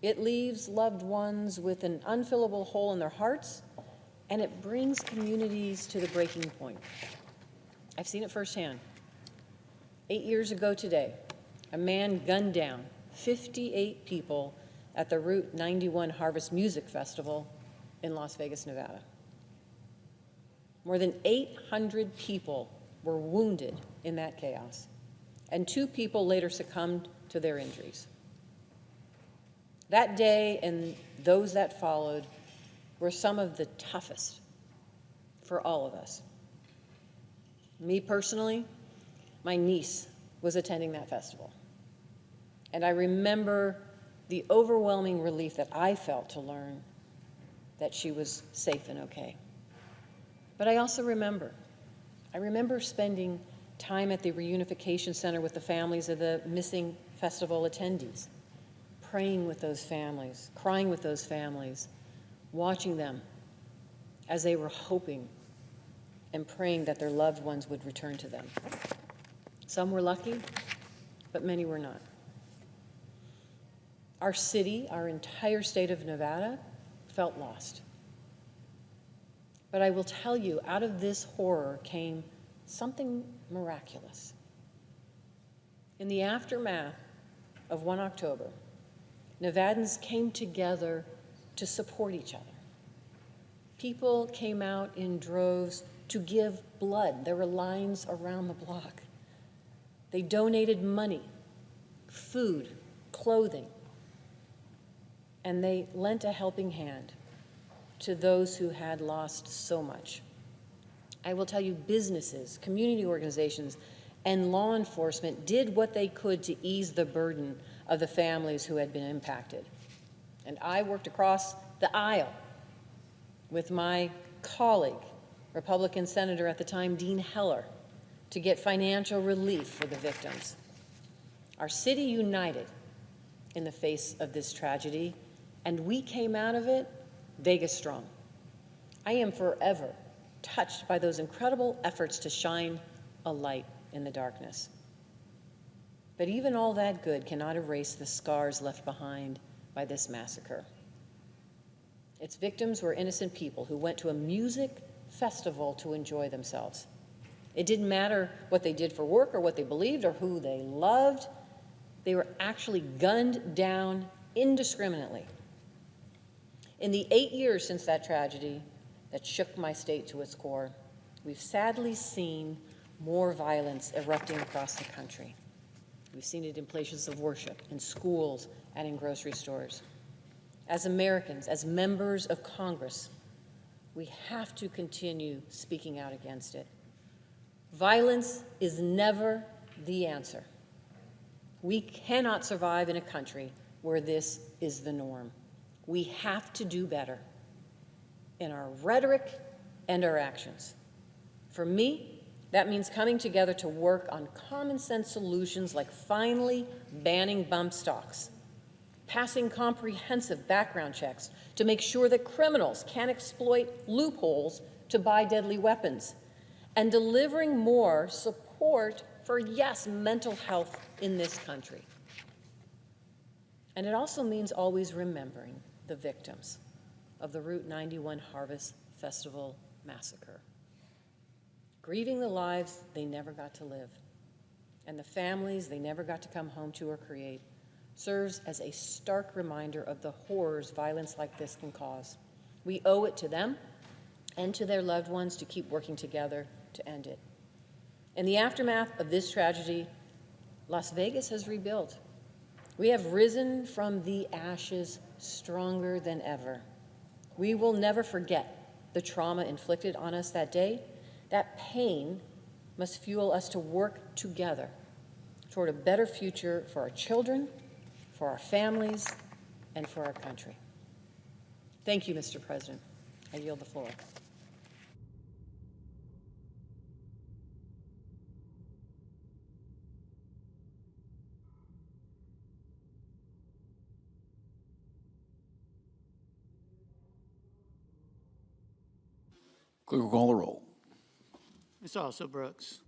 It leaves loved ones with an unfillable hole in their hearts, and it brings communities to the breaking point. I've seen it firsthand. 8 years ago today, a man gunned down 58 people at the Route 91 Harvest Music Festival in Las Vegas, Nevada. More than 800 people were wounded in that chaos, and 2 people later succumbed to their injuries. That day and those that followed were some of the toughest for all of us. Me personally, my niece was attending that festival, and I remember the overwhelming relief that I felt to learn that she was safe and okay. But I also remember spending time at the reunification center with the families of the missing festival attendees, praying with those families, crying with those families, watching them as they were hoping and praying that their loved ones would return to them. Some were lucky, but many were not. Our city, our entire state of Nevada, felt lost. But I will tell you, out of this horror came something miraculous. In the aftermath of 1 October, Nevadans came together to support each other. People came out in droves to give blood. There were lines around the block. They donated money, food, clothing, and they lent a helping hand to those who had lost so much. I will tell you, businesses, community organizations, and law enforcement did what they could to ease the burden of the families who had been impacted. And I worked across the aisle with my colleague, Republican Senator at the time, Dean Heller, to get financial relief for the victims. Our city united in the face of this tragedy, and we came out of it Vegas strong. I am forever touched by those incredible efforts to shine a light in the darkness. But even all that good cannot erase the scars left behind by this massacre. Its victims were innocent people who went to a music festival to enjoy themselves. It didn't matter what they did for work or what they believed or who they loved. They were actually gunned down indiscriminately. In the 8 years since that tragedy that shook my state to its core, we've sadly seen more violence erupting across the country. We've seen it in places of worship, in schools, and in grocery stores. As Americans, as members of Congress, we have to continue speaking out against it. Violence is never the answer. We cannot survive in a country where this is the norm. We have to do better in our rhetoric and our actions. For me, that means coming together to work on common sense solutions like finally banning bump stocks, passing comprehensive background checks to make sure that criminals can't exploit loopholes to buy deadly weapons, and delivering more support for, yes, mental health in this country. And it also means always remembering the victims of the Route 91 Harvest Festival massacre, grieving the lives they never got to live, and the families they never got to come home to or create, serves as a stark reminder of the horrors violence like this can cause. We owe it to them and to their loved ones to keep working together to end it. In the aftermath of this tragedy, Las Vegas has rebuilt. We have risen from the ashes stronger than ever. We will never forget the trauma inflicted on us that day. That pain must fuel us to work together toward a better future for our children, for our families, and for our country. Thank you, Mr. President. I yield the floor. Clerk will call the roll. Ms. Also Brooks.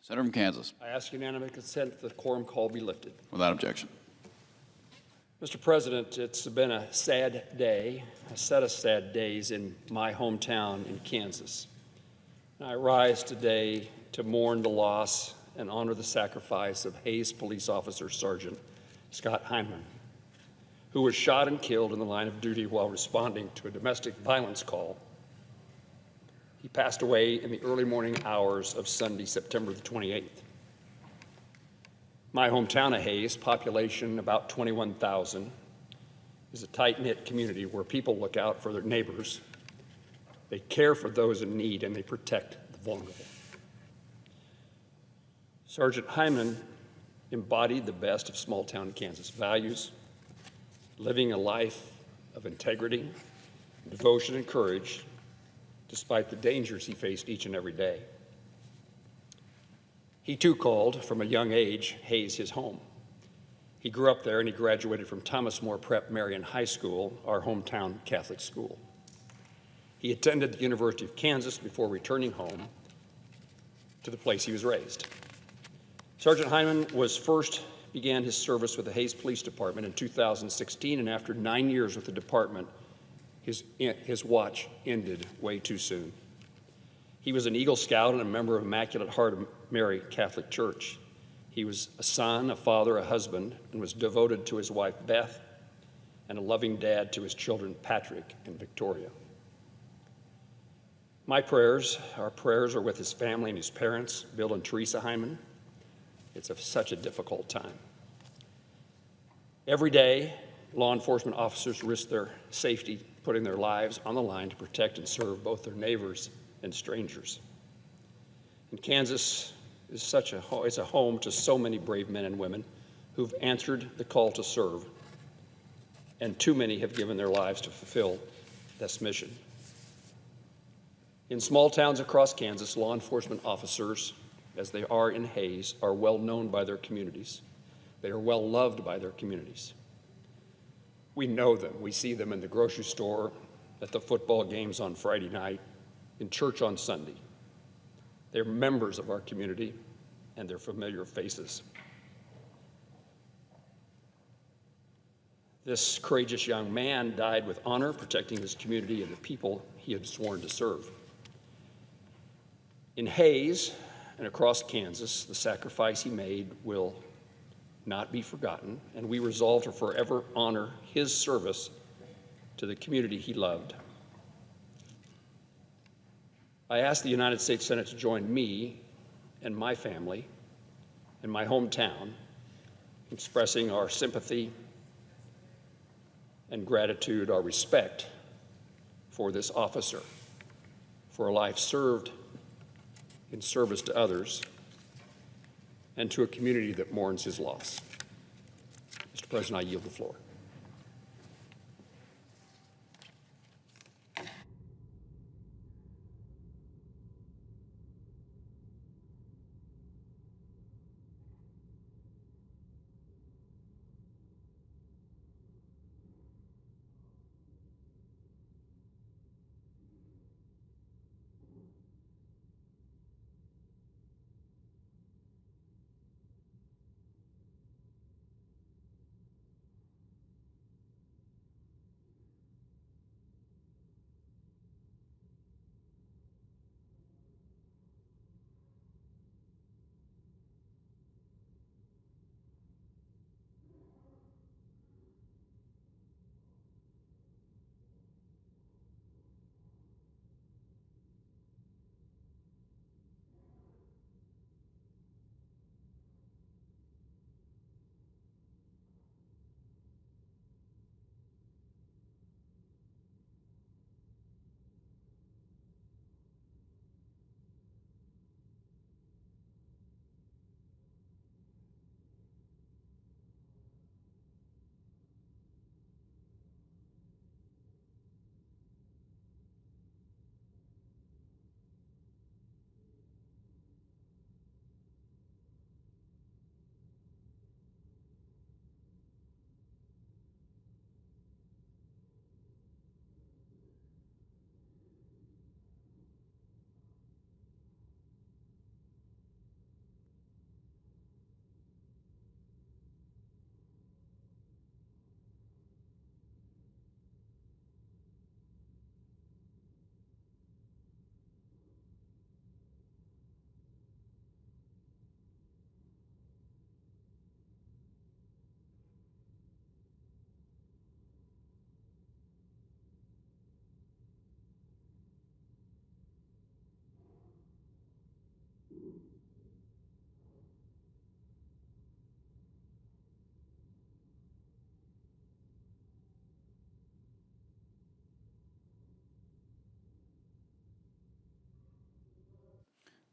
Senator from Kansas. I ask unanimous consent that the quorum call be lifted. Without objection. Mr. President, it's been a sad day, a set of sad days in my hometown in Kansas. And I rise today to mourn the loss and honor the sacrifice of Hayes Police Officer Sergeant Scott Heineman, who was shot and killed in the line of duty while responding to a domestic violence call. He passed away in the early morning hours of Sunday, September the 28th. My hometown of Hayes, population about 21,000, is a tight-knit community where people look out for their neighbors, they care for those in need, and they protect the vulnerable. Sergeant Hyman embodied the best of small-town Kansas values, living a life of integrity, devotion, and courage, despite the dangers he faced each and every day. He too called, from a young age, Hayes his home. He grew up there and he graduated from Thomas More Prep Marian High School, our hometown Catholic school. He attended the University of Kansas before returning home to the place he was raised. Sergeant Hyman began his service with the Hayes Police Department in 2016, and after 9 years with the department, his watch ended way too soon. He was an Eagle Scout and a member of Immaculate Heart of Mary Catholic Church. He was a son, a father, a husband, and was devoted to his wife, Beth, and a loving dad to his children, Patrick and Victoria. Our prayers are with his family and his parents, Bill and Teresa Hyman. It's such a difficult time. Every day, law enforcement officers risk their safety, putting their lives on the line to protect and serve both their neighbors and strangers. And Kansas is it's a home to so many brave men and women who've answered the call to serve, and too many have given their lives to fulfill this mission. In small towns across Kansas, law enforcement officers, as they are in Hayes, are well known by their communities. They are well loved by their communities. We know them. We see them in the grocery store, at the football games on Friday night, in church on Sunday. They're members of our community, and they're familiar faces. This courageous young man died with honor, protecting his community and the people he had sworn to serve. In Hayes and across Kansas, the sacrifice he made will not be forgotten, and we resolve to forever honor his service to the community he loved. I ask the United States Senate to join me and my family and my hometown expressing our sympathy and gratitude, our respect for this officer, for a life served in service to others and to a community that mourns his loss. Mr. President, I yield the floor.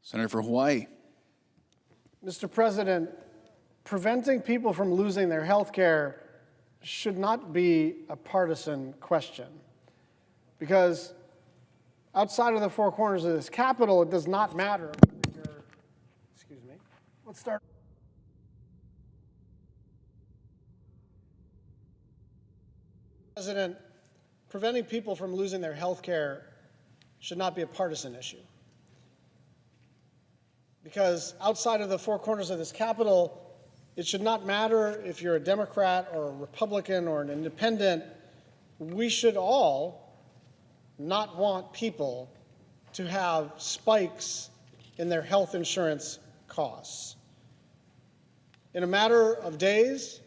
Senator for Hawaii. Mr. President, preventing people from losing their health care should not be a partisan question, because outside of the four corners of this Capitol, it does not matter. Excuse me. Let's start. President, preventing people from losing their health care should not be a partisan issue, because outside of the four corners of this Capitol, it should not matter if you're a Democrat or a Republican or an independent. We should all not want people to have spikes in their health insurance costs. In a matter of days,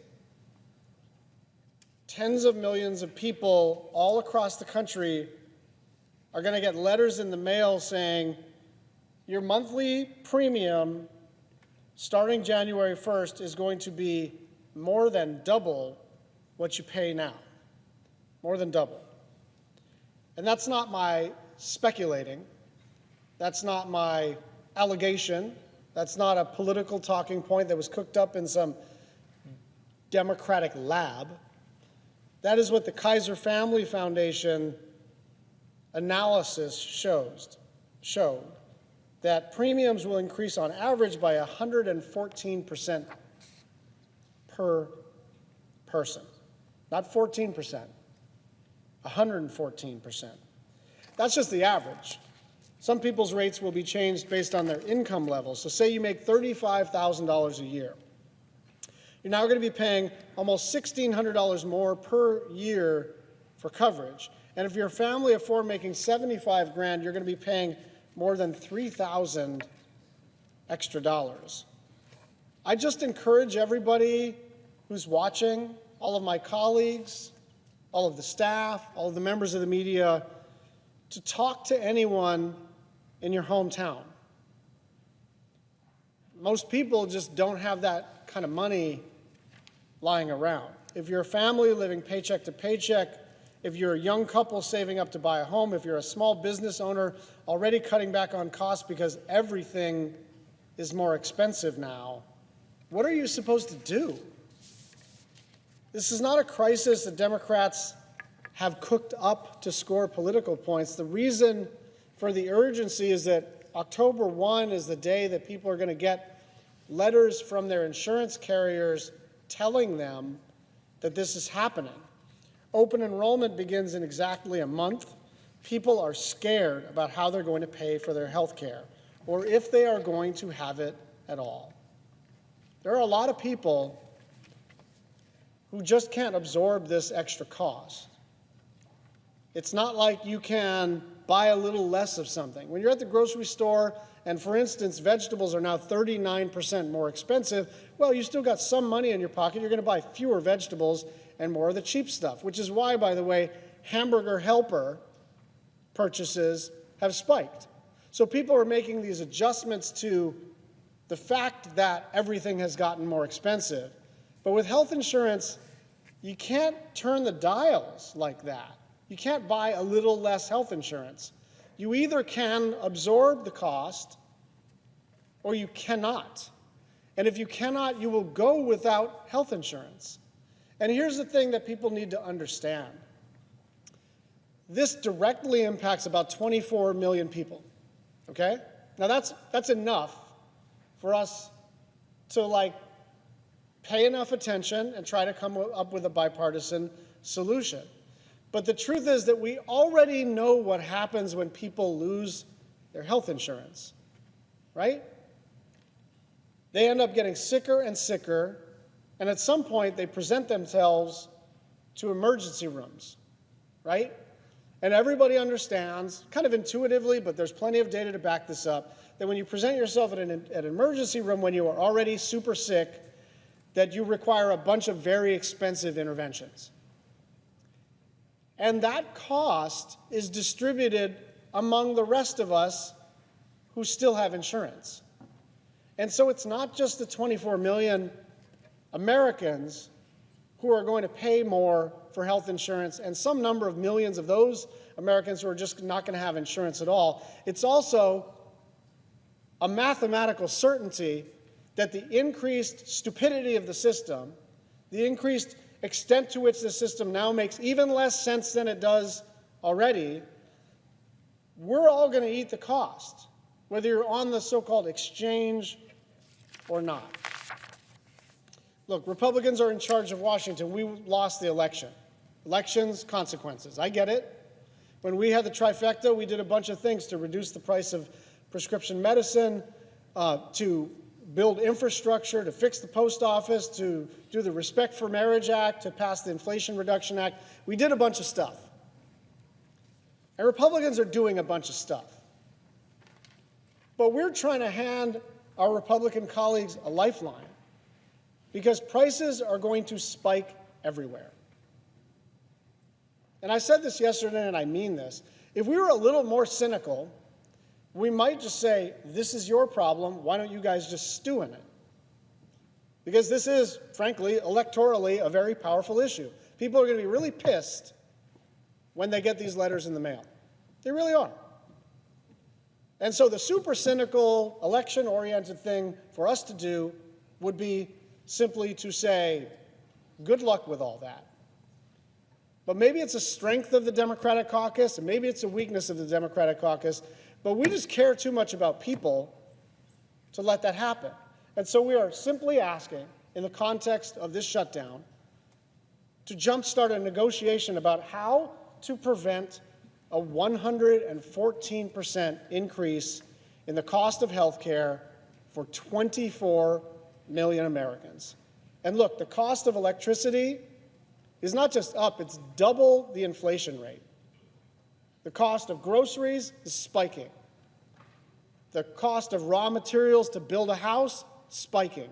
tens of millions of people all across the country are going to get letters in the mail saying, your monthly premium starting January 1st is going to be more than double what you pay now. More than double. And that's not my speculating. That's not my allegation. That's not a political talking point that was cooked up in some Democratic lab. That is what the Kaiser Family Foundation analysis showed, that premiums will increase on average by 114% per person. Not 14%, 114%. That's just the average. Some people's rates will be changed based on their income level. So say you make $35,000 a year. You're now going to be paying almost $1,600 more per year for coverage. And if you're a family of four making 75 grand, you're going to be paying more than $3,000 extra dollars. I just encourage everybody who's watching, all of my colleagues, all of the staff, all of the members of the media, to talk to anyone in your hometown. Most people just don't have that kind of money lying around. If you're a family living paycheck to paycheck, if you're a young couple saving up to buy a home, if you're a small business owner already cutting back on costs because everything is more expensive now, what are you supposed to do? This is not a crisis that Democrats have cooked up to score political points. The reason for the urgency is that October 1 is the day that people are going to get letters from their insurance carriers telling them that this is happening. Open enrollment begins in exactly a month. People are scared about how they're going to pay for their health care, or if they are going to have it at all. There are a lot of people who just can't absorb this extra cost. It's not like you can buy a little less of something. When you're at the grocery store, and for instance, vegetables are now 39% more expensive, well, you still got some money in your pocket. You're going to buy fewer vegetables and more of the cheap stuff, which is why, by the way, hamburger helper purchases have spiked. So people are making these adjustments to the fact that everything has gotten more expensive. But with health insurance, you can't turn the dials like that. You can't buy a little less health insurance. You either can absorb the cost or you cannot. And if you cannot, you will go without health insurance. And here's the thing that people need to understand. This directly impacts about 24 million people, okay? Now that's enough for us to pay enough attention and try to come up with a bipartisan solution. But the truth is that we already know what happens when people lose their health insurance, right? They end up getting sicker and sicker, and at some point they present themselves to emergency rooms, right? And everybody understands, kind of intuitively, but there's plenty of data to back this up, that when you present yourself at an emergency room when you are already super sick, that you require a bunch of very expensive interventions. And that cost is distributed among the rest of us who still have insurance. And so it's not just the 24 million Americans who are going to pay more for health insurance and some number of millions of those Americans who are just not going to have insurance at all. It's also a mathematical certainty that the increased stupidity of the system, the increased extent to which the system now makes even less sense than it does already, we're all going to eat the cost, whether you're on the so-called exchange or not. Look, Republicans are in charge of Washington. We lost the election. Elections, consequences. I get it. When we had the trifecta, we did a bunch of things to reduce the price of prescription medicine, to build infrastructure, to fix the post office, to do the Respect for Marriage Act, to pass the Inflation Reduction Act. We did a bunch of stuff. And Republicans are doing a bunch of stuff. But we're trying to hand our Republican colleagues a lifeline because prices are going to spike everywhere. And I said this yesterday, and I mean this. If we were a little more cynical, we might just say, this is your problem, why don't you guys just stew in it? Because this is, frankly, electorally a very powerful issue. People are going to be really pissed when they get these letters in the mail. They really are. And so the super cynical, election-oriented thing for us to do would be simply to say, good luck with all that. But maybe it's a strength of the Democratic caucus, and maybe it's a weakness of the Democratic caucus, but we just care too much about people to let that happen. And so we are simply asking, in the context of this shutdown, to jumpstart a negotiation about how to prevent a 114% increase in the cost of health care for 24 million Americans. And look, the cost of electricity is not just up, it's double the inflation rate. The cost of groceries is spiking. The cost of raw materials to build a house, spiking.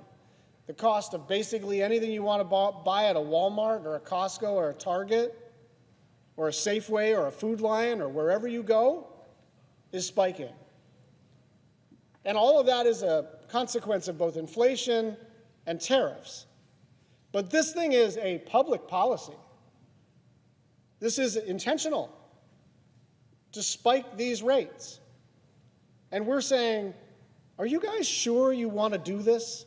The cost of basically anything you want to buy at a Walmart or a Costco or a Target or a Safeway or a Food Lion or wherever you go is spiking. And all of that is a consequence of both inflation and tariffs. But this thing is a public policy. This is intentional to spike these rates. And we're saying, are you guys sure you want to do this?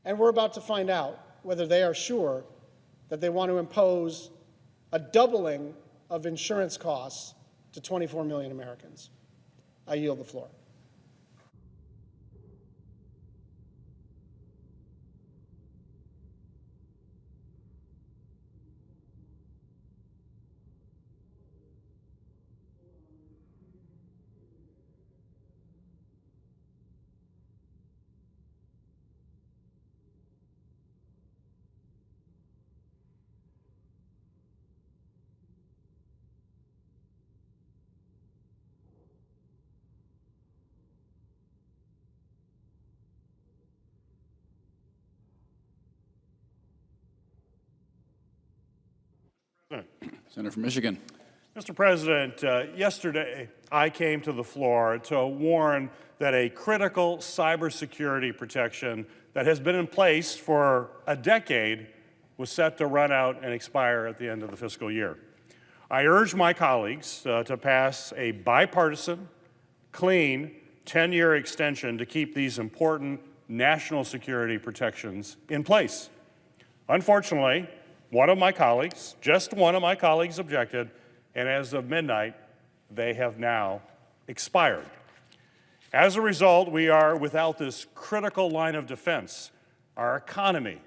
And we're about to find out whether they are sure that they want to impose a doubling of insurance costs to 24 million Americans. I yield the floor. Senator from Michigan. Mr. President, yesterday I came to the floor to warn that a critical cybersecurity protection that has been in place for a decade was set to run out and expire at the end of the fiscal year. I urge my colleagues to pass a bipartisan, clean, 10-year extension to keep these important national security protections in place. Unfortunately, one of my colleagues, just one of my colleagues objected, and as of midnight, they have now expired. As a result, we are without this critical line of defense. Our economy,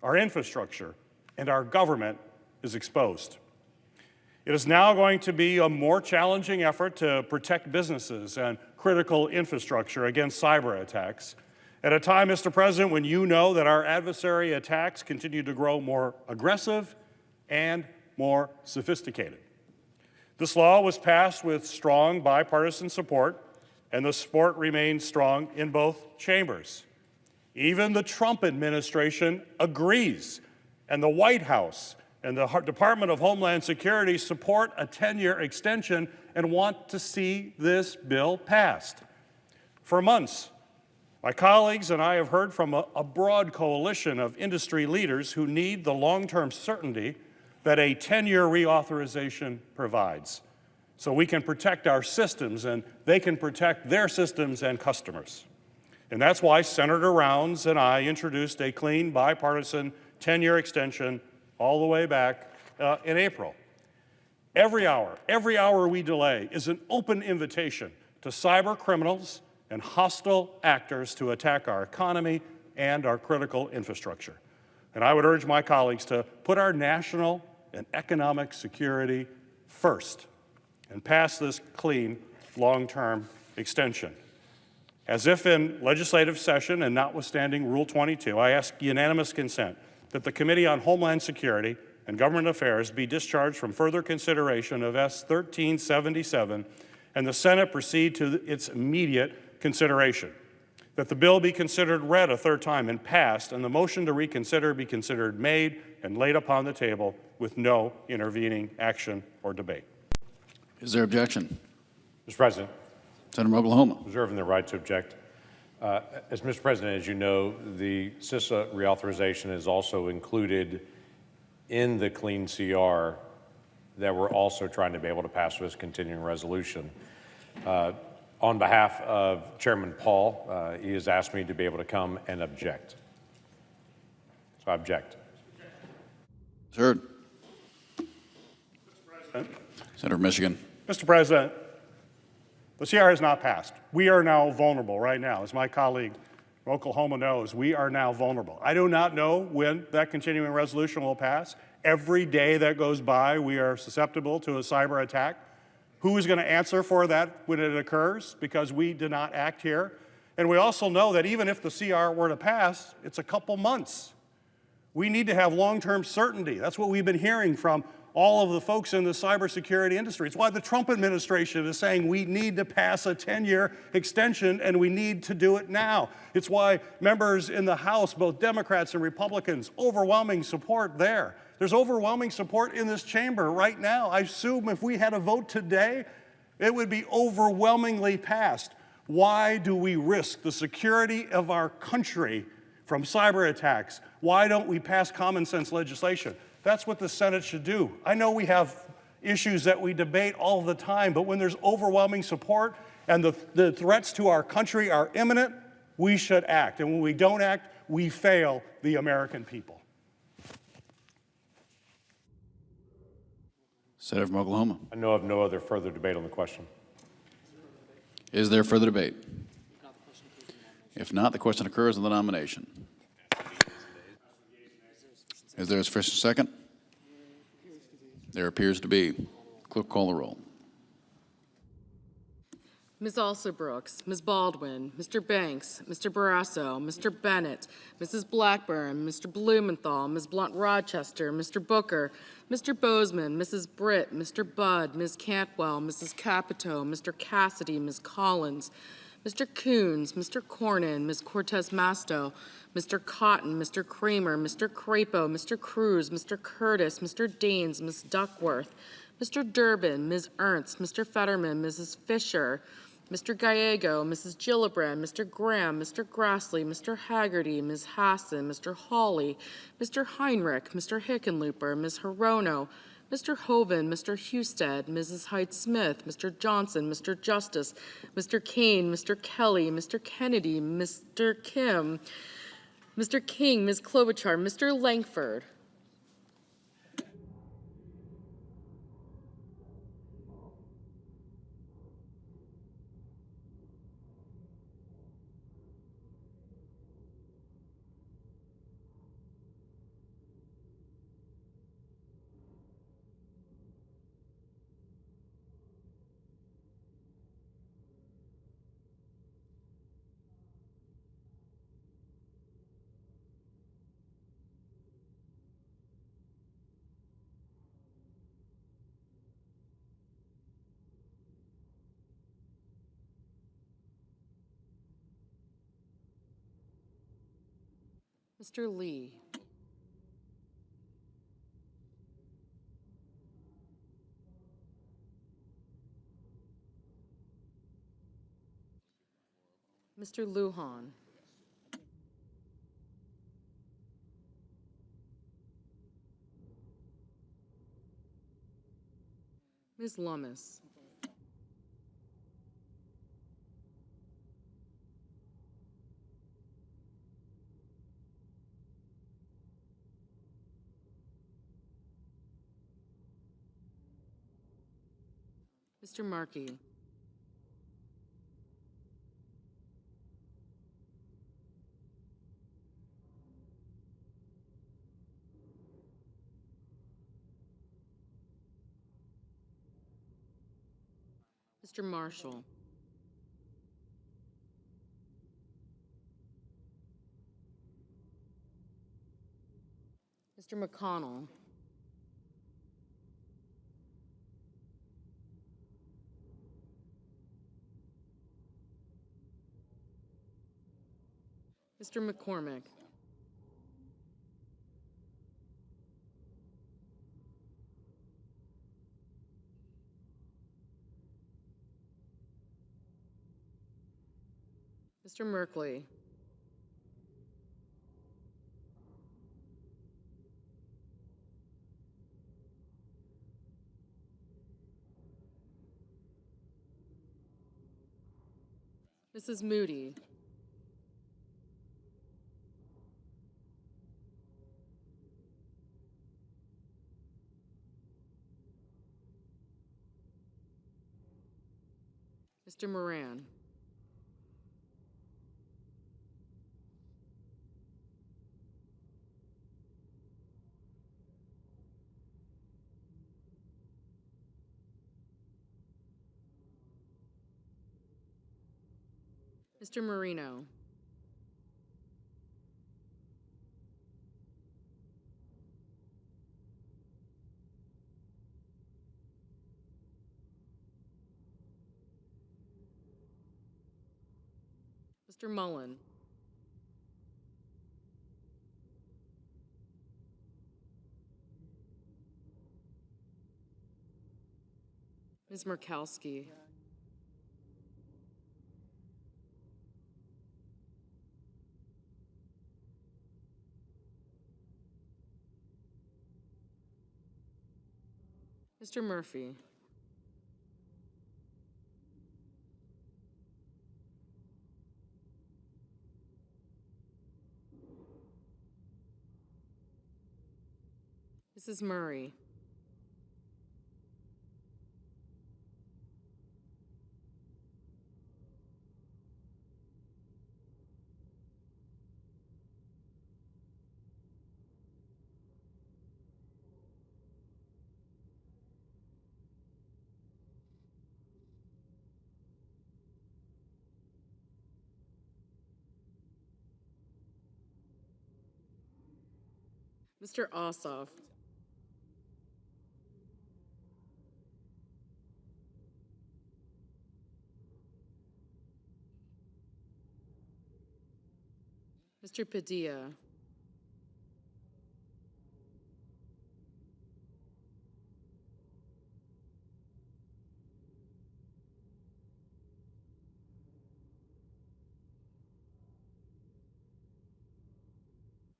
our infrastructure, and our government is exposed. It is now going to be a more challenging effort to protect businesses and critical infrastructure against cyber attacks. At a time, Mr. President, when you know that our adversary attacks continue to grow more aggressive and more sophisticated. This law was passed with strong bipartisan support, and the support remains strong in both chambers. Even the Trump administration agrees, and the White House and the Department of Homeland Security support a 10-year extension and want to see this bill passed. For months, my colleagues and I have heard from a broad coalition of industry leaders who need the long-term certainty that a 10-year reauthorization provides, so we can protect our systems and they can protect their systems and customers. And that's why Senator Rounds and I introduced a clean, bipartisan 10-year extension all the way back in April. Every hour we delay is an open invitation to cyber criminals and hostile actors to attack our economy and our critical infrastructure. And I would urge my colleagues to put our national and economic security first and pass this clean, long-term extension. As if in legislative session and notwithstanding Rule 22, I ask unanimous consent that the Committee on Homeland Security and Government Affairs be discharged from further consideration of S. 1377 and the Senate proceed to its immediate consideration. That the bill be considered read a third time and passed, and the motion to reconsider be considered made and laid upon the table with no intervening action or debate. Is there objection? Mr. President. Senator from Oklahoma. Reserving the right to object. As Mr. President, as you know, the CISA reauthorization is also included in the clean CR that we're also trying to be able to pass with this continuing resolution. On behalf of Chairman Paul, he has asked me to be able to come and object. So I object. Heard. Senator from Michigan. Mr. President, the CR has not passed. We are now vulnerable right now. As my colleague from Oklahoma knows, we are now vulnerable. I do not know when that continuing resolution will pass. Every day that goes by, we are susceptible to a cyber attack. Who is going to answer for that when it occurs? Because we did not act here. And we also know that even if the CR were to pass, it's a couple months. We need to have long-term certainty. That's what we've been hearing from all of the folks in the cybersecurity industry. It's why the Trump administration is saying we need to pass a 10-year extension and we need to do it now. It's why members in the House, both Democrats and Republicans, overwhelming support there. There's overwhelming support in this chamber right now. I assume if we had a vote today, it would be overwhelmingly passed. Why do we risk the security of our country from cyber attacks? Why don't we pass common sense legislation? That's what the Senate should do. I know we have issues that we debate all the time, but when there's overwhelming support and the threats to our country are imminent, we should act. And when we don't act, we fail the American people. Senator from Oklahoma. I know of no other further debate on the question. Is there further debate? If not, the question occurs on the nomination. Is there a sufficient second? There appears to be. Clerk, call the roll. Ms. Alsobrooks, Ms. Baldwin, Mr. Banks, Mr. Barrasso, Mr. Bennett, Mrs. Blackburn, Mr. Blumenthal, Ms. Blunt-Rochester, Mr. Booker, Mr. Bozeman, Mrs. Britt, Mr. Budd, Ms. Cantwell, Mrs. Capito, Mr. Cassidy, Ms. Collins, Mr. Coons, Mr. Cornyn, Ms. Cortez Masto, Mr. Cotton, Mr. Kramer, Mr. Crapo, Mr. Cruz, Mr. Curtis, Mr. Daines, Ms. Duckworth, Mr. Durbin, Ms. Ernst, Mr. Fetterman, Mrs. Fisher, Mr. Gallego, Mrs. Gillibrand, Mr. Graham, Mr. Grassley, Mr. Haggerty, Ms. Hassan, Mr. Hawley, Mr. Heinrich, Mr. Hickenlooper, Ms. Hirono, Mr. Hoven, Mr. Husted, Mrs. Hyde-Smith, Mr. Johnson, Mr. Justice, Mr. Kane, Mr. Kelly, Mr. Kennedy, Mr. Kim, Mr. King, Ms. Klobuchar, Mr. Langford. Mr. Lee. Mr. Lujan. Ms. Lummis. Mr. Markey. Mr. Marshall. Mr. McConnell. Mr. McCormick. Mr. Merkley. Mrs. Moody. Mr. Moran. Mr. Marino. Mr. Mullen. Ms. Murkowski. Mr. Murphy. Mrs. Murray. Mr. Ossoff. Mr. Padilla.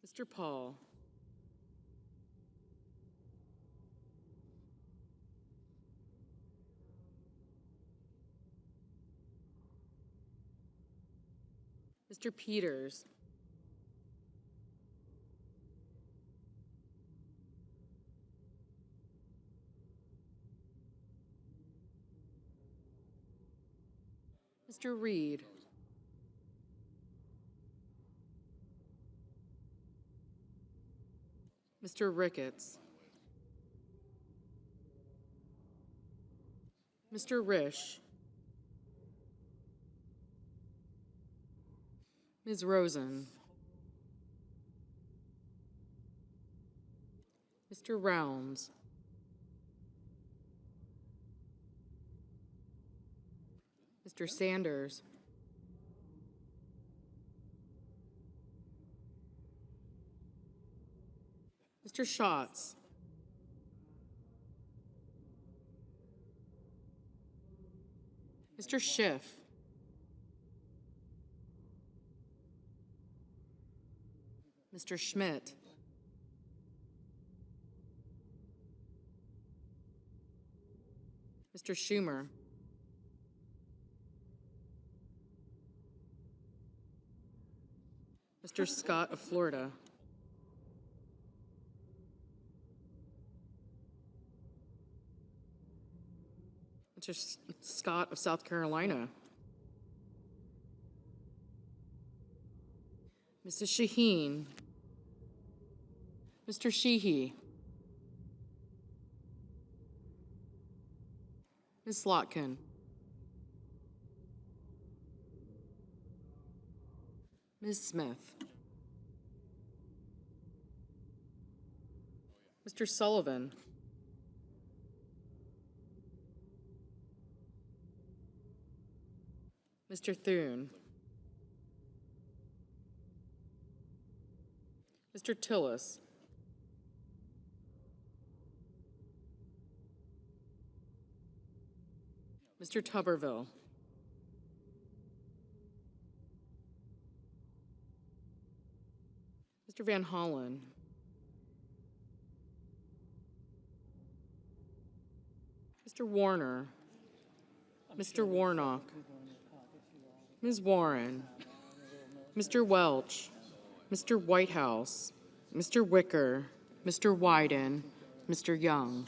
Mr. Paul. Mr. Peters. Mr. Reed. Mr. Ricketts. Mr. Risch. Ms. Rosen. Mr. Rounds. Mr. Sanders. Mr. Schatz. Mr. Schiff. Mr. Schmidt. Mr. Schumer. Mr. Scott of Florida. Mr. Scott of South Carolina. Mrs. Shaheen. Mr. Sheehy. Ms. Slotkin. Ms. Smith. Mr. Sullivan. Mr. Thune. Mr. Tillis. Mr. Tuberville. Mr. Van Hollen. Mr. Warner. Mr. Warnock. Ms. Warren. Mr. Welch. Mr. Whitehouse. Mr. Wicker. Mr. Wyden. Mr. Young.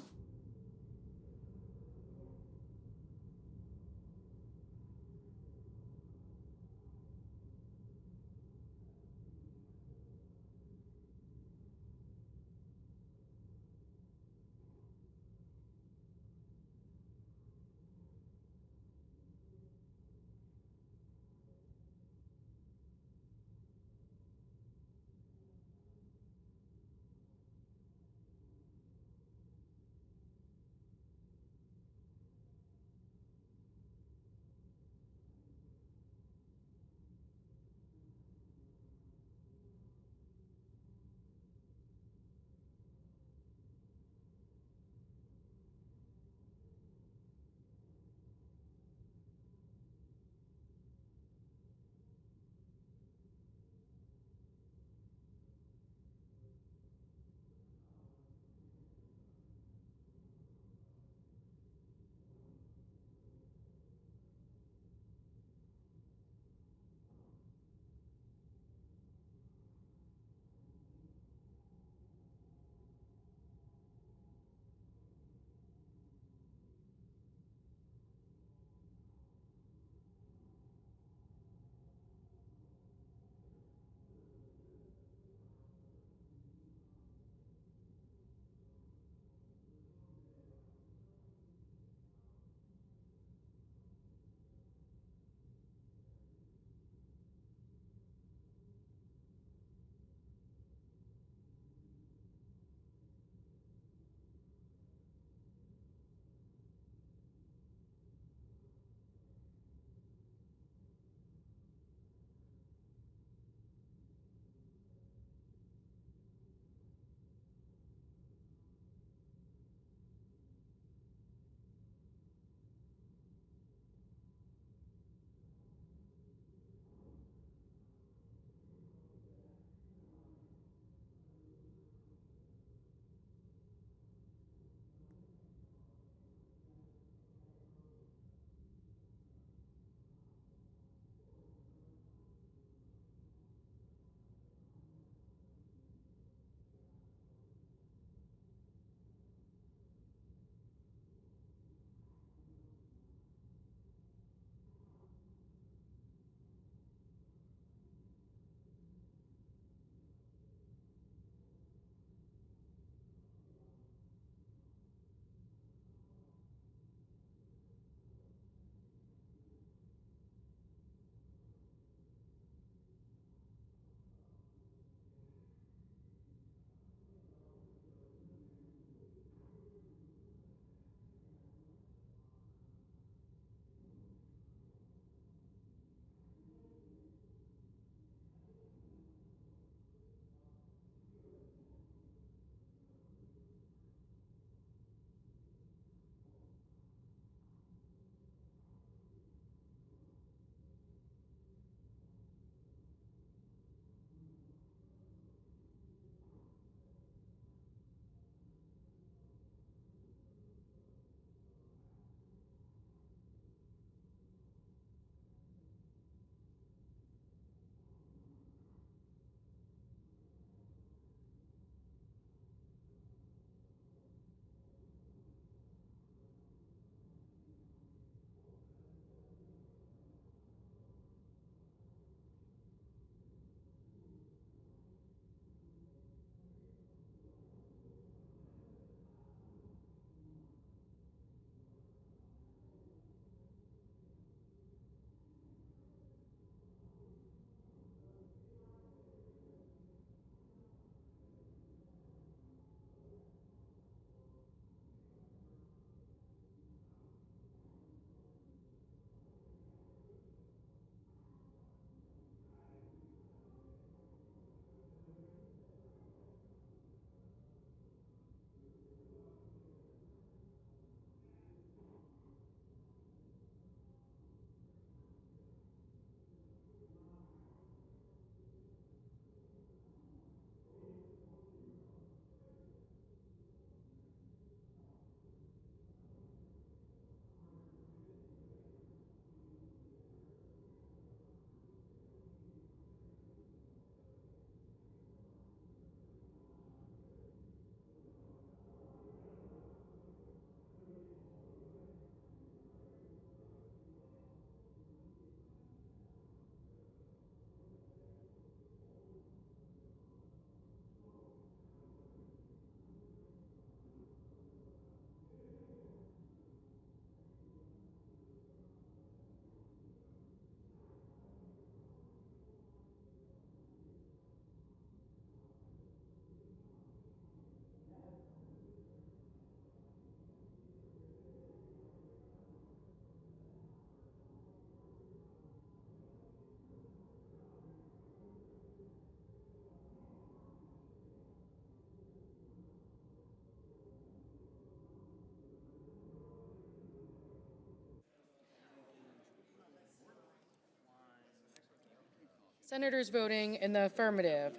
Senators voting in the affirmative: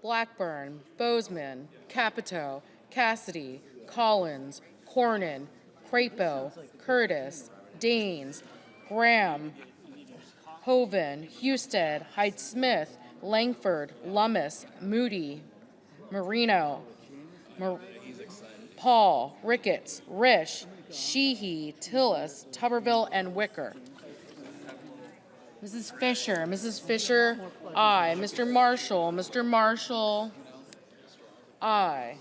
Blackburn, Bozeman, Capito, Cassidy, Collins, Cornyn, Crapo, Curtis, Daines, Graham, Hoven, Husted, Hyde-Smith, Langford, Lummis, Moody, Marino, Paul, Ricketts, Risch, Sheehy, Tillis, Tuberville, and Wicker. Mrs. Fisher, aye. Mr. Marshall, aye.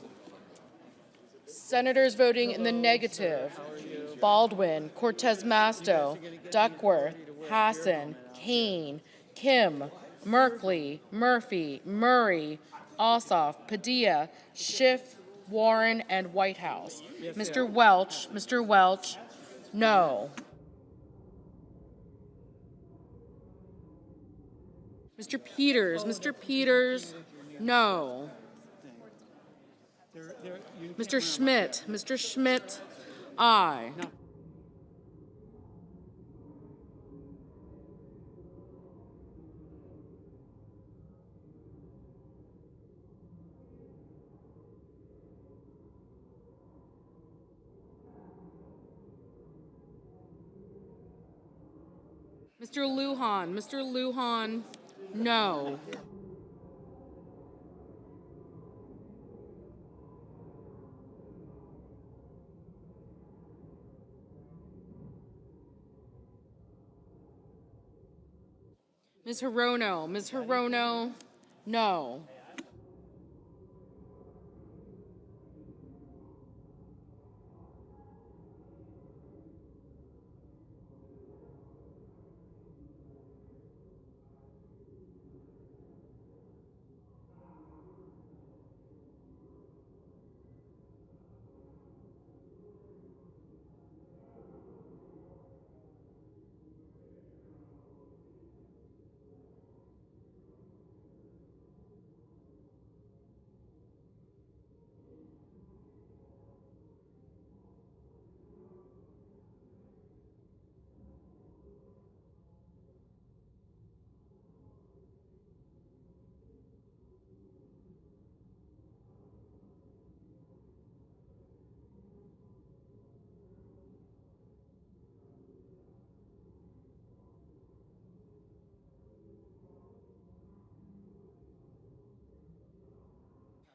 Senators voting in the negative: Baldwin, Cortez Masto, Duckworth, Hassan, Kane, Kim, Merkley, Murphy, Murray, Ossoff, Padilla, Schiff, Warren, and Whitehouse. Mr. Welch, no. Mr. Peters, no. Mr. Schmidt, aye. Mr. Lujan, no. Ms. Hirono, no.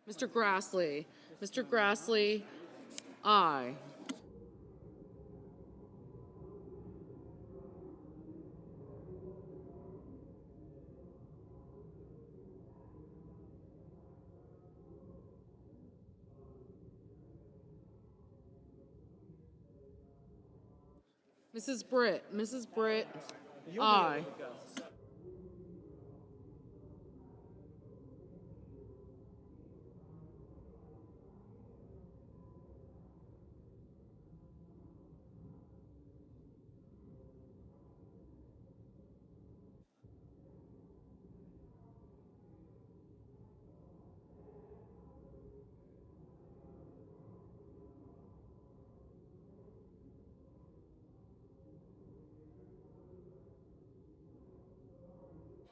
Mr. Grassley, aye. Mrs. Britt, aye.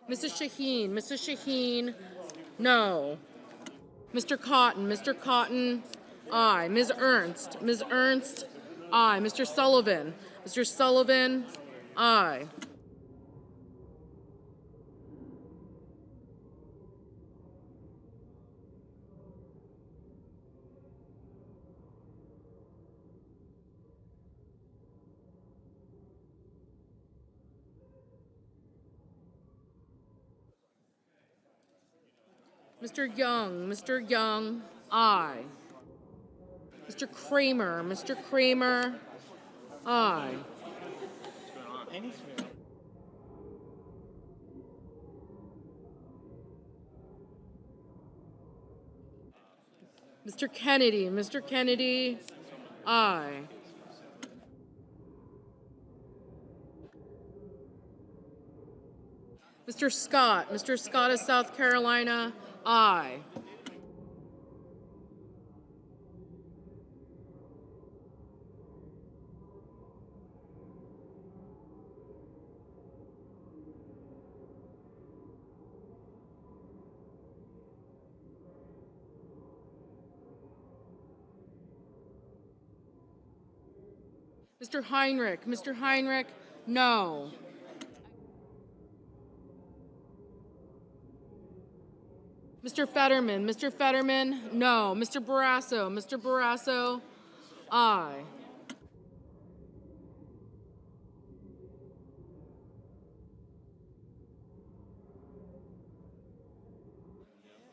Mrs. Shaheen, no. Mr. Cotton, aye. Ms. Ernst, aye. Mr. Sullivan, aye. Mr. Young, aye. Mr. Kramer, aye. Mr. Kennedy, aye. Mr. Scott of South Carolina, aye. Mr. Heinrich, no. Mr. Fetterman, no. Mr. Barrasso, aye.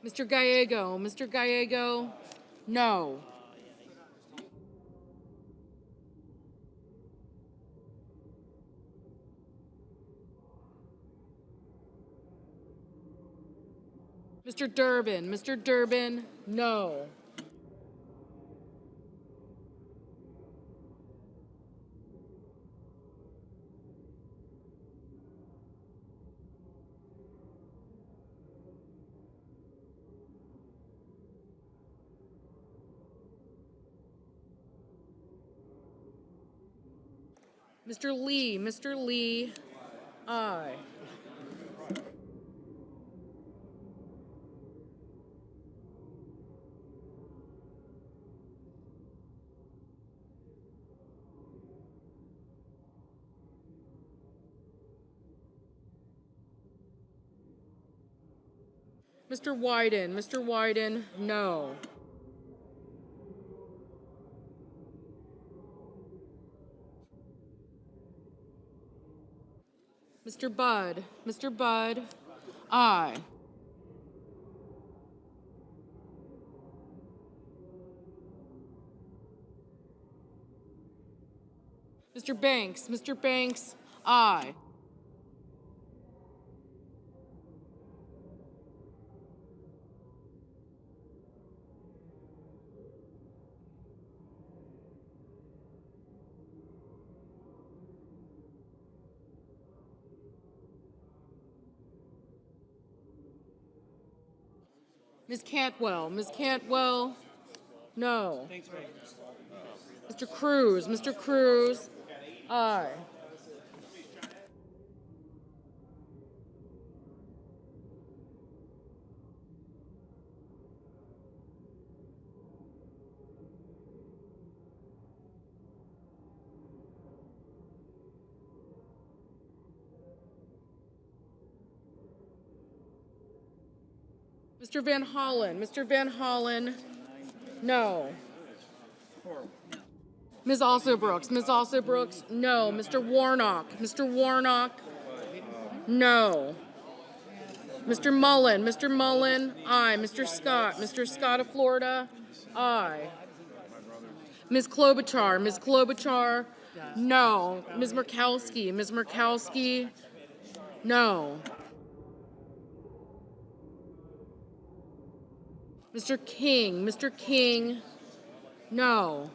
Mr. Gallego, no. Mr. Durbin, no. Mr. Lee, aye. Mr. Wyden, no. Mr. Budd, aye. Mr. Banks, aye. Ms. Cantwell, no. Mr. Cruz, aye. Mr. Van Hollen, no. Ms. Also Brooks, no. Mr. Warnock, no. Mr. Mullen, aye. Mr. Scott of Florida, aye. Ms. Klobuchar, no. Ms. Murkowski, no. Mr. King, no.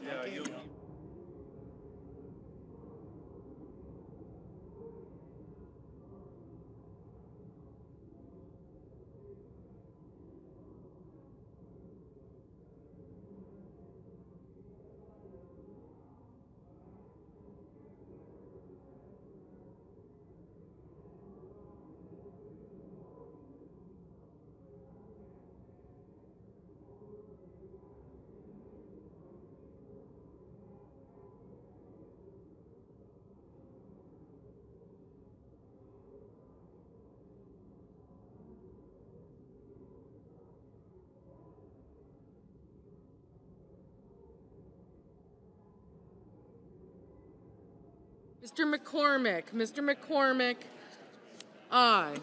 Mr. McCormick, aye.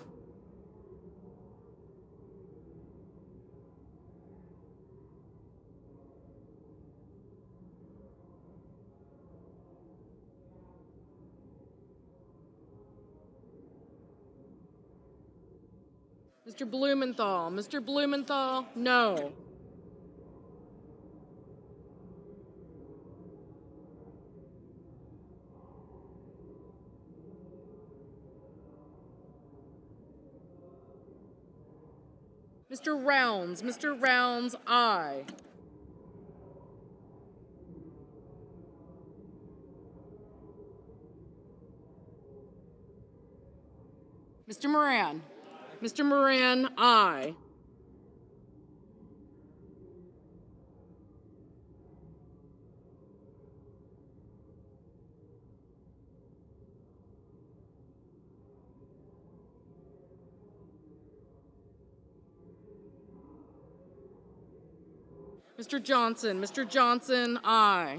Mr. Blumenthal, no. Mr. Rounds, aye. Mr. Moran, aye. Mr. Johnson. Mr. Johnson, aye.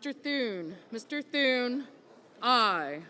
Mr. Thune. Mr. Thune, aye.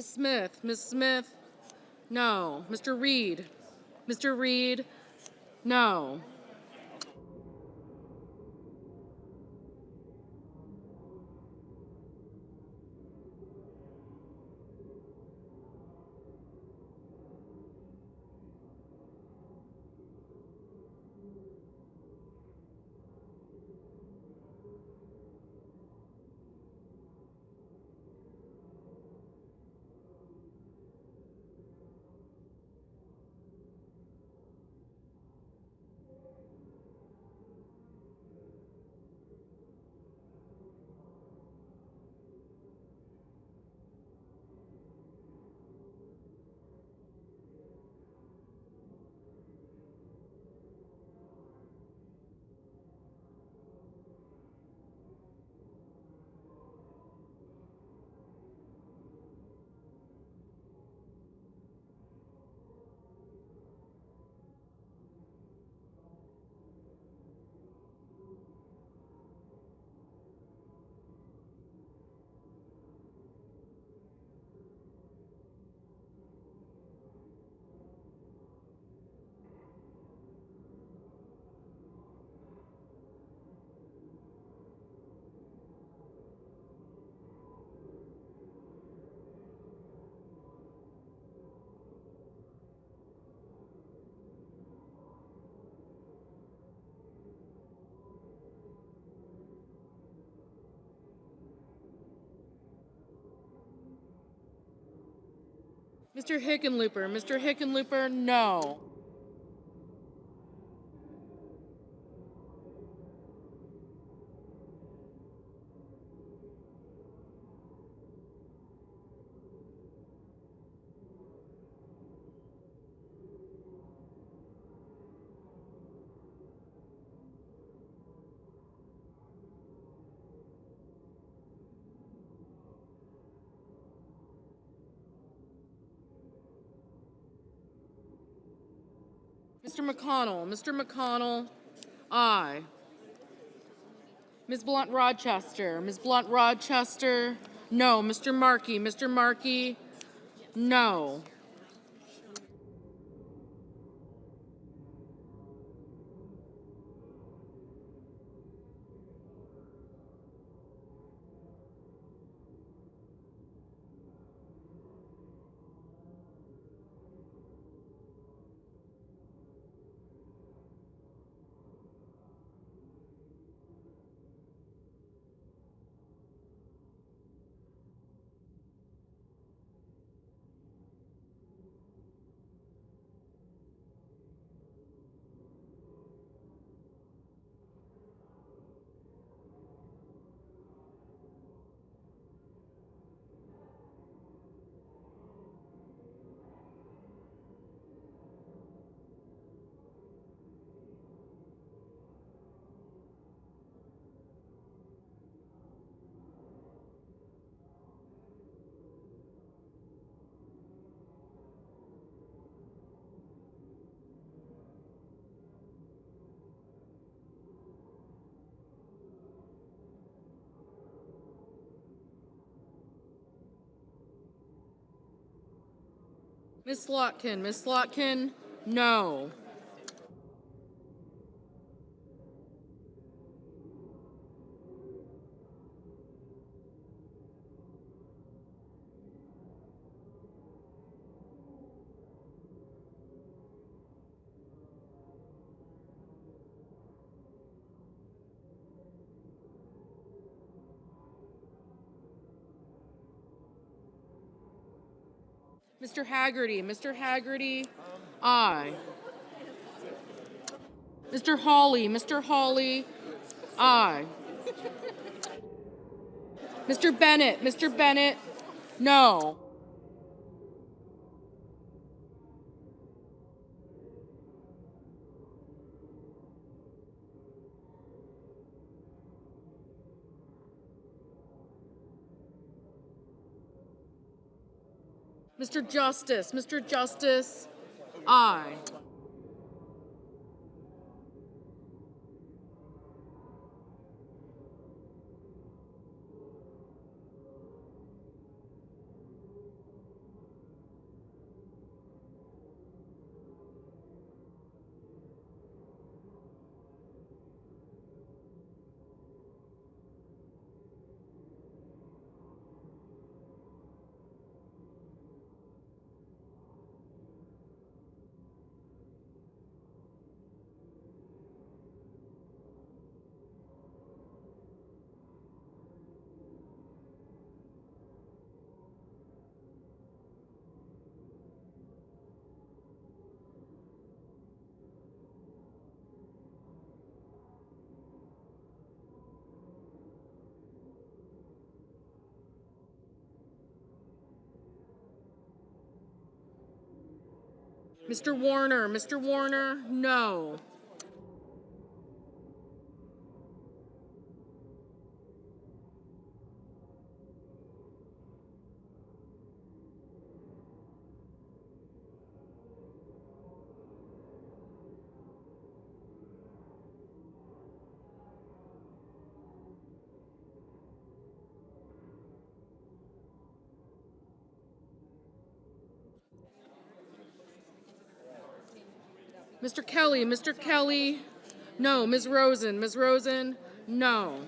Ms. Smith. Ms. Smith, no. Mr. Reed. Mr. Reed, no. Mr. Hickenlooper. Mr. Hickenlooper, no. Mr. McConnell. Mr. McConnell, aye. Ms. Blunt Rochester. Ms. Blunt Rochester, no. Mr. Markey. Mr. Markey, no. Ms. Slotkin, no. Mr. Haggerty, aye. Mr. Hawley, aye. Mr. Bennett, no. Mr. Justice, aye. Mr. Warner, no. Mr. Kelly, no. Ms. Rosen, no.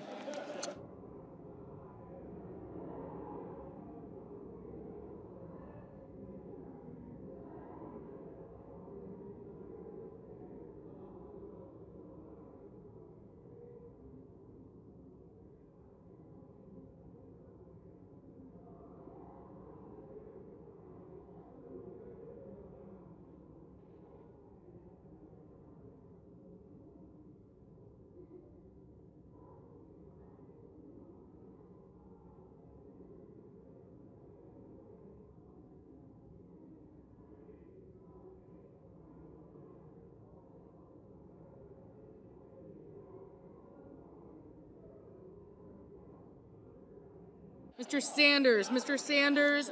Mr. Sanders,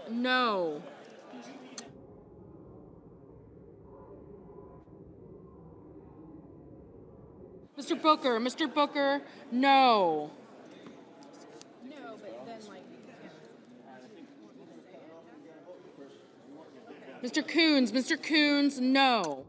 no. Mr. Booker, no. No, but then Mr. Coons, no.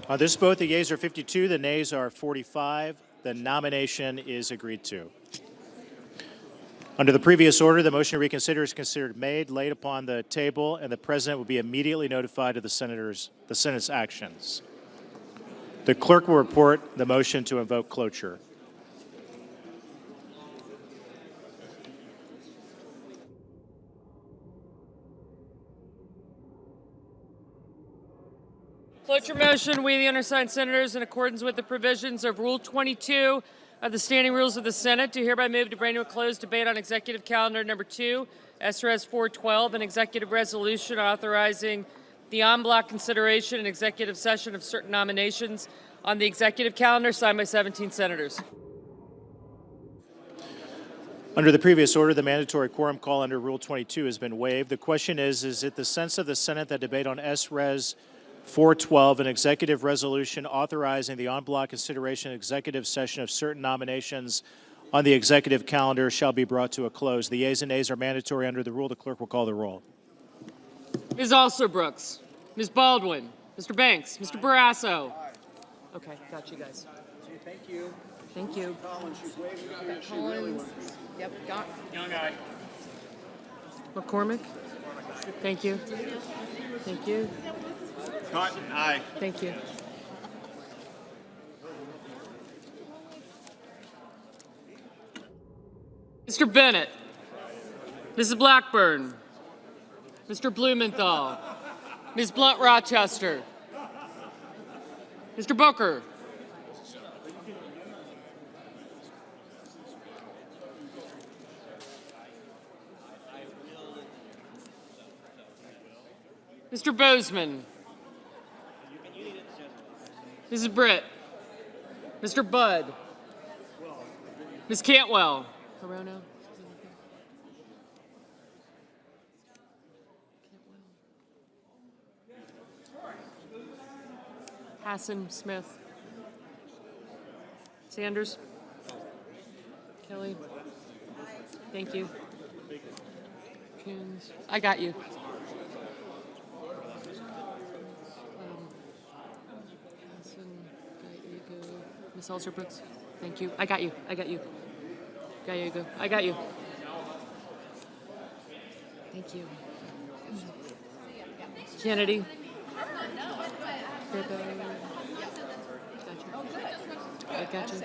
On this vote, the yeas are 52, the nays are 45. The nomination is agreed to. Under the previous order, the motion to reconsider is considered made, laid upon the table, and the President will be immediately notified of the Senate's actions. The clerk will report the motion to invoke cloture. Cloture motion, we the undersigned senators, in accordance with the provisions of Rule 22 of the Standing Rules of the Senate, do hereby move to bring to a close debate on Executive Calendar Number 2, SRES 412, an executive resolution authorizing the en bloc consideration and executive session of certain nominations on the executive calendar, signed by 17 senators. Under the previous order, the mandatory quorum call under Rule 22 has been waived. The question is it the sense of the Senate that debate on SRES 412, an executive resolution authorizing the en bloc consideration and executive session of certain nominations on the executive calendar shall be brought to a close. The yeas and nays are mandatory under the rule. The clerk will call the roll. Ms. Alsobrooks, Ms. Baldwin, Mr. Banks, Mr. Barrasso. Okay, got you guys. Thank you. Thank you. Collins. Yep, got. Young eye. McCormick. Thank you. Thank you. Cotton, aye. Thank you. Mr. Bennett, Mrs. Blackburn, Mr. Blumenthal, Ms. Blunt Rochester, Mr. Booker, Mr. Bozeman, Mrs. Britt, Mr. Budd, Ms. Cantwell, Hirono, Hassan, Smith, Sanders, Kelly, thank you. Coons, I got you. Ms. Alsobrooks, thank you. I got you. I got you. Gallego, I got you. Thank you. Kennedy. I got you.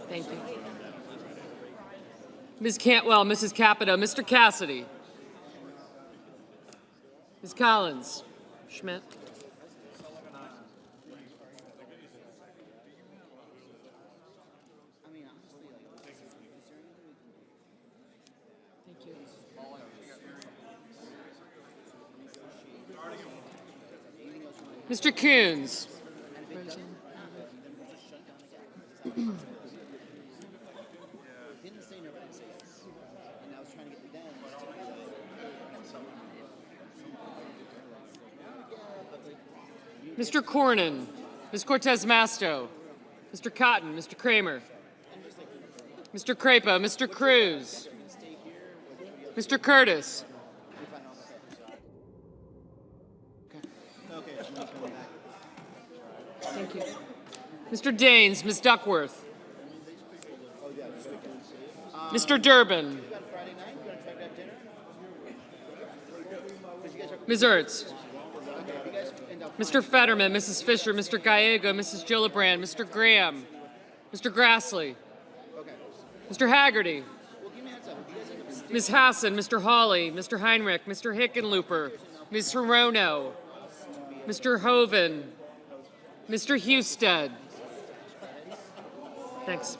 Thank you. Ms. Cantwell, Mrs. Capito, Mr. Cassidy. Ms. Collins. Schmidt. Mr. Coons. Mr. Cornyn. Ms. Cortez Masto. Mr. Cotton. Mr. Kramer. Mr. Crapo. Mr. Cruz. Mr. Curtis. Thank you. Mr. Daines, Ms. Duckworth. Mr. Durbin. Ms. Ertz. Mr. Fetterman, Mrs. Fisher, Mr. Gallego, Mrs. Gillibrand, Mr. Graham, Mr. Grassley, Mr. Haggerty, Ms. Hassan, Mr. Hawley, Mr. Heinrich, Mr. Hickenlooper, Ms. Hirono, Mr. Hoven, Mr. Husted. Thanks.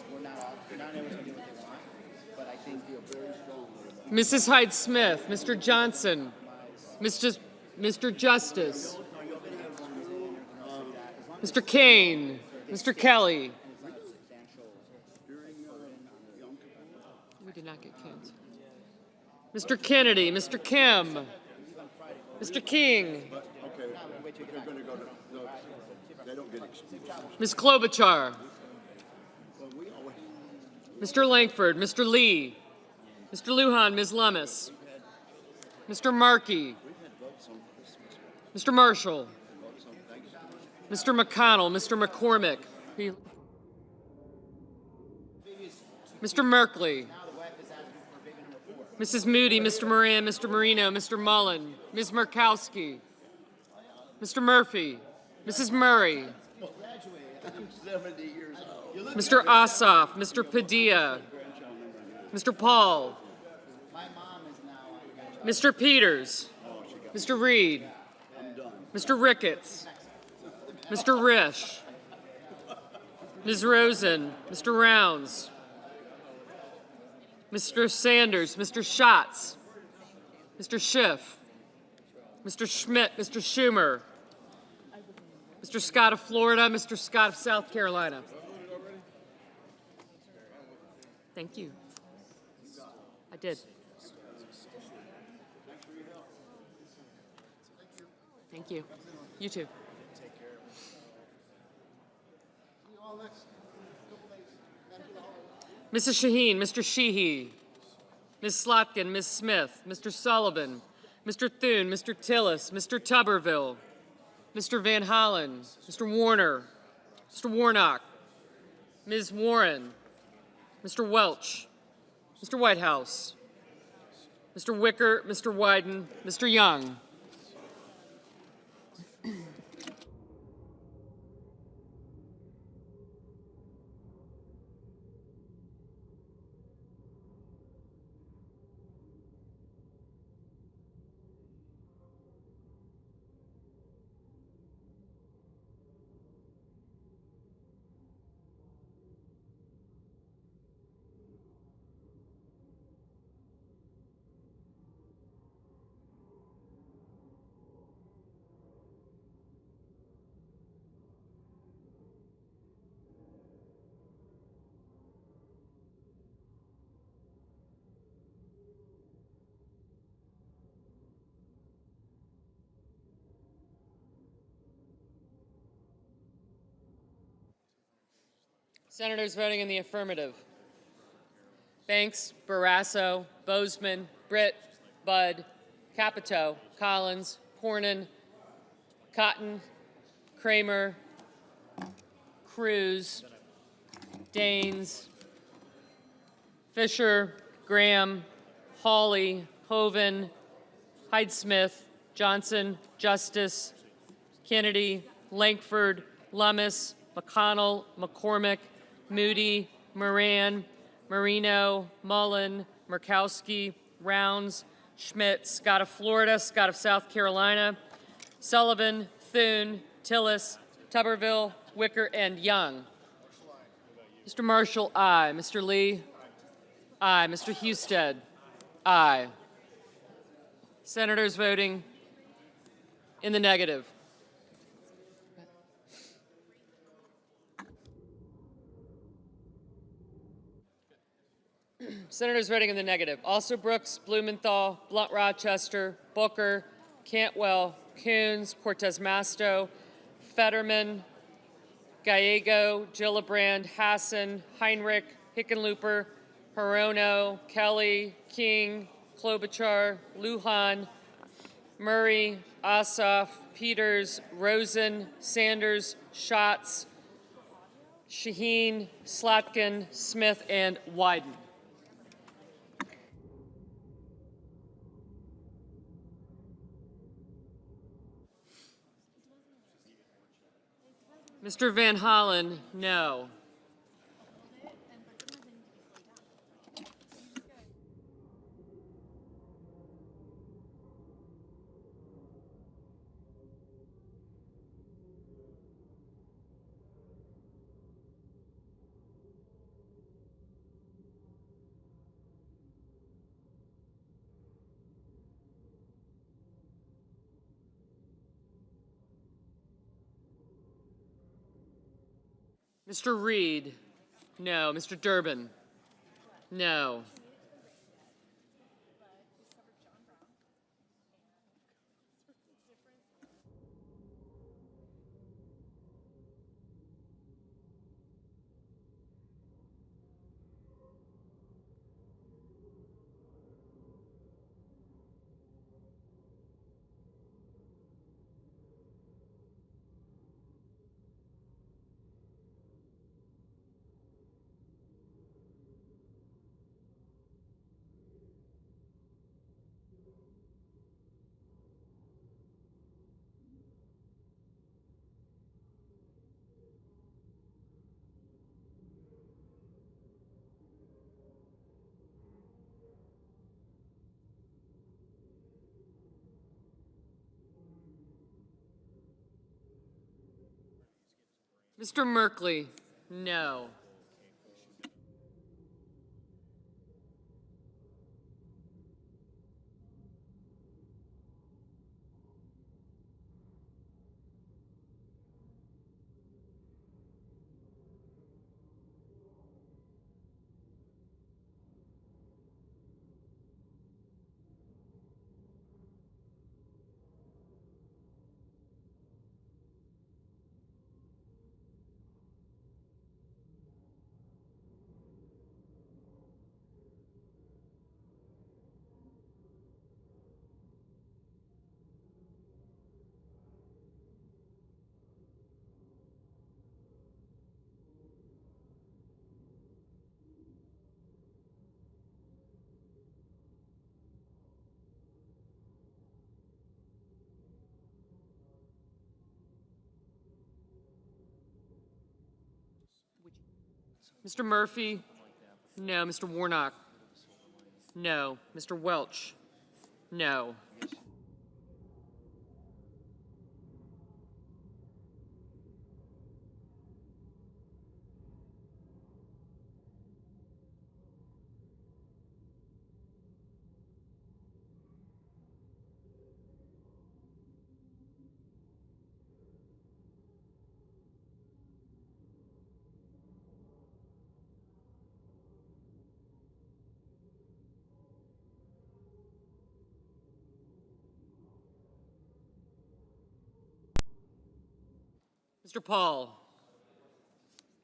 Mrs. Hyde-Smith, Mr. Johnson, Mr. Justice, Mr. Kane, Mr. Kelly. We did not get Kane's. Mr. Kennedy, Mr. Kim, Mr. King, Ms. Klobuchar, Mr. Langford, Mr. Lee, Mr. Lujan, Ms. Lummis, Mr. Markey, Mr. Marshall, Mr. McConnell, Mr. McCormick, Mr. Merkley, Mrs. Moody, Mr. Moran, Mr. Marino, Mr. Mullen, Ms. Murkowski, Mr. Murphy, Mrs. Murray, Mr. Ossoff, Mr. Padilla, Mr. Paul, Mr. Peters, Mr. Reed, Mr. Ricketts, Mr. Risch, Ms. Rosen, Mr. Rounds, Mr. Sanders, Mr. Schatz, Mr. Schiff, Mr. Schmidt, Mr. Schumer, Mr. Scott of Florida, Mr. Scott of South Carolina. Thank you. I did. Thank you. You too. Mrs. Shaheen, Mr. Sheehy, Ms. Slotkin, Ms. Smith, Mr. Sullivan, Mr. Thune, Mr. Tillis, Mr. Tuberville, Mr. Van Hollen, Mr. Warner, Mr. Warnock, Ms. Warren, Mr. Welch, Mr. Whitehouse, Mr. Wicker, Mr. Wyden, Mr. Young. Senators voting in the affirmative: Banks, Barrasso, Bozeman, Britt, Budd, Capito, Collins, Cornyn, Cotton, Kramer, Cruz, Daines, Fisher, Graham, Hawley, Hoven, Hyde-Smith, Johnson, Justice, Kennedy, Lankford, Lummis, McConnell, McCormick, Moody, Moran, Marino, Mullen, Murkowski, Rounds, Schmidt, Scott of Florida, Scott of South Carolina, Sullivan, Thune, Tillis, Tuberville, Wicker, and Young. Mr. Marshall, aye. Mr. Lee, aye. Mr. Husted, aye. Senators voting in the negative: Senators voting in the negative: also Brooks, Blumenthal, Blunt Rochester, Booker, Cantwell, Coons, Cortez Masto, Fetterman, Gallego, Gillibrand, Hassan, Heinrich, Hickenlooper, Hirono, Kelly, King, Klobuchar, Lujan, Murray, Ossoff, Peters, Rosen, Sanders, Schatz, Shaheen, Slotkin, Smith, and Wyden. Mr. Van Hollen, no. Mr. Reed, no. Mr. Durbin, no. Mr. Merkley, no. Mr. Murphy, no. Mr. Warnock, no. Mr. Welch, no. Mr. Paul,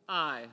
aye.